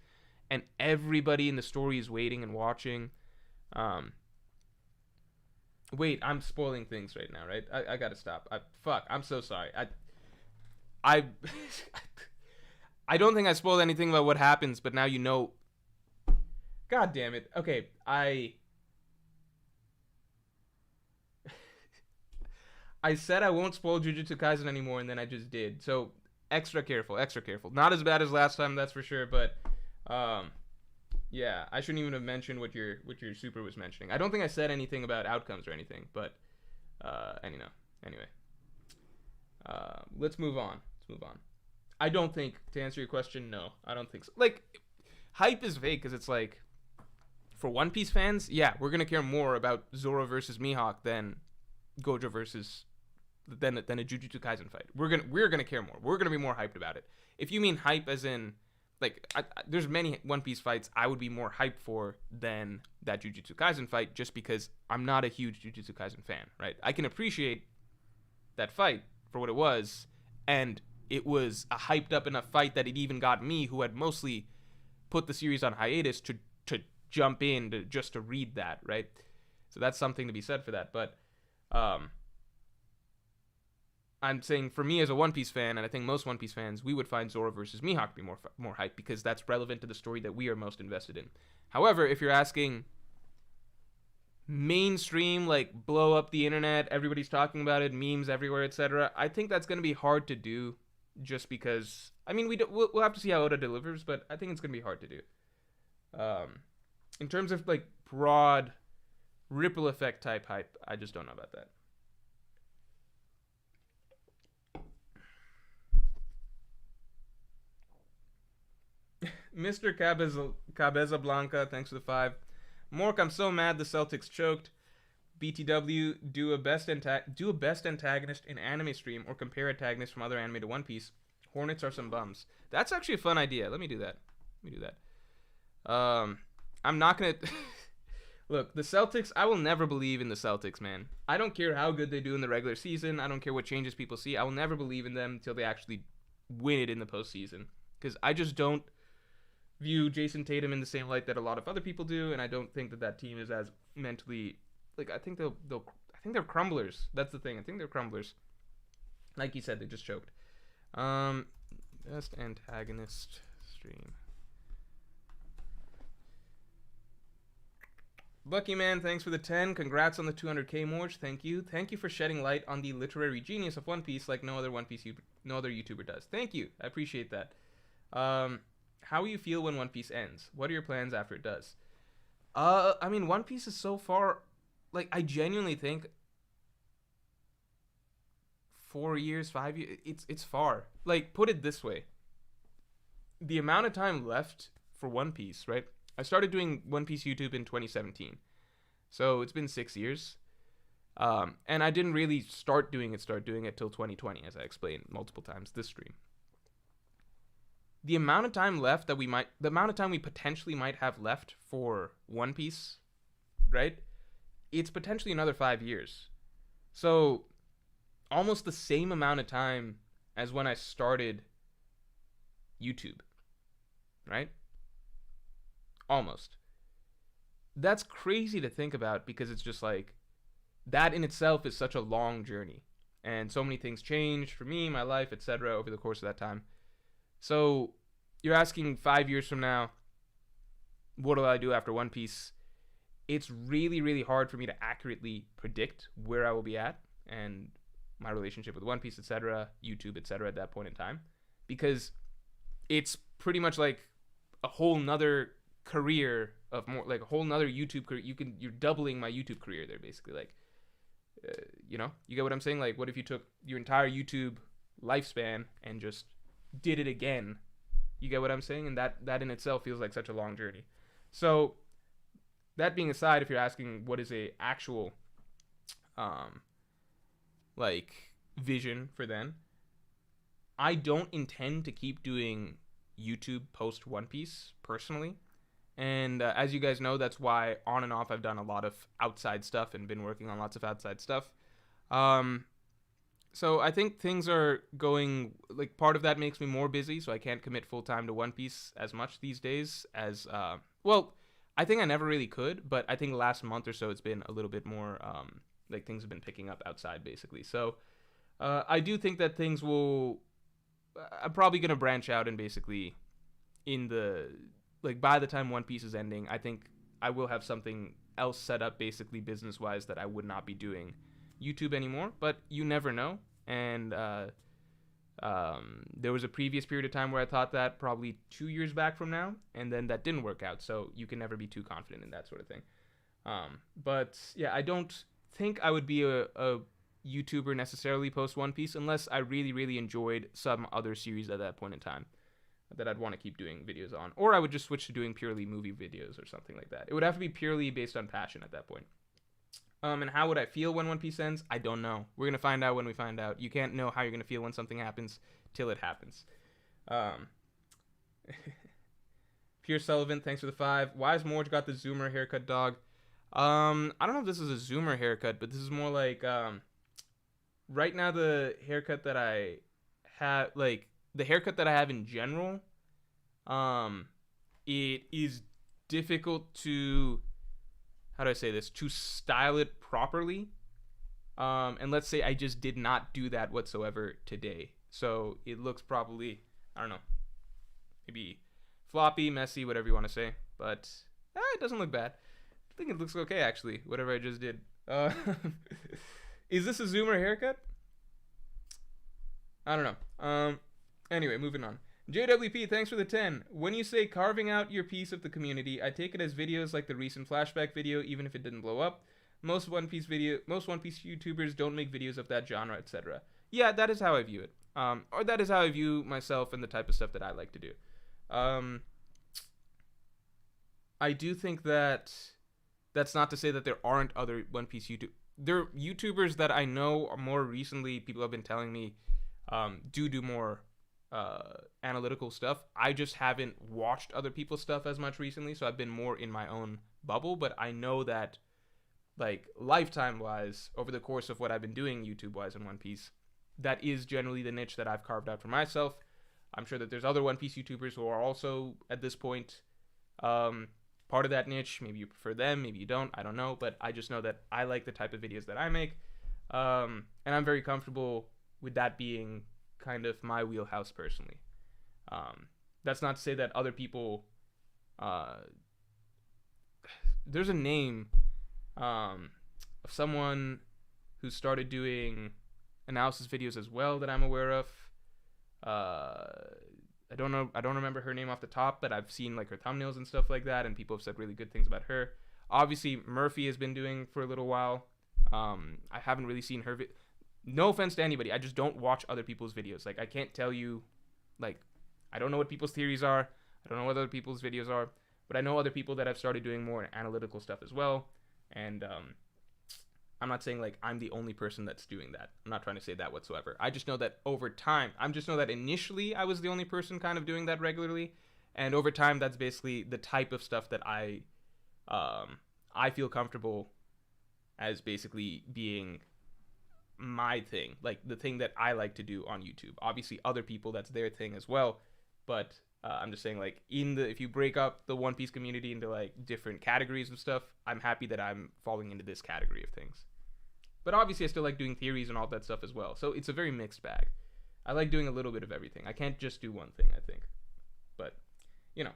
and everybody in the story is waiting and watching. Wait, I'm spoiling things right now, right? I gotta stop. Fuck, I'm so sorry. I don't think I spoiled anything about what happens, but now you know. God damn it. Okay, I said I won't spoil Jujutsu Kaisen anymore, and then I just did. So extra careful. Not as bad as last time, that's for sure. But yeah, I shouldn't even have mentioned what your super was mentioning. I don't think I said anything about outcomes or anything. But anyway, let's move on. I don't think, to answer your question, no, I don't think so. Like, hype is fake because it's like, for One Piece fans, yeah, we're gonna care more about Zoro versus Mihawk than Gojo versus than a Jujutsu Kaisen fight. We're gonna care more. We're gonna be more hyped about it. If you mean hype as in like there's many One Piece fights I would be more hyped for than that Jujutsu Kaisen fight, just because I'm not a huge Jujutsu Kaisen fan, right? I can appreciate that fight for what it was, and it was a hyped up enough fight that it even got me, who had mostly put the series on hiatus, to jump in just to read that, right? So that's something to be said for that. But I'm saying for me as a One Piece fan, and I think most One Piece fans, we would find Zoro versus Mihawk be more hype because that's relevant to the story that we are most invested in. However, if you're asking mainstream, like blow up the internet, everybody's talking about it, memes everywhere, etc., I think that's going to be hard to do, just because, I mean, we'll have to see how Oda delivers, but I think it's going to be hard to do. In terms of like broad ripple effect type hype, I just don't know about that. Mr. Cabeza Blanca, thanks for the 5. Mork, I'm so mad the Celtics choked. BTW, do a best antagonist in anime stream, or compare antagonists from other anime to One Piece. Hornets are some bums. That's actually a fun idea. Let me do that. I'm not gonna look, the Celtics, I will never believe in the Celtics, man. I don't care how good they do in the regular season. I don't care what changes people see. I will never believe in them until they actually win it in the postseason, because I just don't view Jason Tatum in the same light that a lot of other people do, and I don't think that team is as mentally, like, I think they're crumblers. That's the thing. I think they're crumblers. Like you said, they just choked. Best antagonist stream. Lucky Man, thanks for the 10. Congrats on the 200k, Morj. Thank you. Thank you for shedding light on the literary genius of One Piece like no other YouTuber does. Thank you. I appreciate that. How will you feel when One Piece ends? What are your plans after it does? I mean, One Piece is so far, like, I genuinely think 4 years, 5 years, it's far. Like, put it this way. The amount of time left for One Piece, right? I started doing One Piece YouTube in 2017. So it's been 6 years. And I didn't really start doing it till 2020, as I explained multiple times this stream. The amount of time we potentially might have left for One Piece, right? It's potentially another 5 years. So almost the same amount of time as when I started YouTube, right? Almost. That's crazy to think about, because it's just like, that in itself is such a long journey. and so many things changed for me, my life, etc. over the course of that time. So you're asking 5 years from now, what will I do after One Piece? It's really, really hard for me to accurately predict where I will be at and my relationship with One Piece, etc., YouTube, etc. at that point in time, because it's pretty much like a whole nother career of more like a whole nother YouTube career. You're doubling my YouTube career there, basically. Like, you get what I'm saying? Like, what if you took your entire YouTube lifespan and just did it again? You get what I'm saying? And that in itself feels like such a long journey. So that being aside, if you're asking what is a actual like vision for then, I don't intend to keep doing YouTube post One Piece personally. And as you guys know, that's why on and off I've done a lot of outside stuff and been working on lots of outside stuff. So I think things are going, like, part of that makes me more busy, so I can't commit full time to One Piece as much these days as, well, I think I never really could, but I think the last month or so it's been a little bit more, like, things have been picking up outside, basically. So I do think that things will, I'm probably going to branch out and basically by the time One Piece is ending, I think I will have something else set up, basically business-wise, that I would not be doing YouTube anymore, but you never know. And there was a previous period of time where I thought that probably 2 years back from now, and then that didn't work out, so you can never be too confident in that sort of thing. But yeah, I don't think I would be a YouTuber necessarily post One Piece unless I really, really enjoyed some other series at that point in time that I'd want to keep doing videos on. Or I would just switch to doing purely movie videos or something like that. It would have to be purely based on passion at that point. And how would I feel when One Piece ends? I don't know. We're going to find out when we find out. You can't know how you're going to feel when something happens till it happens. Pierre Sullivan, thanks for the 5. Why has Morj got the Zoomer haircut, dog? I don't know if this is a Zoomer haircut, but this is more like, right now the haircut that I have, like, the haircut that I have in general, it is difficult to, how do I say this, to style it properly. And let's say I just did not do that whatsoever today. So it looks probably, I don't know, maybe floppy, messy, whatever you want to say. But it doesn't look bad. I think it looks okay, actually, whatever I just did. Is this a Zoomer haircut? I don't know. Anyway, moving on. JWP, thanks for the 10. When you say carving out your piece of the community, I take it as videos like the recent flashback video, even if it didn't blow up. Most One Piece YouTubers don't make videos of that genre, etc. Yeah, that is how I view it. Or that is how I view myself and the type of stuff that I like to do. I do think that that's not to say that there aren't other One Piece There are YouTubers that I know more recently, people have been telling me, do more analytical stuff. I just haven't watched other people's stuff as much recently, so I've been more in my own bubble. But I know that, like, lifetime wise, over the course of what I've been doing YouTube wise in One Piece, that is generally the niche that I've carved out for myself. I'm sure that there's other One Piece YouTubers who are also at this point part of that niche. Maybe you prefer them, maybe you don't, I don't know, but I just know that I like the type of videos that I make, and I'm very comfortable with that being kind of my wheelhouse personally. That's not to say that other people, there's a name of someone who started doing analysis videos as well that I'm aware of. I don't remember her name off the top, but I've seen, like, her thumbnails and stuff like that, and people have said really good things about her. Obviously, Murphy has been doing for a little while. I haven't really seen her no offense to anybody, I just don't watch other people's videos. Like, I can't tell you, like, I don't know what people's theories are. I don't know what other people's videos are, but I know other people that have started doing more analytical stuff as well. And I'm not saying, like, I'm the only person that's doing that. I'm not trying to say that whatsoever. I just know that over time, I just know that initially I was the only person kind of doing that regularly. And over time, that's basically the type of stuff that I feel comfortable as basically being my thing, like the thing that I like to do on YouTube. Obviously other people, that's their thing as well, but I'm just saying, like, if you break up the One Piece community into, like, different categories of stuff, I'm happy that I'm falling into this category of things. But obviously I still like doing theories and all that stuff as well. So it's a very mixed bag. I like doing a little bit of everything. I can't just do one thing, I think. But, you know.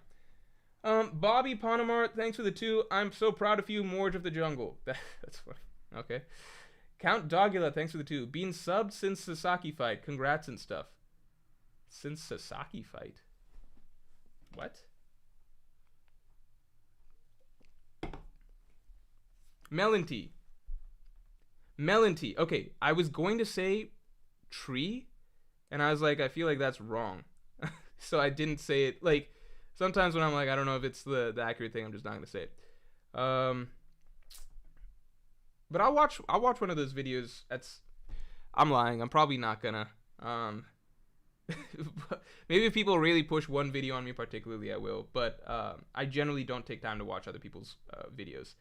Bobby Panamart, thanks for the 2. I'm so proud of you, Morj of the Jungle. That's funny. Okay. Count Dogula, thanks for the 2. Been subbed since Sasaki fight. Congrats and stuff. Since Sasaki fight? What? Melon tea. Okay, I was going to say tree, and I was like, I feel like that's wrong. So I didn't say it. Like, sometimes when I'm like, I don't know if it's the accurate thing, I'm just not going to say it. But I'll watch one of those videos. I'm lying. I'm probably not gonna. Maybe if people really push one video on me particularly, I will. But I generally don't take time to watch other people's videos.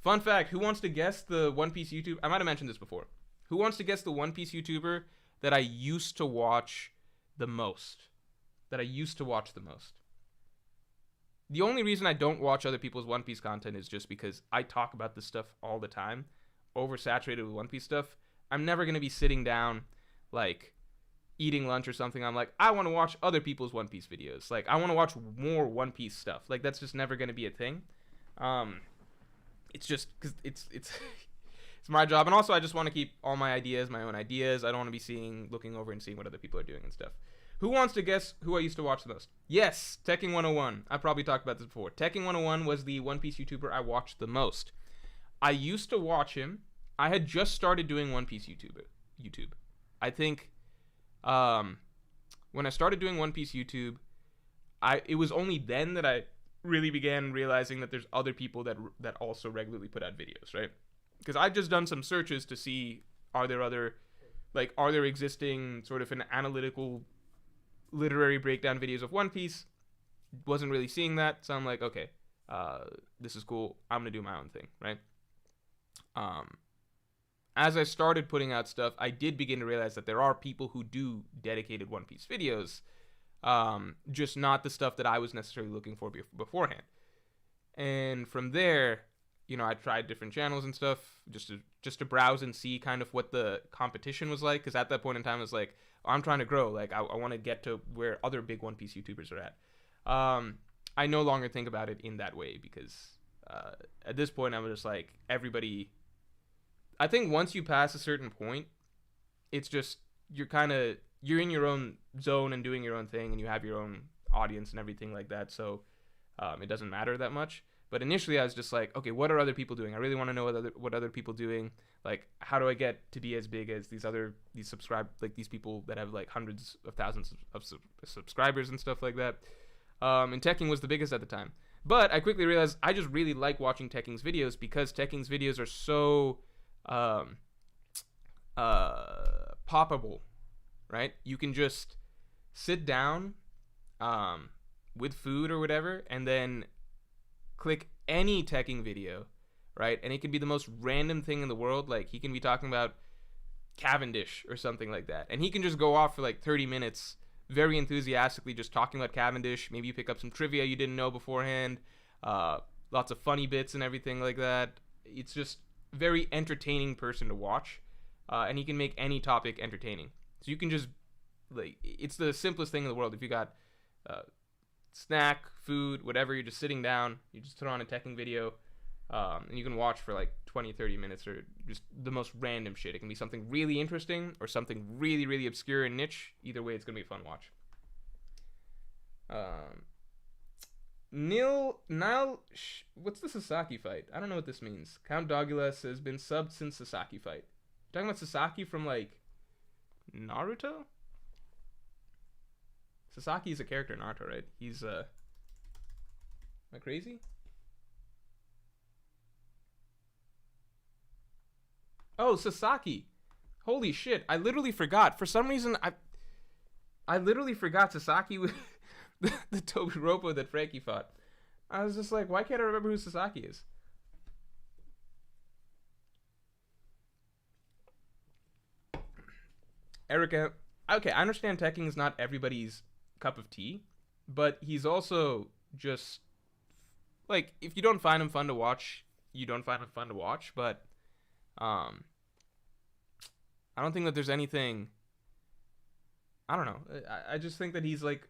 Fun fact, who wants to guess the One Piece YouTuber? I might have mentioned this before. Who wants to guess the One Piece YouTuber that I used to watch the most? The only reason I don't watch other people's One Piece content is just because I talk about this stuff all the time, oversaturated with One Piece stuff. I'm never going to be sitting down, like, eating lunch or something. I'm like, I want to watch other people's One Piece videos. Like, I want to watch more One Piece stuff. Like, that's just never going to be a thing. It's just because it's it's my job. And also, I just want to keep all my ideas, my own ideas. I don't want to be looking over and seeing what other people are doing and stuff. Who wants to guess who I used to watch the most? Yes, Tekking 101. I probably talked about this before. Tekking 101 was the One Piece YouTuber I watched the most. I used to watch him. I had just started doing One Piece YouTube. I think when I started doing One Piece YouTube, it was only then that I really began realizing that there's other people that also regularly put out videos, right? Because I've just done some searches to see are there existing sort of an analytical literary breakdown videos of One Piece. Wasn't really seeing that, so I'm like, okay, this is cool. I'm gonna do my own thing, right? As I started putting out stuff, I did begin to realize that there are people who do dedicated One Piece videos, just not the stuff that I was necessarily looking for beforehand. And from there, I tried different channels and stuff just to browse and see kind of what the competition was like. Because at that point in time, I was like, I'm trying to grow. Like, I want to get to where other big One Piece YouTubers are at. I no longer think about it in that way because at this point, I'm just like, everybody. I think once you pass a certain point, it's just you're in your own zone and doing your own thing, and you have your own audience and everything like that. So it doesn't matter that much. But initially, I was just like, okay, what are other people doing? I really want to know what other people doing. Like, how do I get to be as big as these people that have like hundreds of thousands of subscribers and stuff like that. And Tekking was the biggest at the time. But I quickly realized I just really like watching Tekking's videos because Tekking's videos are so poppable, right? You can just sit down with food or whatever and then click any Tekking video, right? And it can be the most random thing in the world. Like, he can be talking about Cavendish or something like that, and he can just go off for like 30 minutes very enthusiastically just talking about Cavendish. Maybe you pick up some trivia you didn't know beforehand, lots of funny bits and everything like that. It's just very entertaining person to watch, and he can make any topic entertaining. So you can just, like, it's the simplest thing in the world. If you got snack, food, whatever, you're just sitting down, you just throw on a Tekking video, and you can watch for like 20-30 minutes or just the most random shit. It can be something really interesting or something really, really obscure and niche. Either way, it's gonna be a fun watch. What's the Sasaki fight? I don't know what this means. Count Dogula says been subbed since Sasaki fight. You're talking about Sasaki from like Naruto? Sasaki is a character in Naruto, right? He's am I crazy? Oh, Sasaki. Holy shit. I literally forgot. For some reason, I literally forgot Sasaki with the Tobiropo that Frankie fought. I was just like, why can't I remember who Sasaki is? Erica. Okay, I understand Tekking is not everybody's cup of tea, but he's also just, like, if you don't find him fun to watch, you don't find him fun to watch, but I don't think that there's anything. I don't know. I just think that he's like.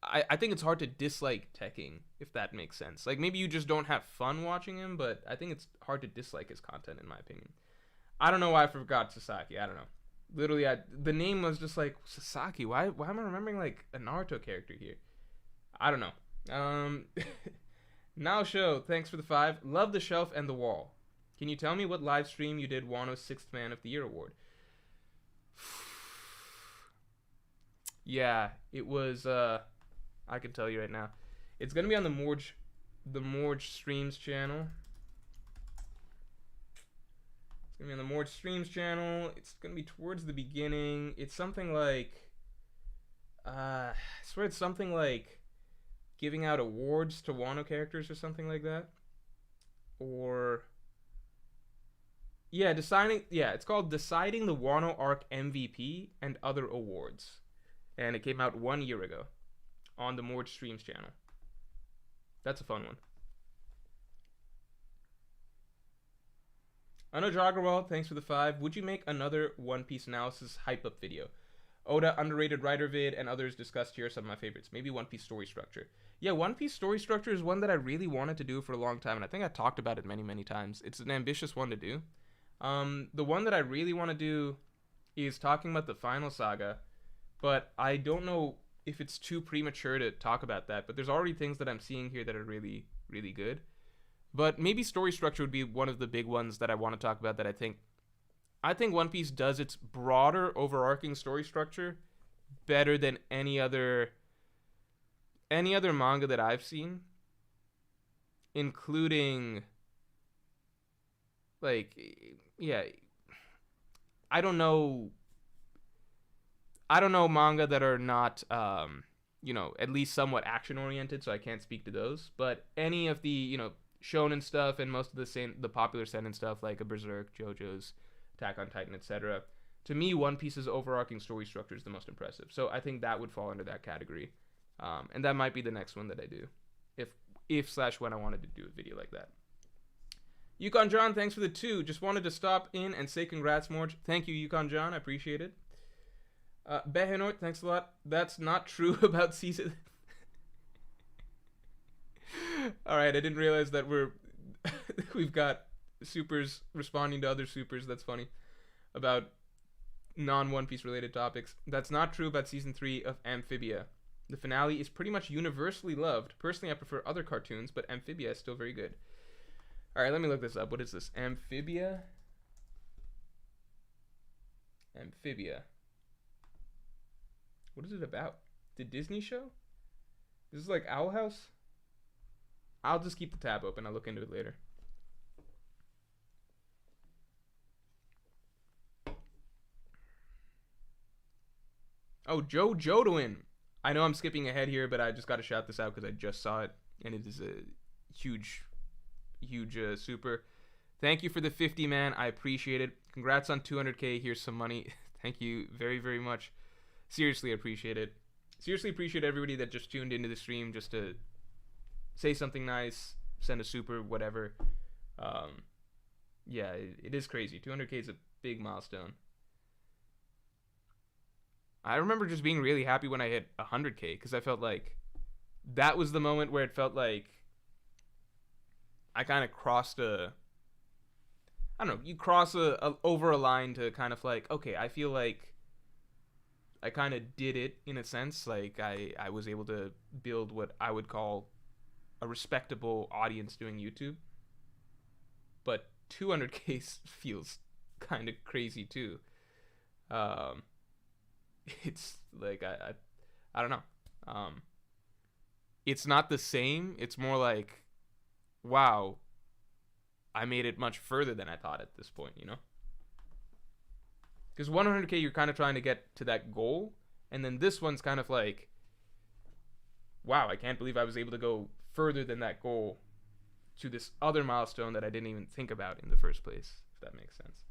I think it's hard to dislike Tekking, if that makes sense. Like, maybe you just don't have fun watching him, but I think it's hard to dislike his content, in my opinion. I don't know why I forgot Sasaki. I don't know. Literally, the name was just like, Sasaki. Why am I remembering, like, a Naruto character here? I don't know. Now show, thanks for the 5. Love the shelf and the wall. Can you tell me what live stream you did Wano's 6th Man of the Year award? Yeah, it was, I can tell you right now. It's going to be on the Morj Streams channel. It's going to be on the Morj Streams channel. It's going to be towards the beginning. It's something like, I swear it's something like giving out awards to Wano characters or something like that. Or, yeah, it's called Deciding the Wano Arc MVP and Other Awards. And it came out 1 year ago on the Morj Streams channel. That's a fun one. Anuj Agarwal, thanks for the 5. Would you make another One Piece analysis hype up video? Oda, underrated writer vid, and others discussed here are some of my favorites. Maybe One Piece story structure. Yeah, One Piece story structure is one that I really wanted to do for a long time, and I think I talked about it many, many times. It's an ambitious one to do. The one that I really want to do is talking about the final saga, but I don't know if it's too premature to talk about that, but there's already things that I'm seeing here that are really, really good. But maybe story structure would be one of the big ones that I want to talk about that I think One Piece does its broader overarching story structure better than any other manga that I've seen, including, like, yeah, I don't know manga that are not, at least somewhat action oriented, so I can't speak to those. But any of the, shonen stuff and most of the popular seinen stuff, like a Berserk, JoJo's, Attack on Titan, etc. To me, One Piece's overarching story structure is the most impressive. So I think that would fall under that category. And that might be the next one that I do, if/when I wanted to do a video like that. Yukon John, thanks for the 2. Just wanted to stop in and say congrats, Morj. Thank you, Yukon John. I appreciate it. Behenort, thanks a lot. That's not true about season. All right, I didn't realize that we've got supers responding to other supers. That's funny. About non-One Piece related topics. That's not true about season 3 of Amphibia. The finale is pretty much universally loved. Personally, I prefer other cartoons, but Amphibia is still very good. All right, let me look this up. What is this? Amphibia. What is it about? The Disney show? This is like Owl House? I'll just keep the tab open. I'll look into it later. Oh, Joe Jodwin. I know I'm skipping ahead here, but I just got to shout this out because I just saw it, and it is a huge super. Thank you for the 50, man. I appreciate it. Congrats on 200K. Here's some money. Thank you very, very much. Seriously appreciate it. Seriously appreciate everybody that just tuned into the stream just to say something nice, send a super, whatever. Yeah, it is crazy. 200K is a big milestone. I remember just being really happy when I hit 100K because I felt like that was the moment where it felt like I kind of crossed you cross over a line to kind of like, okay, I feel like I kind of did it in a sense. Like I was able to build what I would call a respectable audience doing YouTube. But 200K feels kind of crazy too. It's like I don't know. It's not the same. It's more like, wow, I made it much further than I thought at this point, you know? Because 100K, you're kind of trying to get to that goal, and then this one's kind of like, wow, I can't believe I was able to go further than that goal to this other milestone that I didn't even think about in the first place, if that makes sense.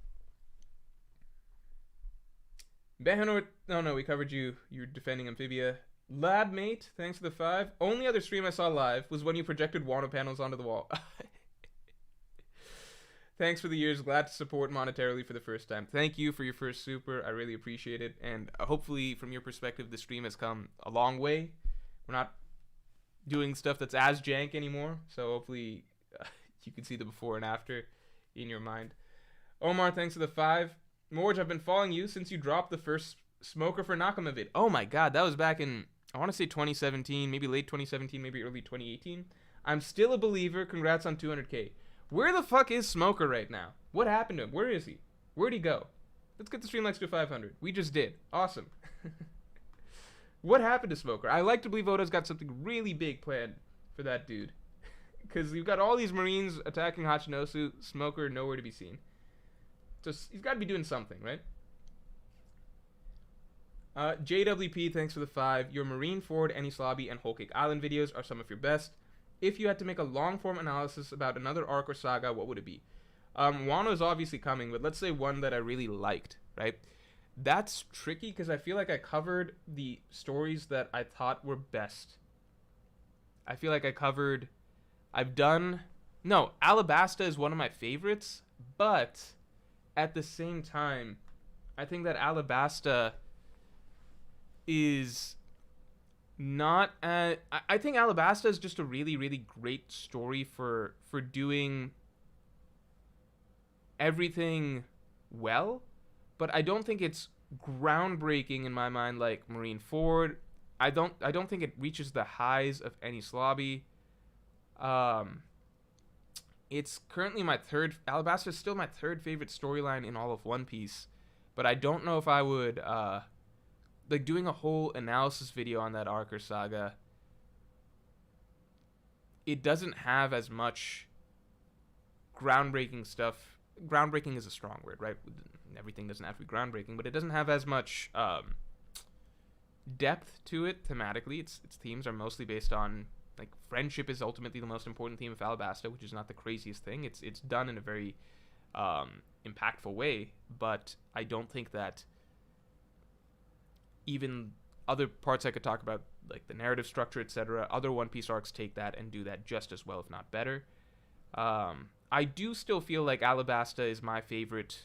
Behanor, no, we covered you. You're defending Amphibia. Labmate, thanks for the 5. Only other stream I saw live was when you projected Wano panels onto the wall. Thanks for the years. Glad to support monetarily for the first time. Thank you for your first super. I really appreciate it. And hopefully, from your perspective, the stream has come a long way. We're not doing stuff that's as jank anymore. So hopefully, you can see the before and after in your mind. Omar, thanks for the 5. Morj, I've been following you since you dropped the first Smoker for Nakama vid. Oh my god, that was back in, I want to say 2017, maybe late 2017, maybe early 2018. I'm still a believer. Congrats on 200k. Where the fuck is Smoker right now? What happened to him? Where is he? Where'd he go? Let's get the stream likes to 500. We just did. Awesome. What happened to Smoker? I like to believe Oda's got something really big planned for that dude. Because you've got all these Marines attacking Hachinosu. Smoker nowhere to be seen. So he's got to be doing something, right? JWP, thanks for the 5. Your Marine Ford, Enies Lobby, and Whole Cake Island videos are some of your best. If you had to make a long-form analysis about another arc or saga, what would it be? Wano is obviously coming, but let's say one that I really liked, right? That's tricky because I feel like I covered the stories that I thought were best. I feel like Alabasta is one of my favorites, but at the same time, I think that Alabasta is not I think Alabasta is just a really, really great story for doing everything well, but I don't think it's groundbreaking in my mind like Marine Ford. I don't think it reaches the highs of Enies Lobby. It's currently Alabasta is still my third favorite storyline in all of One Piece, but I don't know if I would like doing a whole analysis video on that arc or saga. It doesn't have as much groundbreaking stuff. Groundbreaking is a strong word, right? Everything doesn't have to be groundbreaking, but it doesn't have as much depth to it thematically. Its themes are mostly based on, like, friendship is ultimately the most important theme of Alabasta, which is not the craziest thing. It's done in a very impactful way, but I don't think that even other parts I could talk about, like the narrative structure, etc., other One Piece arcs take that and do that just as well, if not better. I do still feel like Alabasta is my favorite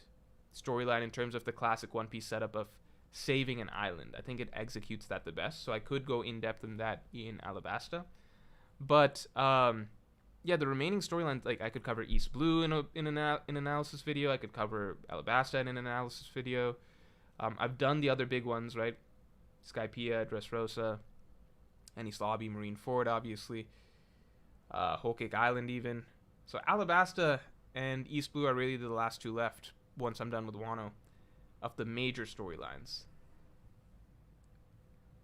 storyline in terms of the classic One Piece setup of saving an island. I think it executes that the best, so I could go in depth in that in Alabasta. But yeah, the remaining storylines, like I could cover East Blue in an analysis video. I could cover Alabasta in an analysis video. I've done the other big ones, right? Skypiea, Dressrosa, Enies Lobby, Marine Ford, obviously. Whole Cake Island, even. So Alabasta and East Blue are really the last two left once I'm done with Wano of the major storylines.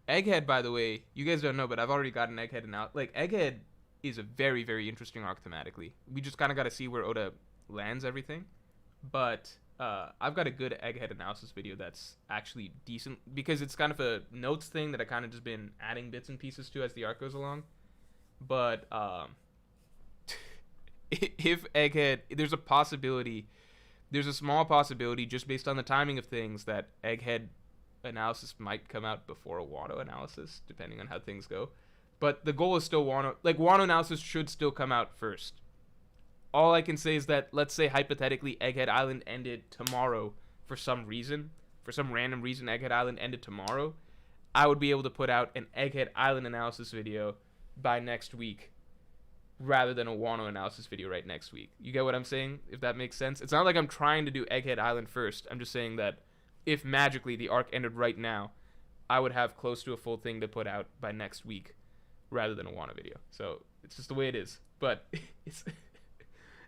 Egghead, by the way, you guys don't know, but I've already got an Egghead and out. Like, Egghead is a very, very interesting arc thematically. We just kind of got to see where Oda lands everything. But I've got a good Egghead analysis video that's actually decent because it's kind of a notes thing that I kind of just been adding bits and pieces to as the arc goes along. But if Egghead, there's a small possibility just based on the timing of things that Egghead analysis might come out before a Wano analysis, depending on how things go. But the goal is still Wano. Like, Wano analysis should still come out first. All I can say is that, let's say hypothetically Egghead Island ended tomorrow for some reason. For some random reason Egghead Island ended tomorrow. I would be able to put out an Egghead Island analysis video by next week rather than a Wano analysis video right next week. You get what I'm saying? If that makes sense. It's not like I'm trying to do Egghead Island first. I'm just saying that if magically the arc ended right now, I would have close to a full thing to put out by next week rather than a Wano video. So it's just the way it is. But it's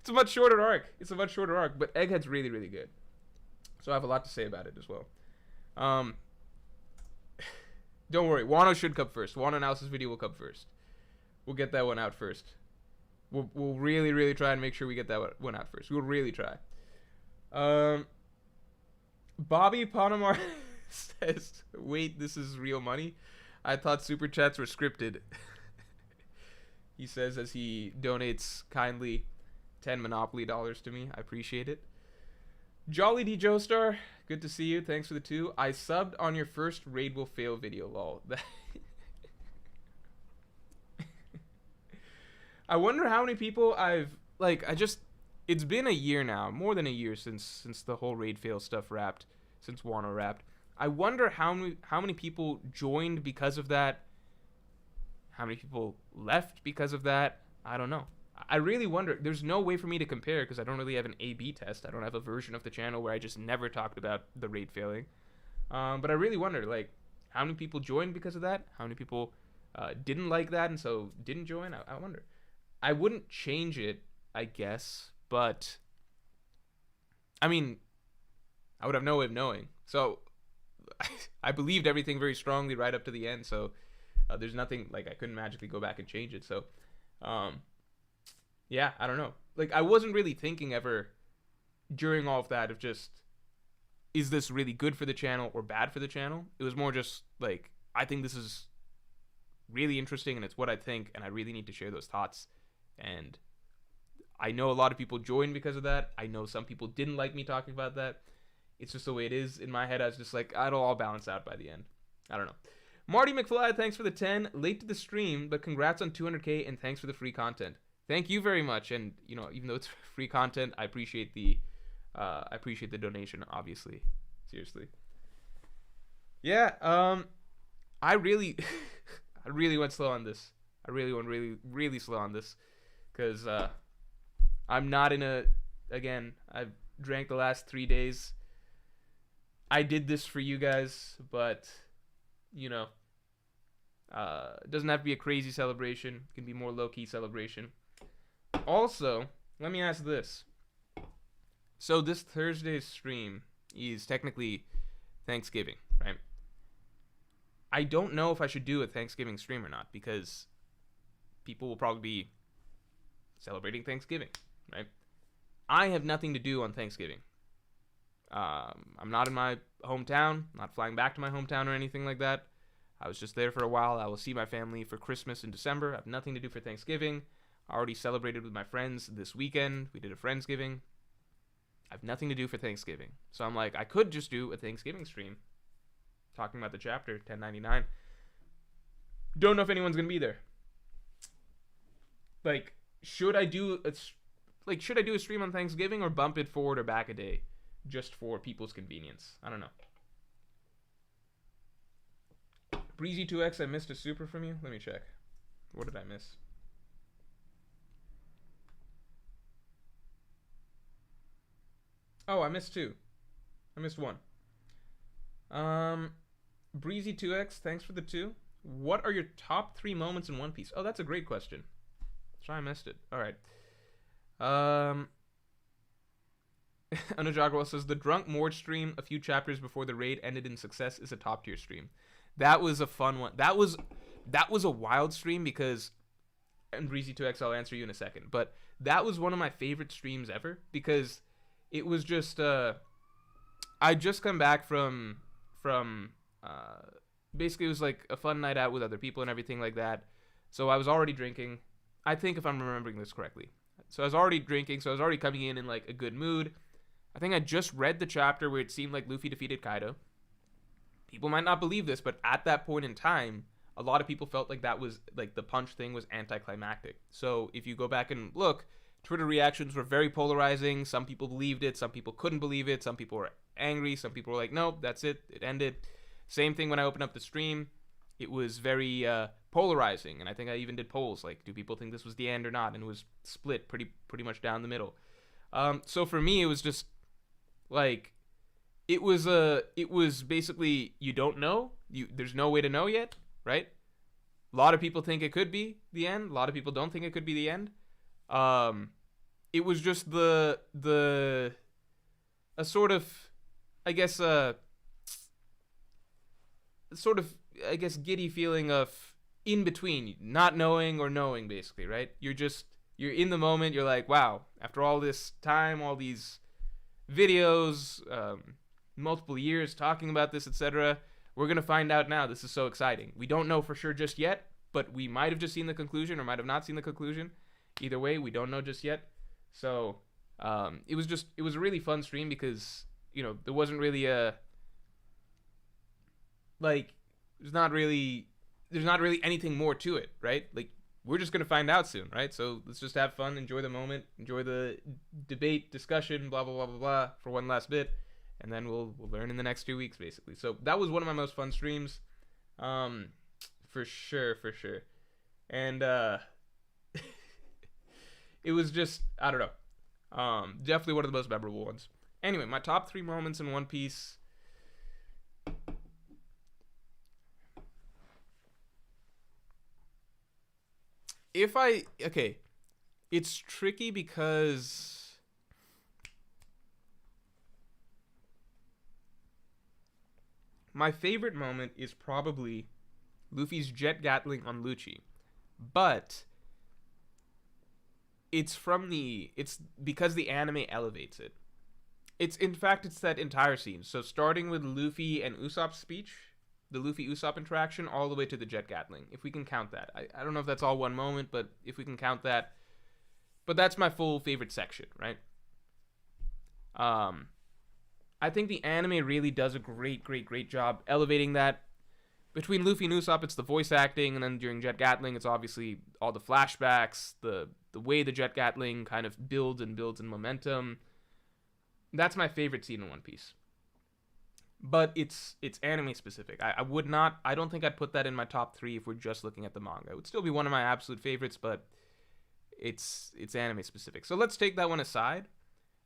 a much shorter arc. But Egghead's really, really good. So I have a lot to say about it as well. Don't worry. Wano should come first. Wano analysis video will come first. We'll get that one out first. We'll really, really try and make sure we get that one out first. We'll really try. Bobby Panamar says, wait, this is real money? I thought super chats were scripted. He says as he donates kindly 10 Monopoly dollars to me. I appreciate it. Jolly D Joestar, good to see you. Thanks for the 2. I subbed on your first Raid Will Fail video, lol. I wonder how many people it's been a year now, more than a year since the whole raid fail stuff wrapped, since Wano wrapped. I wonder how many people joined because of that. How many people left because of that? I don't know. I really wonder. There's no way for me to compare because I don't really have an A/B test. I don't have a version of the channel where I just never talked about the raid failing. But I really wonder, like, how many people joined because of that? How many people didn't like that and so didn't join? I wonder. I wouldn't change it, I guess, but I mean, I would have no way of knowing. So I believed everything very strongly right up to the end. So there's nothing like I couldn't magically go back and change it. So yeah, I don't know. Like I wasn't really thinking ever during all of that of just, is this really good for the channel or bad for the channel? It was more just like, I think this is really interesting and it's what I think and I really need to share those thoughts. And I know a lot of people joined because of that. I know some people didn't like me talking about that. It's just the way it is. In my head, I was just like, it'll all balance out by the end. I don't know. Marty McFly, thanks for the 10. Late to the stream, but congrats on 200K and thanks for the free content. Thank you very much. And, you know, even though it's free content, I appreciate the donation, obviously. Seriously. Yeah, I really I really went slow on this. I really went really slow on this cuz I'm not in a, again, I've drank the last 3 days. I did this for you guys, but you know, it doesn't have to be a crazy celebration. It can be more low-key celebration. Also, let me ask this. So this Thursday's stream is technically Thanksgiving, right? I don't know if I should do a Thanksgiving stream or not because people will probably be celebrating Thanksgiving, right? I have nothing to do on Thanksgiving. I'm not in my hometown, not flying back to my hometown or anything like that. I was just there for a while. I will see my family for Christmas in December. I have nothing to do for Thanksgiving. I already celebrated with my friends this weekend. We did a Friendsgiving. I have nothing to do for Thanksgiving. So I'm like, I could just do a Thanksgiving stream talking about the chapter 1099. Don't know if anyone's going to be there. Like, should I do a stream on Thanksgiving or bump it forward or back a day just for people's convenience? I don't know. Breezy2X, I missed a super from you. Let me check. What did I miss? Oh, I missed 2. I missed 1. Breezy2X, thanks for the 2. What are your top 3 moments in One Piece? Oh, that's a great question. Sorry I missed it. All right. Anujagrawal says, the Drunk Morj stream a few chapters before the raid ended in success is a top tier stream. That was a fun one. That was a wild stream because, and Breezy2X, I'll answer you in a second, but that was one of my favorite streams ever because it was just, I just come back from basically it was like a fun night out with other people and everything like that. So I was already drinking. I think if I'm remembering this correctly. So I was already drinking, so I was already coming in like a good mood. I think I just read the chapter where it seemed like Luffy defeated Kaido. People might not believe this, but at that point in time, a lot of people felt like that was, like, the punch thing was anticlimactic. So if you go back and look, Twitter reactions were very polarizing. Some people believed it, some people couldn't believe it, some people were angry, some people were like, nope, that's it, it ended. Same thing when I opened up the stream. It was very polarizing, and I think I even did polls, like, do people think this was the end or not? And it was split pretty much down the middle. So for me, it was just, like, it was basically, you don't know. There's no way to know yet, right? A lot of people think it could be the end. A lot of people don't think it could be the end. It was just a sort of, I guess, giddy feeling of in between, not knowing or knowing, basically, right? You're in the moment. You're like, wow, after all this time, all these videos, multiple years talking about this, etc., we're going to find out now. This is so exciting. We don't know for sure just yet, but we might have just seen the conclusion or might have not seen the conclusion. Either way, we don't know just yet. So it was a really fun stream because, you know, there wasn't really there's not really anything more to it, right? Like, we're just gonna find out soon, right? So let's just have fun, enjoy the moment, enjoy the debate, discussion, blah blah blah blah blah, for one last bit, and then we'll learn in the next 2 weeks, basically. So that was one of my most fun streams, for sure, for sure, and it was just, I don't know, definitely one of the most memorable ones. Anyway, my top 3 moments in One Piece. Okay, it's tricky because my favorite moment is probably Luffy's jet gatling on Lucci, but it's because the anime elevates it. In fact, it's that entire scene. So starting with Luffy and Usopp's speech, the Luffy Usopp interaction, all the way to the jet gatling, if we can count that. I don't know if that's all one moment, but if we can count that. But that's my full favorite section, right? I think the anime really does a great job elevating that. Between Luffy and Usopp, it's the voice acting, and then during jet gatling, it's obviously all the flashbacks, the way the jet gatling kind of builds in momentum. That's my favorite scene in One Piece. But it's anime specific. I don't think I'd put that in my top 3 if we're just looking at the manga. It would still be one of my absolute favorites, but it's anime specific. So let's take that one aside.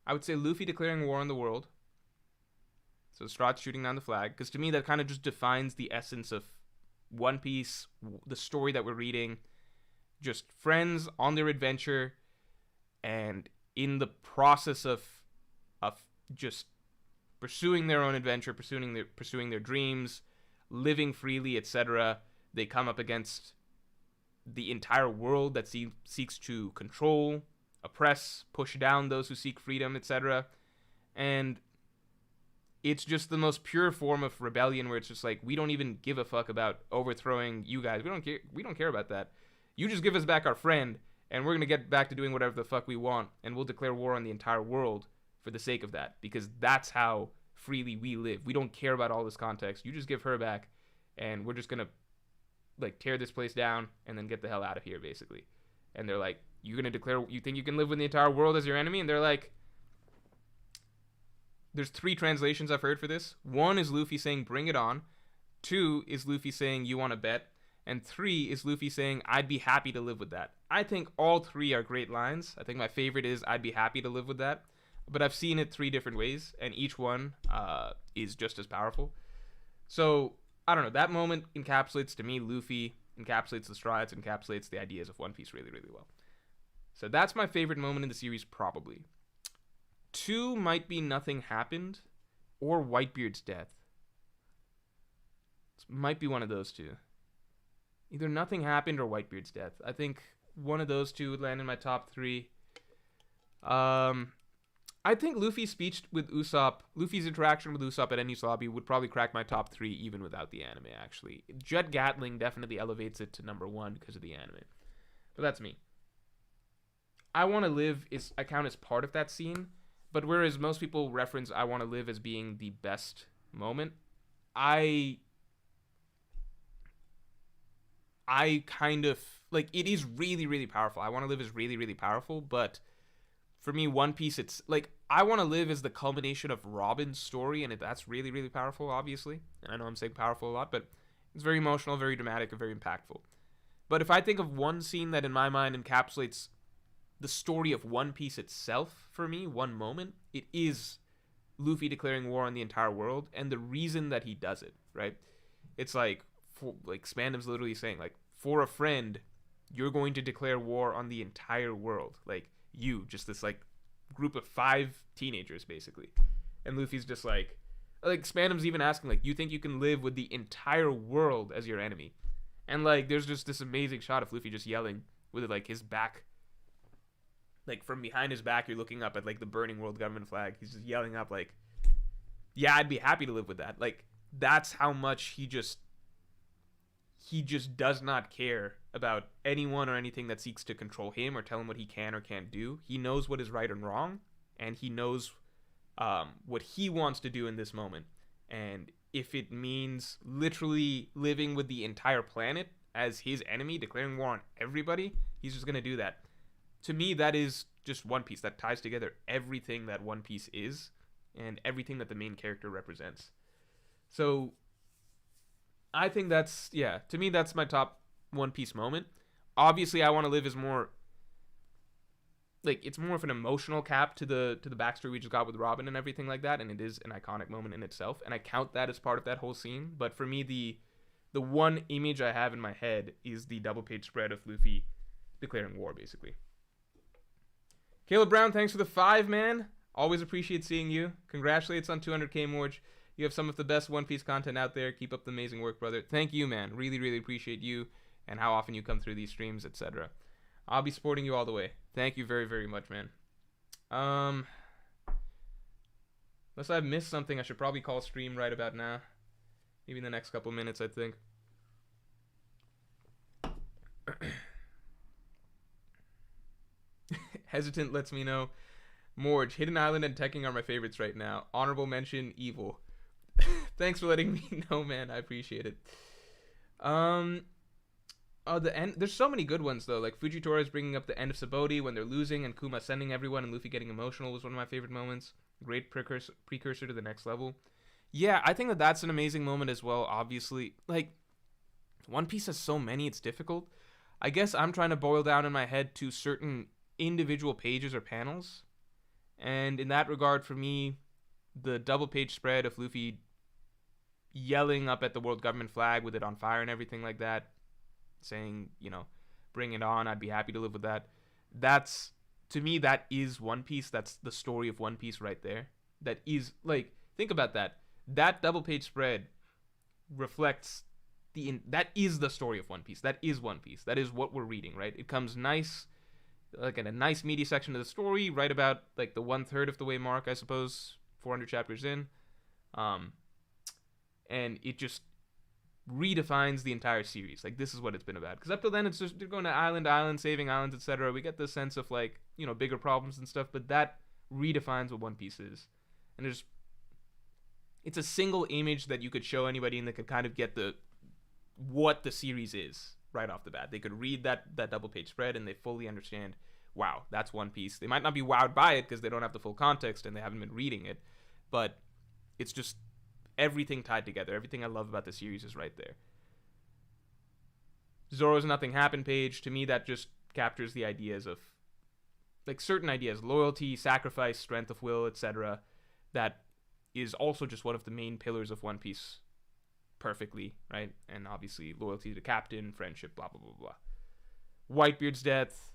I would say Luffy declaring war on the world. So Strahd's shooting down the flag, because to me that kind of just defines the essence of One Piece, the story that we're reading. Just friends on their adventure, and in the process of just pursuing their own adventure, pursuing their dreams, living freely, etc. They come up against the entire world that seeks to control, oppress, push down those who seek freedom, etc. And it's just the most pure form of rebellion, where it's just like, we don't even give a fuck about overthrowing you guys. We don't care about that. You just give us back our friend, and we're gonna get back to doing whatever the fuck we want, and we'll declare war on the entire world for the sake of that, because that's how freely we live. We don't care about all this context. You just give her back, and we're just gonna like tear this place down and then get the hell out of here, basically. And they're like, you think you can live with the entire world as your enemy? And they're like, there's 3 translations I've heard for this. 1 is Luffy saying, bring it on. 2 is Luffy saying, you want to bet. And 3 is Luffy saying, I'd be happy to live with that. I think all 3 are great lines. I think my favorite is, I'd be happy to live with that. But I've seen it 3 different ways, and each one is just as powerful. So, I don't know. That moment encapsulates, to me, Luffy, encapsulates the strides, encapsulates the ideas of One Piece really, really well. So that's my favorite moment in the series, probably. 2 might be Nothing Happened, or Whitebeard's death. It might be one of those 2. Either Nothing Happened or Whitebeard's death. I think one of those 2 would land in my top 3. I think Luffy's speech with Usopp, Luffy's interaction with Usopp at Enies Lobby would probably crack my top 3 even without the anime, actually. Jet Gatling definitely elevates it to number 1 because of the anime. But that's me. I Want to Live I count as part of that scene, but whereas most people reference I Want to Live as being the best moment, I kind of, like, it is really, really powerful. I Want to Live is really, really powerful, but for me, One Piece, it's like, I Want to Live is the culmination of Robin's story, and that's really, really powerful, obviously. And I know I'm saying powerful a lot, but it's very emotional, very dramatic, and very impactful. But if I think of one scene that in my mind encapsulates the story of One Piece itself, for me, one moment, it is Luffy declaring war on the entire world, and the reason that he does it, right? It's like Spandam's literally saying, like, for a friend, you're going to declare war on the entire world. Like, you, just this, like, group of 5 teenagers, basically. And Luffy's just like Spandam's even asking, like, you think you can live with the entire world as your enemy? And, like, there's just this amazing shot of Luffy just yelling with, like, his back, like, from behind his back, you're looking up at, like, the burning world government flag. He's just yelling up, like, yeah, I'd be happy to live with that. Like, that's how much he just does not care about anyone or anything that seeks to control him or tell him what he can or can't do. He knows what is right and wrong, and he knows what he wants to do in this moment. And if it means literally living with the entire planet as his enemy, declaring war on everybody, he's just gonna do that. To me, that is just One Piece. That ties together everything that One Piece is and everything that the main character represents. So I think that's, yeah, to me that's my top One Piece moment. Obviously, I want to live as more like it's more of an emotional cap to the backstory we just got with Robin and everything like that, and it is an iconic moment in itself, and I count that as part of that whole scene. But for me, the one image I have in my head is the double page spread of Luffy declaring war, basically. Caleb Brown, thanks for the 5, man. Always appreciate seeing you. Congratulations on 200k, Morj. You have some of the best One Piece content out there. Keep up the amazing work, brother. Thank you, man. Really, really appreciate you and how often you come through these streams, etc. I'll be supporting you all the way. Thank you very, very much, man. Unless I've missed something, I should probably call stream right about now. Maybe in the next couple minutes, I think. Hesitant lets me know. Morj, Hidden Island and Tekking are my favorites right now. Honorable mention, Evil. Thanks for letting me know, man. I appreciate it. The end. There's so many good ones though. Like Fujitora is bringing up the end of Sabaody when they're losing, and Kuma sending everyone, and Luffy getting emotional was one of my favorite moments. Great precursor to the next level. Yeah, I think that that's an amazing moment as well. Obviously, like One Piece has so many, it's difficult. I guess I'm trying to boil down in my head to certain individual pages or panels, and in that regard, for me, the double page spread of Luffy yelling up at the world government flag with it on fire and everything like that, saying, you know, bring it on, I'd be happy to live with that. That's, to me, that is One Piece. That's the story of One Piece right there. That is, like, think about that. That double page spread reflects that is the story of One Piece. That is One Piece. That is what we're reading, right? It comes nice, like in a nice meaty section of the story, right about like the 1/3 of the way mark, I suppose, 400 chapters in. And it just redefines the entire series. Like, this is what it's been about. Because up till then, it's just they're going to island, saving islands, etc. We get the sense of, like, you know, bigger problems and stuff, but that redefines what One Piece is. And it's a single image that you could show anybody and they could kind of get what the series is right off the bat. They could read that double page spread and they fully understand, wow, that's One Piece. They might not be wowed by it because they don't have the full context and they haven't been reading it, but it's just everything tied together. Everything I love about the series is right there. Zoro's Nothing Happened page, to me, that just captures the ideas of, like, certain ideas, loyalty, sacrifice, strength of will, etc. That is also just one of the main pillars of One Piece perfectly, right? And obviously loyalty to captain, friendship, blah, blah, blah, blah. Whitebeard's death.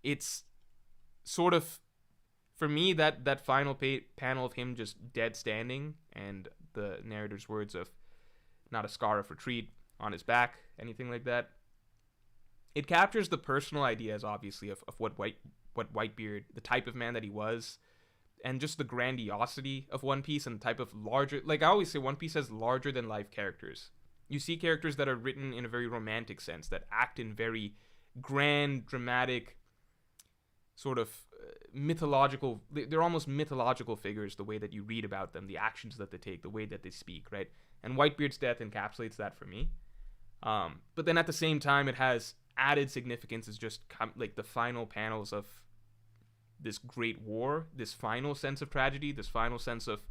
It's sort of, for me, that final panel of him just dead standing and the narrator's words of not a scar of retreat on his back, anything like that. It captures the personal ideas, obviously, of what Whitebeard, the type of man that he was, and just the grandiosity of One Piece and the type of larger, like I always say, One Piece has larger than life characters. You see characters that are written in a very romantic sense, that act in very grand, dramatic, sort of mythological, they're almost mythological figures, the way that you read about them, the actions that they take, the way that they speak, right? And Whitebeard's death encapsulates that for me. But then at the same time, it has added significance as just like the final panels of this great war, this final sense of tragedy, this final sense of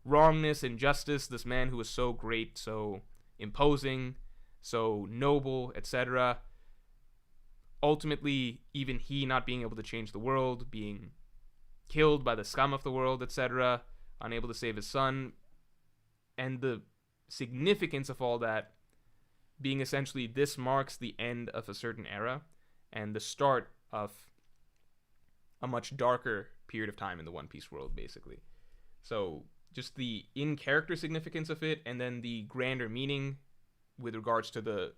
wrongness, injustice, this man who was so great, so imposing, so noble, etc. Ultimately, even he not being able to change the world, being killed by the scum of the world, etc., unable to save his son, and the significance of all that being essentially this marks the end of a certain era and the start of a much darker period of time in the One Piece world, basically. So just the in-character significance of it, and then the grander meaning with regards to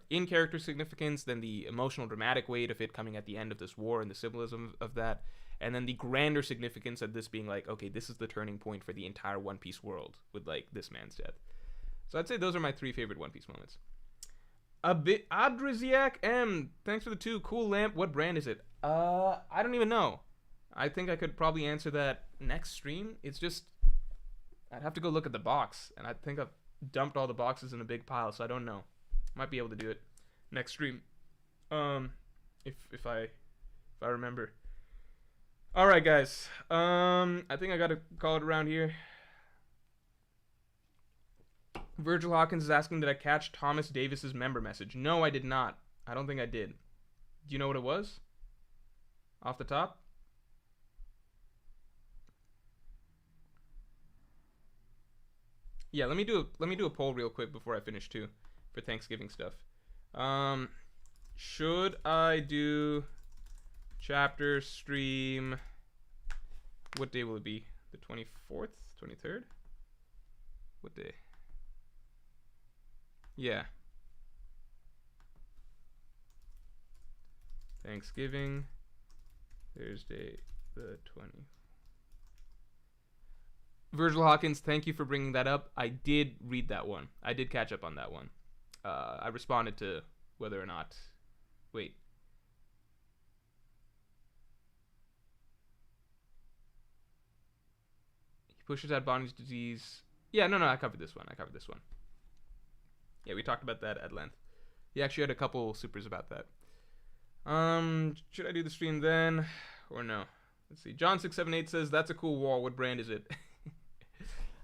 in-character significance, then the emotional dramatic weight of it coming at the end of this war and the symbolism of that, and then the grander significance of this being like, okay, this is the turning point for the entire One Piece world with, like, this man's death. So I'd say those are my 3 favorite One Piece moments. A bit Adriziak M, thanks for the 2. Cool lamp. What brand is it? I don't even know. I think I could probably answer that next stream. It's just, I'd have to go look at the box, and I think dumped all the boxes in a big pile, so I don't know. Might be able to do it next stream. If I remember. All right, guys. I think I gotta call it around here. Virgil Hawkins is asking, did I catch Thomas Davis's member message? No, I did not. I don't think I did. Do you know what it was? Off the top? Yeah, let me do a poll real quick before I finish too, for Thanksgiving stuff. Should I do chapter stream? What day will it be? The 24th, 23rd? What day? Yeah. Thanksgiving, Thursday the 20th. Virgil Hawkins, thank you for bringing that up. I did read that one. I did catch up on that one. I responded to whether or not... Wait. He pushes out Bonnie's disease. Yeah, no, I covered this one. Yeah, we talked about that at length. He actually had a couple supers about that. Should I do the stream then? Or no? Let's see. John678 says, that's a cool wall. What brand is it?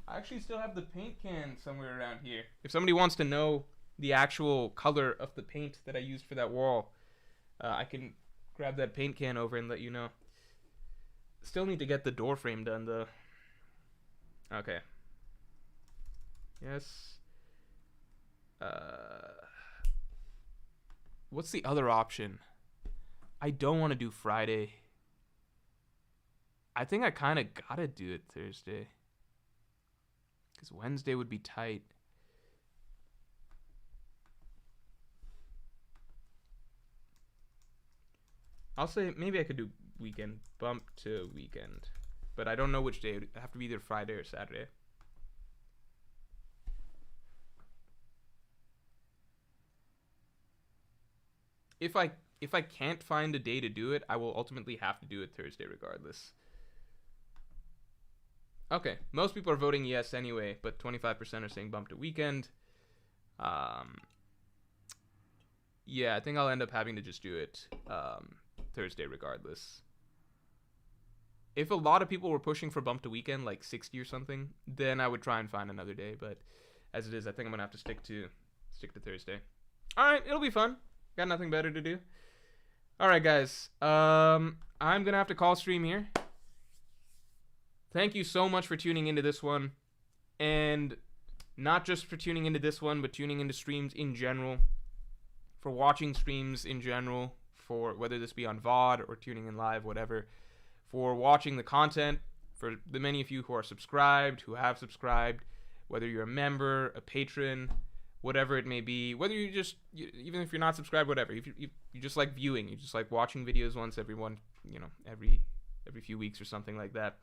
I actually still have the paint can somewhere around here. If somebody wants to know the actual color of the paint that I used for that wall, I can grab that paint can over and let you know. Still need to get the door frame done, though. Okay. Yes. What's the other option? I don't want to do Friday. I think I kind of gotta do it Thursday. Because Wednesday would be tight. I'll say maybe I could do weekend, bump to weekend. But I don't know which day. It would have to be either Friday or Saturday. If I can't find a day to do it, I will ultimately have to do it Thursday regardless. Okay, most people are voting yes anyway, but 25% are saying bump to weekend. Yeah, I think I'll end up having to just do it Thursday regardless. If a lot of people were pushing for bump to weekend, like 60 or something, then I would try and find another day. But as it is, I think I'm gonna have to stick to Thursday. All right, it'll be fun. Got nothing better to do. All right, guys. I'm gonna have to call stream here. Thank you so much for tuning into this one, and not just for tuning into this one, but tuning into streams in general, for watching streams in general, for whether this be on VOD or tuning in live, whatever, for watching the content, for the many of you who are subscribed, who have subscribed, whether you're a member, a patron, whatever it may be, whether even if you're not subscribed, whatever, if you just like viewing, you just like watching videos once every few weeks or something like that.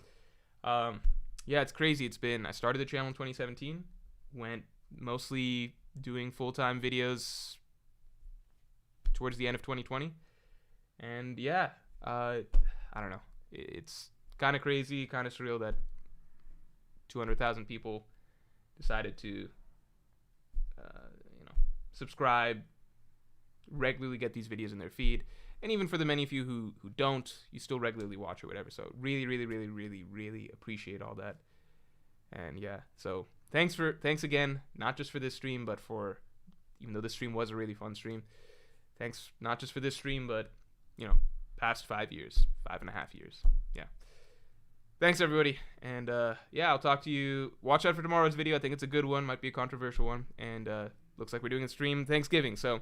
Yeah, it's crazy. I started the channel in 2017, went mostly doing full-time videos towards the end of 2020, and yeah, I don't know. It's kind of crazy, kind of surreal that 200,000 people decided to, subscribe, regularly get these videos in their feed. And even for the many of you who don't, you still regularly watch or whatever. So really, really, really, really, really appreciate all that. And yeah, so thanks again, not just for this stream, but for, even though this stream was a really fun stream, thanks not just for this stream, but, past 5.5 years. Yeah. Thanks, everybody. And yeah, I'll talk to you. Watch out for tomorrow's video. I think it's a good one. Might be a controversial one. And looks like we're doing a stream Thanksgiving. So